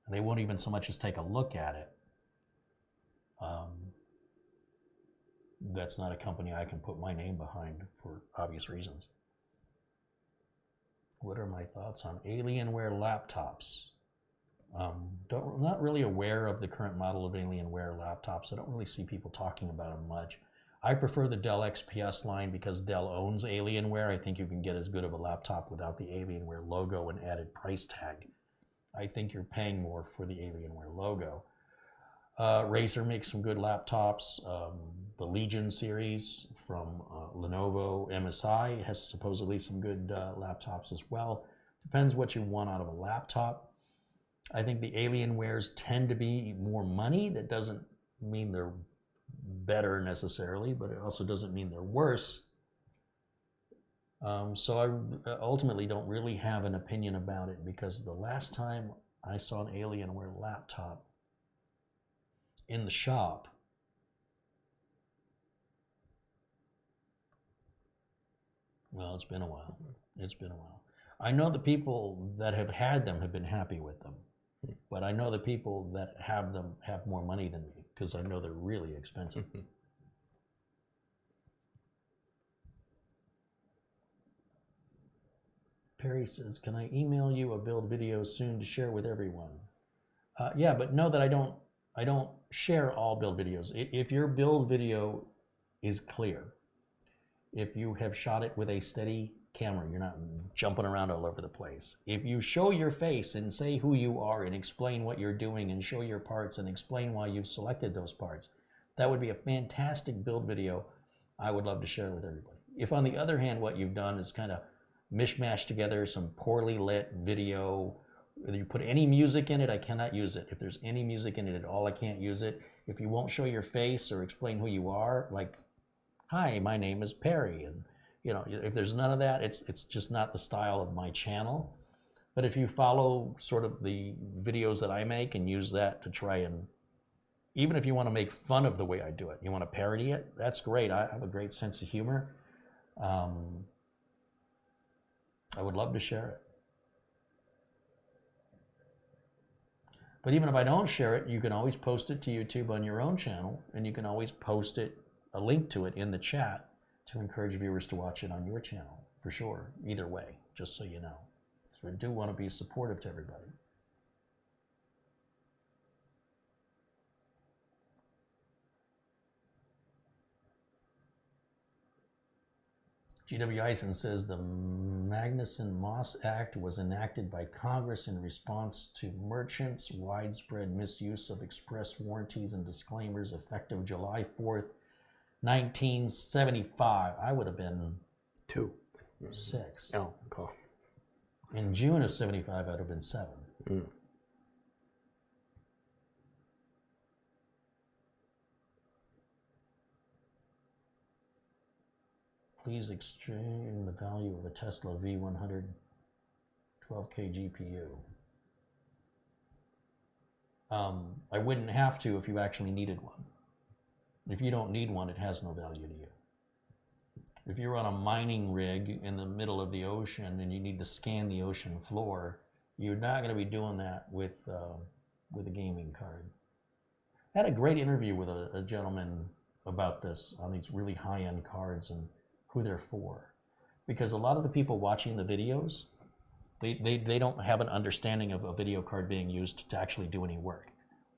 and they won't even so much as take a look at it, that's not a company I can put my name behind for obvious reasons. What are my thoughts on Alienware laptops? Not really aware of the current model of Alienware laptops. I don't really see people talking about them much. I prefer the Dell XPS line because Dell owns Alienware. I think you can get as good of a laptop without the Alienware logo and added price tag. I think you're paying more for the Alienware logo. Razer makes some good laptops. The Legion series from Lenovo MSI has supposedly some good laptops as well. Depends what you want out of a laptop. I think the Alienwares tend to be more money. That doesn't mean they're better necessarily, but it also doesn't mean they're worse. So I ultimately don't really have an opinion about it, because the last time I saw an Alienware laptop in the shop, well, it's been a while. It's been a while. I know the people that have had them have been happy with them, but I know the people that have them have more money than me, because I know they're really expensive. Perry says, can I email you a build video soon to share with everyone? Yeah, but know that I don't share all build videos. If your build video is clear, if you have shot it with a steady camera, you're not jumping around all over the place. If you show your face and say who you are and explain what you're doing and show your parts and explain why you've selected those parts, that would be a fantastic build video I would love to share with everybody. If on the other hand, what you've done is kind of mishmash together some poorly lit video, whether you put any music in it, I cannot use it. If there's any music in it at all, I can't use it. If you won't show your face or explain who you are, like, hi, my name is Perry, and you know, if there's none of that, it's just not the style of my channel. But if you follow sort of the videos that I make and use that to try and, even if you want to make fun of the way I do it, you want to parody it, that's great. I have a great sense of humor. I would love to share it. But even if I don't share it, you can always post it to YouTube on your own channel, and you can always post it, a link to it in the chat to encourage viewers to watch it on your channel, for sure, either way, just so you know. So I do want to be supportive to everybody. G.W. Eisen says the Magnuson-Moss Act was enacted by Congress in response to merchants' widespread misuse of express warranties and disclaimers effective July 4th, 1975. I would have been 6. Oh, cool. In June of 75, I would have been 7. Please extreme the value of a Tesla V100 12K GPU. I wouldn't have to if you actually needed one. If you don't need one, it has no value to you. If you're on a mining rig in the middle of the ocean and you need to scan the ocean floor, you're not going to be doing that with a gaming card. I had a great interview with a gentleman about this on these really high-end cards and who they're for. Because a lot of the people watching the videos, they don't have an understanding of a video card being used to actually do any work.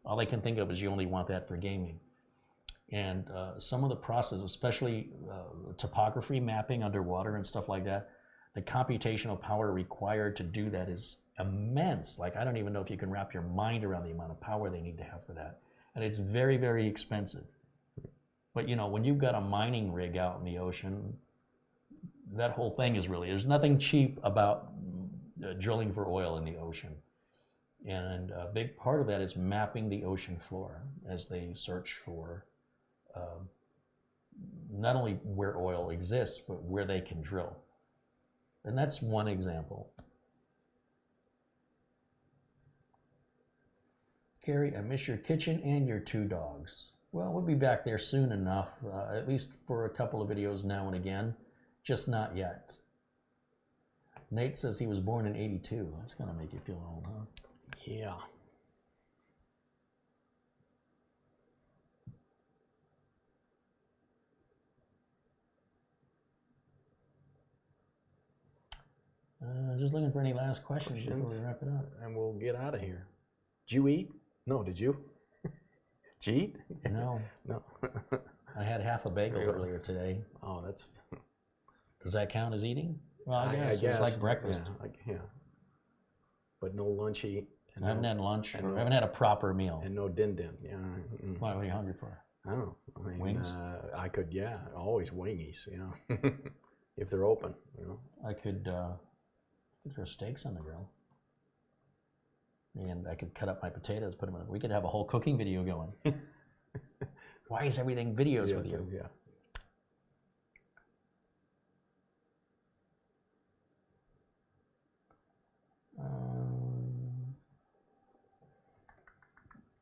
All they can think of is you only want that for gaming. And some of the process, especially topography mapping underwater and stuff like that, the computational power required to do that is immense. Like, I don't even know if you can wrap your mind around the amount of power they need to have for that. And it's very, very expensive. But you know, when you've got a mining rig out in the ocean, that whole thing is really, there's nothing cheap about drilling for oil in the ocean. And a big part of that is mapping the ocean floor as they search for not only where oil exists, but where they can drill. And that's one example. Carrie, I miss your kitchen and your 2 dogs. Well, we'll be back there soon enough, at least for a couple of videos now and again, just not yet. Nate says he was born in '82. That's gonna make you feel old, huh? Yeah. Just looking for any last questions before we wrap it up. And we'll get out of here. Did you eat? No, did you? Did you eat? No. No. I had half half a bagel earlier today. Oh, that's. Does that count as eating? Well, I guess. It's like breakfast. Yeah. But no lunchy. I haven't had lunch. I haven't had a proper meal. And no din-din. Yeah. Why, what are you hungry for? I don't know. I mean, wings? I could, always wingies, if they're open, I could throw steaks on the grill. And I could cut up my potatoes, put them in. We could have a whole cooking video going. Why is everything videos with you? Yeah.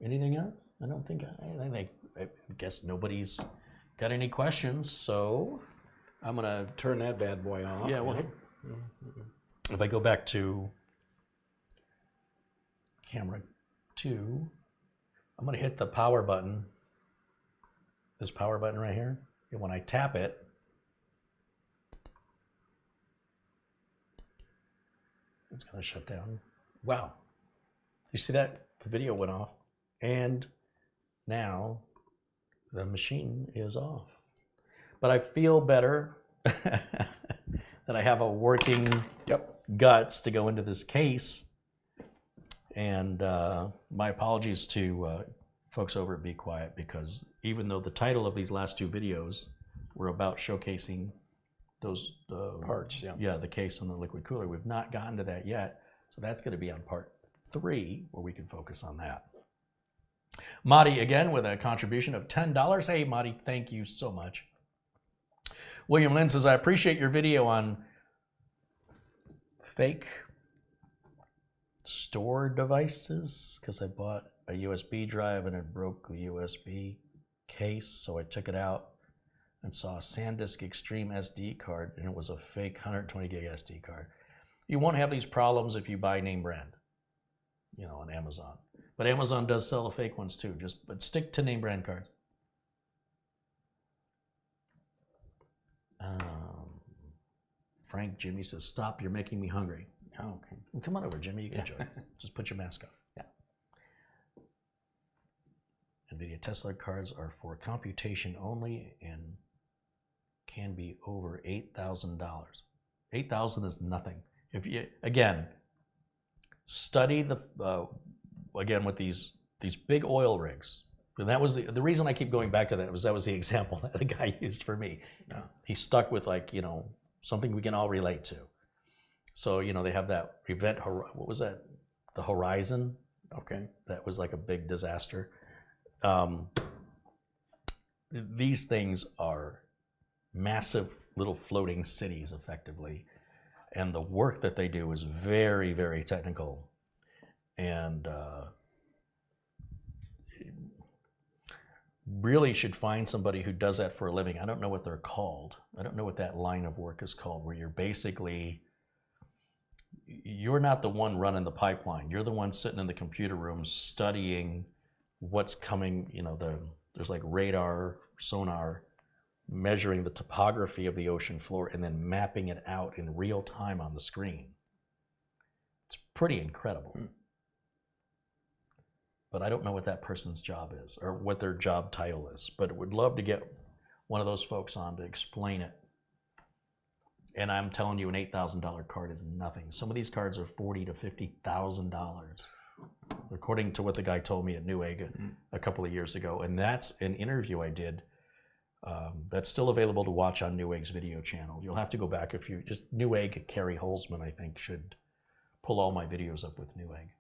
Anything else? I don't think I guess nobody's got any questions, so I'm gonna turn that bad boy off. Yeah, well, if I go back to camera 2, I'm gonna hit the power button. This power button right here. And when I tap it, it's gonna shut down. Wow. You see that? The video went off. And now the machine is off. But I feel better that I have a working guts to go into this case. And my apologies to folks over at BeQuiet, because even though the title of these last 2 videos were about showcasing those parts, the case and the liquid cooler, we've not gotten to that yet. So that's going to be on part 3, where we can focus on that. Madi again with a contribution of $10. Hey Madi, thank you so much. William Lynn says, I appreciate your video on fake store devices, because I bought a USB drive and it broke the USB case, so I took it out and saw a SanDisk Extreme SD card, and it was a fake 120 gig SD card. You won't have these problems if you buy name brand, on Amazon. But Amazon does sell the fake ones too. But stick to name brand cards. Frank Jimmy says, "Stop! You're making me hungry." Oh, okay. Well, come on over, Jimmy. You can join us. Just put your mask on. Yeah. NVIDIA Tesla cards are for computation only and can be over $8,000. $8,000 is nothing. If you study the again with these big oil rigs, and that was the reason I keep going back to that was the example that the guy used for me. Yeah. He stuck with something we can all relate to. So they have that event. What was that? The Horizon. Okay. That was like a big disaster. These things are massive little floating cities, effectively, and the work that they do is very, very technical. And really should find somebody who does that for a living. I don't know what they're called. I don't know what that line of work is called, where you're not the one running the pipeline. You're the one sitting in the computer room studying what's coming. There's like radar, sonar, measuring the topography of the ocean floor and then mapping it out in real time on the screen. It's pretty incredible. But I don't know what that person's job is or what their job title is. But would love to get one of those folks on to explain it. And I'm telling you, an $8,000 card is nothing. Some of these cards are $40,000 to $50,000, according to what the guy told me at Newegg a couple of years ago. And that's an interview I did. That's still available to watch on Newegg's video channel. You'll have to go back if you just Newegg. Carrie Holzman, I think, should pull all my videos up with Newegg.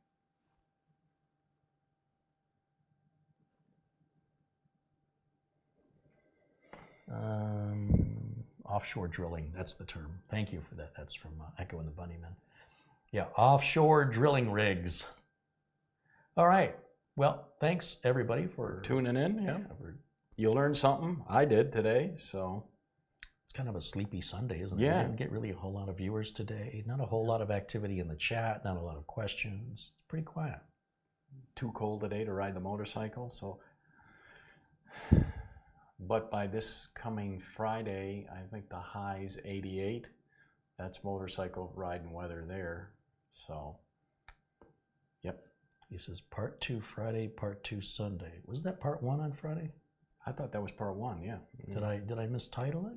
Offshore drilling, that's the term. Thank you for that. That's from Echo and the Bunnymen. Yeah, offshore drilling rigs. All right. Well, thanks everybody for tuning in. Yeah. You learned something. I did today, so. It's kind of a sleepy Sunday, isn't it? Yeah. We didn't get really a whole lot of viewers today. Not a whole lot of activity in the chat. Not a lot of questions. It's pretty quiet. Too cold today to ride the motorcycle, so. But by this coming Friday, I think the high's 88. That's motorcycle riding weather there. So, yep. He says part 2 Friday, part 2 Sunday. Was that part 1 on Friday? I thought that was part 1, yeah. Did I mistitle it?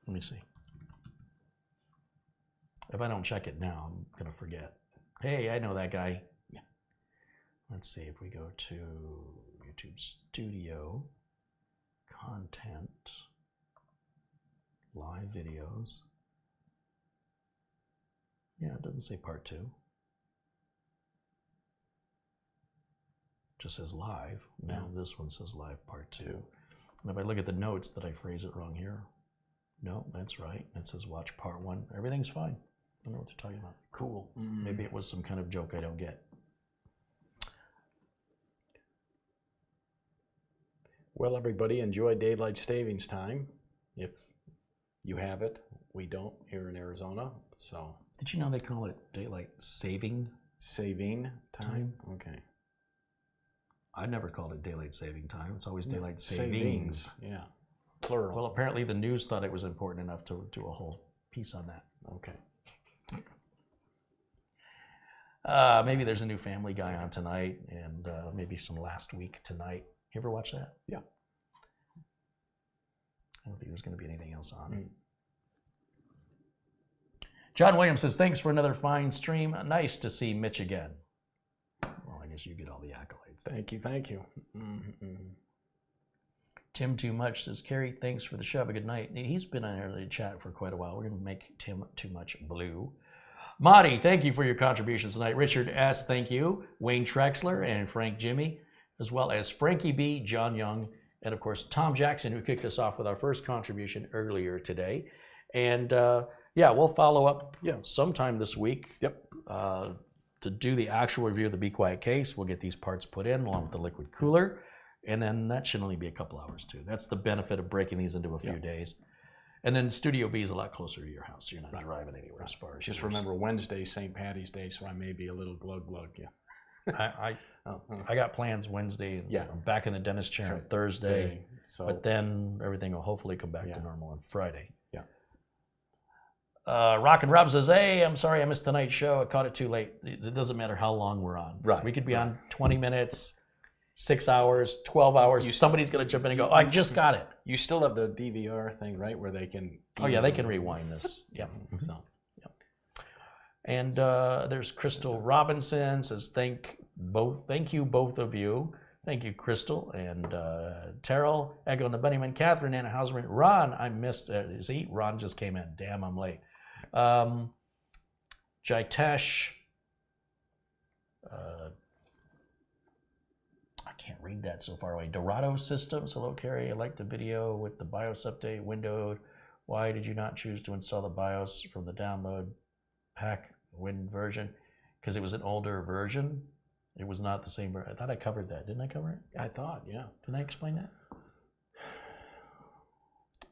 Let me see. If I don't check it now, I'm going to forget. Hey, I know that guy. Yeah. Let's see if we go to YouTube Studio, Content, Live Videos. Yeah, it doesn't say part 2. Just says live. Now this one says live part 2. And if I look at the notes, did I phrase it wrong here? No, that's right. It says watch part 1. Everything's fine. I don't know what they're talking about. Cool. Maybe it was some kind of joke I don't get. Well, everybody, enjoy daylight savings time. If you have it, we don't here in Arizona. So. Did you know they call it daylight saving time? Okay. I never called it daylight saving time. It's always daylight savings. Yeah. Plural. Well, apparently the news thought it was important enough to do a whole piece on that. Okay. Maybe there's a new Family Guy on tonight, and maybe some Last Week Tonight. You ever watch that? Yeah. I don't think there's going to be anything else on. John Williams says, thanks for another fine stream. Nice to see Mitch again. Well, I guess you get all the accolades. Thank you, thank you. Tim Too Much says, Kerry, thanks for the show. Have a good night. He's been on early chat for quite a while. We're going to make Tim Too Much blue. Marty, thank you for your contributions tonight. Richard S., thank you. Wayne Trexler and Frank Jimmy, as well as Frankie B., John Young, and of course Tom Jackson, who kicked us off with our first contribution earlier today. And yeah, we'll follow up sometime this week to do the actual review of the BeQuiet case. We'll get these parts put in along with the liquid cooler, and then that should only be a couple hours too. That's the benefit of breaking these into a few days. And then Studio B is a lot closer to your house, so you're not driving anywhere as far as. Just remember Wednesday, St. Patty's Day, so I may be a little glug. Yeah. I got plans Wednesday, and I'm back in the dentist chair on Thursday, but then everything will hopefully come back to normal on Friday. Yeah. Rock and Rob says, hey, I'm sorry I missed tonight's show. I caught it too late. It doesn't matter how long we're on. Right. We could be on 20 minutes, 6 hours, 12 hours. Somebody's going to jump in and go, oh, I just got it. You still have the DVR thing, right, where they can... Oh, yeah, they can rewind this. Yeah. So. And there's Crystal Robinson says, thank you, both of you. Thank you, Crystal. And Terrell, Echo and the Bunnyman, Catherine, Anna Hauserman, Ron, I missed it. See, Ron just came in. Damn, I'm late. Jaitesh, I can't read that so far away. Dorado Systems, hello, Kerry. I liked the video with the BIOS update windowed. Why did you not choose to install the BIOS from the download pack Win version? Because it was an older version. It was not the same version. I thought I covered that. Didn't I cover it? I thought, yeah. Didn't I explain that?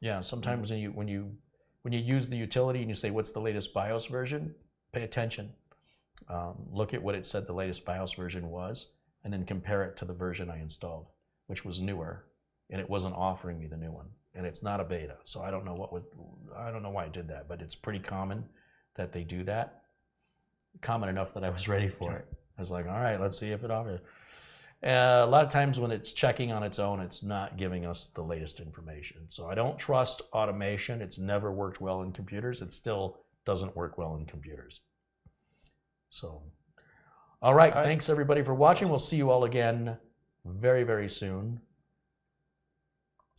Yeah, sometimes when you use the utility and you say, what's the latest BIOS version? Pay attention. Look at what it said the latest BIOS version was, and then compare it to the version I installed, which was newer, and it wasn't offering me the new one. And it's not a beta, so I don't know why I did that, but it's pretty common that they do that. Common enough that I was ready for it. I was like, all right, let's see if it offers. A lot of times when it's checking on its own, it's not giving us the latest information. So I don't trust automation. It's never worked well in computers. It still doesn't work well in computers. So, all right, thanks everybody for watching. We'll see you all again very, very soon.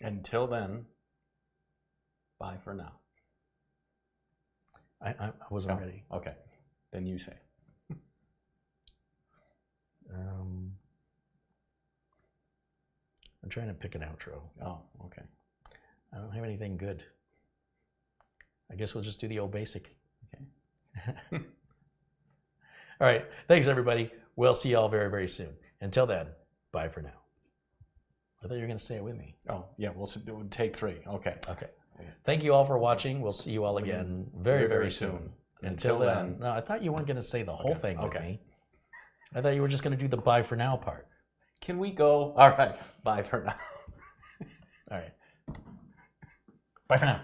Until then, bye for now. I wasn't ready. Okay, then you say. I'm trying to pick an outro. Oh, okay. I don't have anything good. I guess we'll just do the old basic. Okay. All right. Thanks, everybody. We'll see you all very, very soon. Until then, bye for now. I thought you were going to say it with me. Oh, yeah. We'll take 3. Okay. Okay. Thank you all for watching. We'll see you all again very, very soon. Until then. No, I thought you weren't going to say the whole thing with me. I thought you were just going to do the bye for now part. Can we go? All right. Bye for now. All right. Bye for now.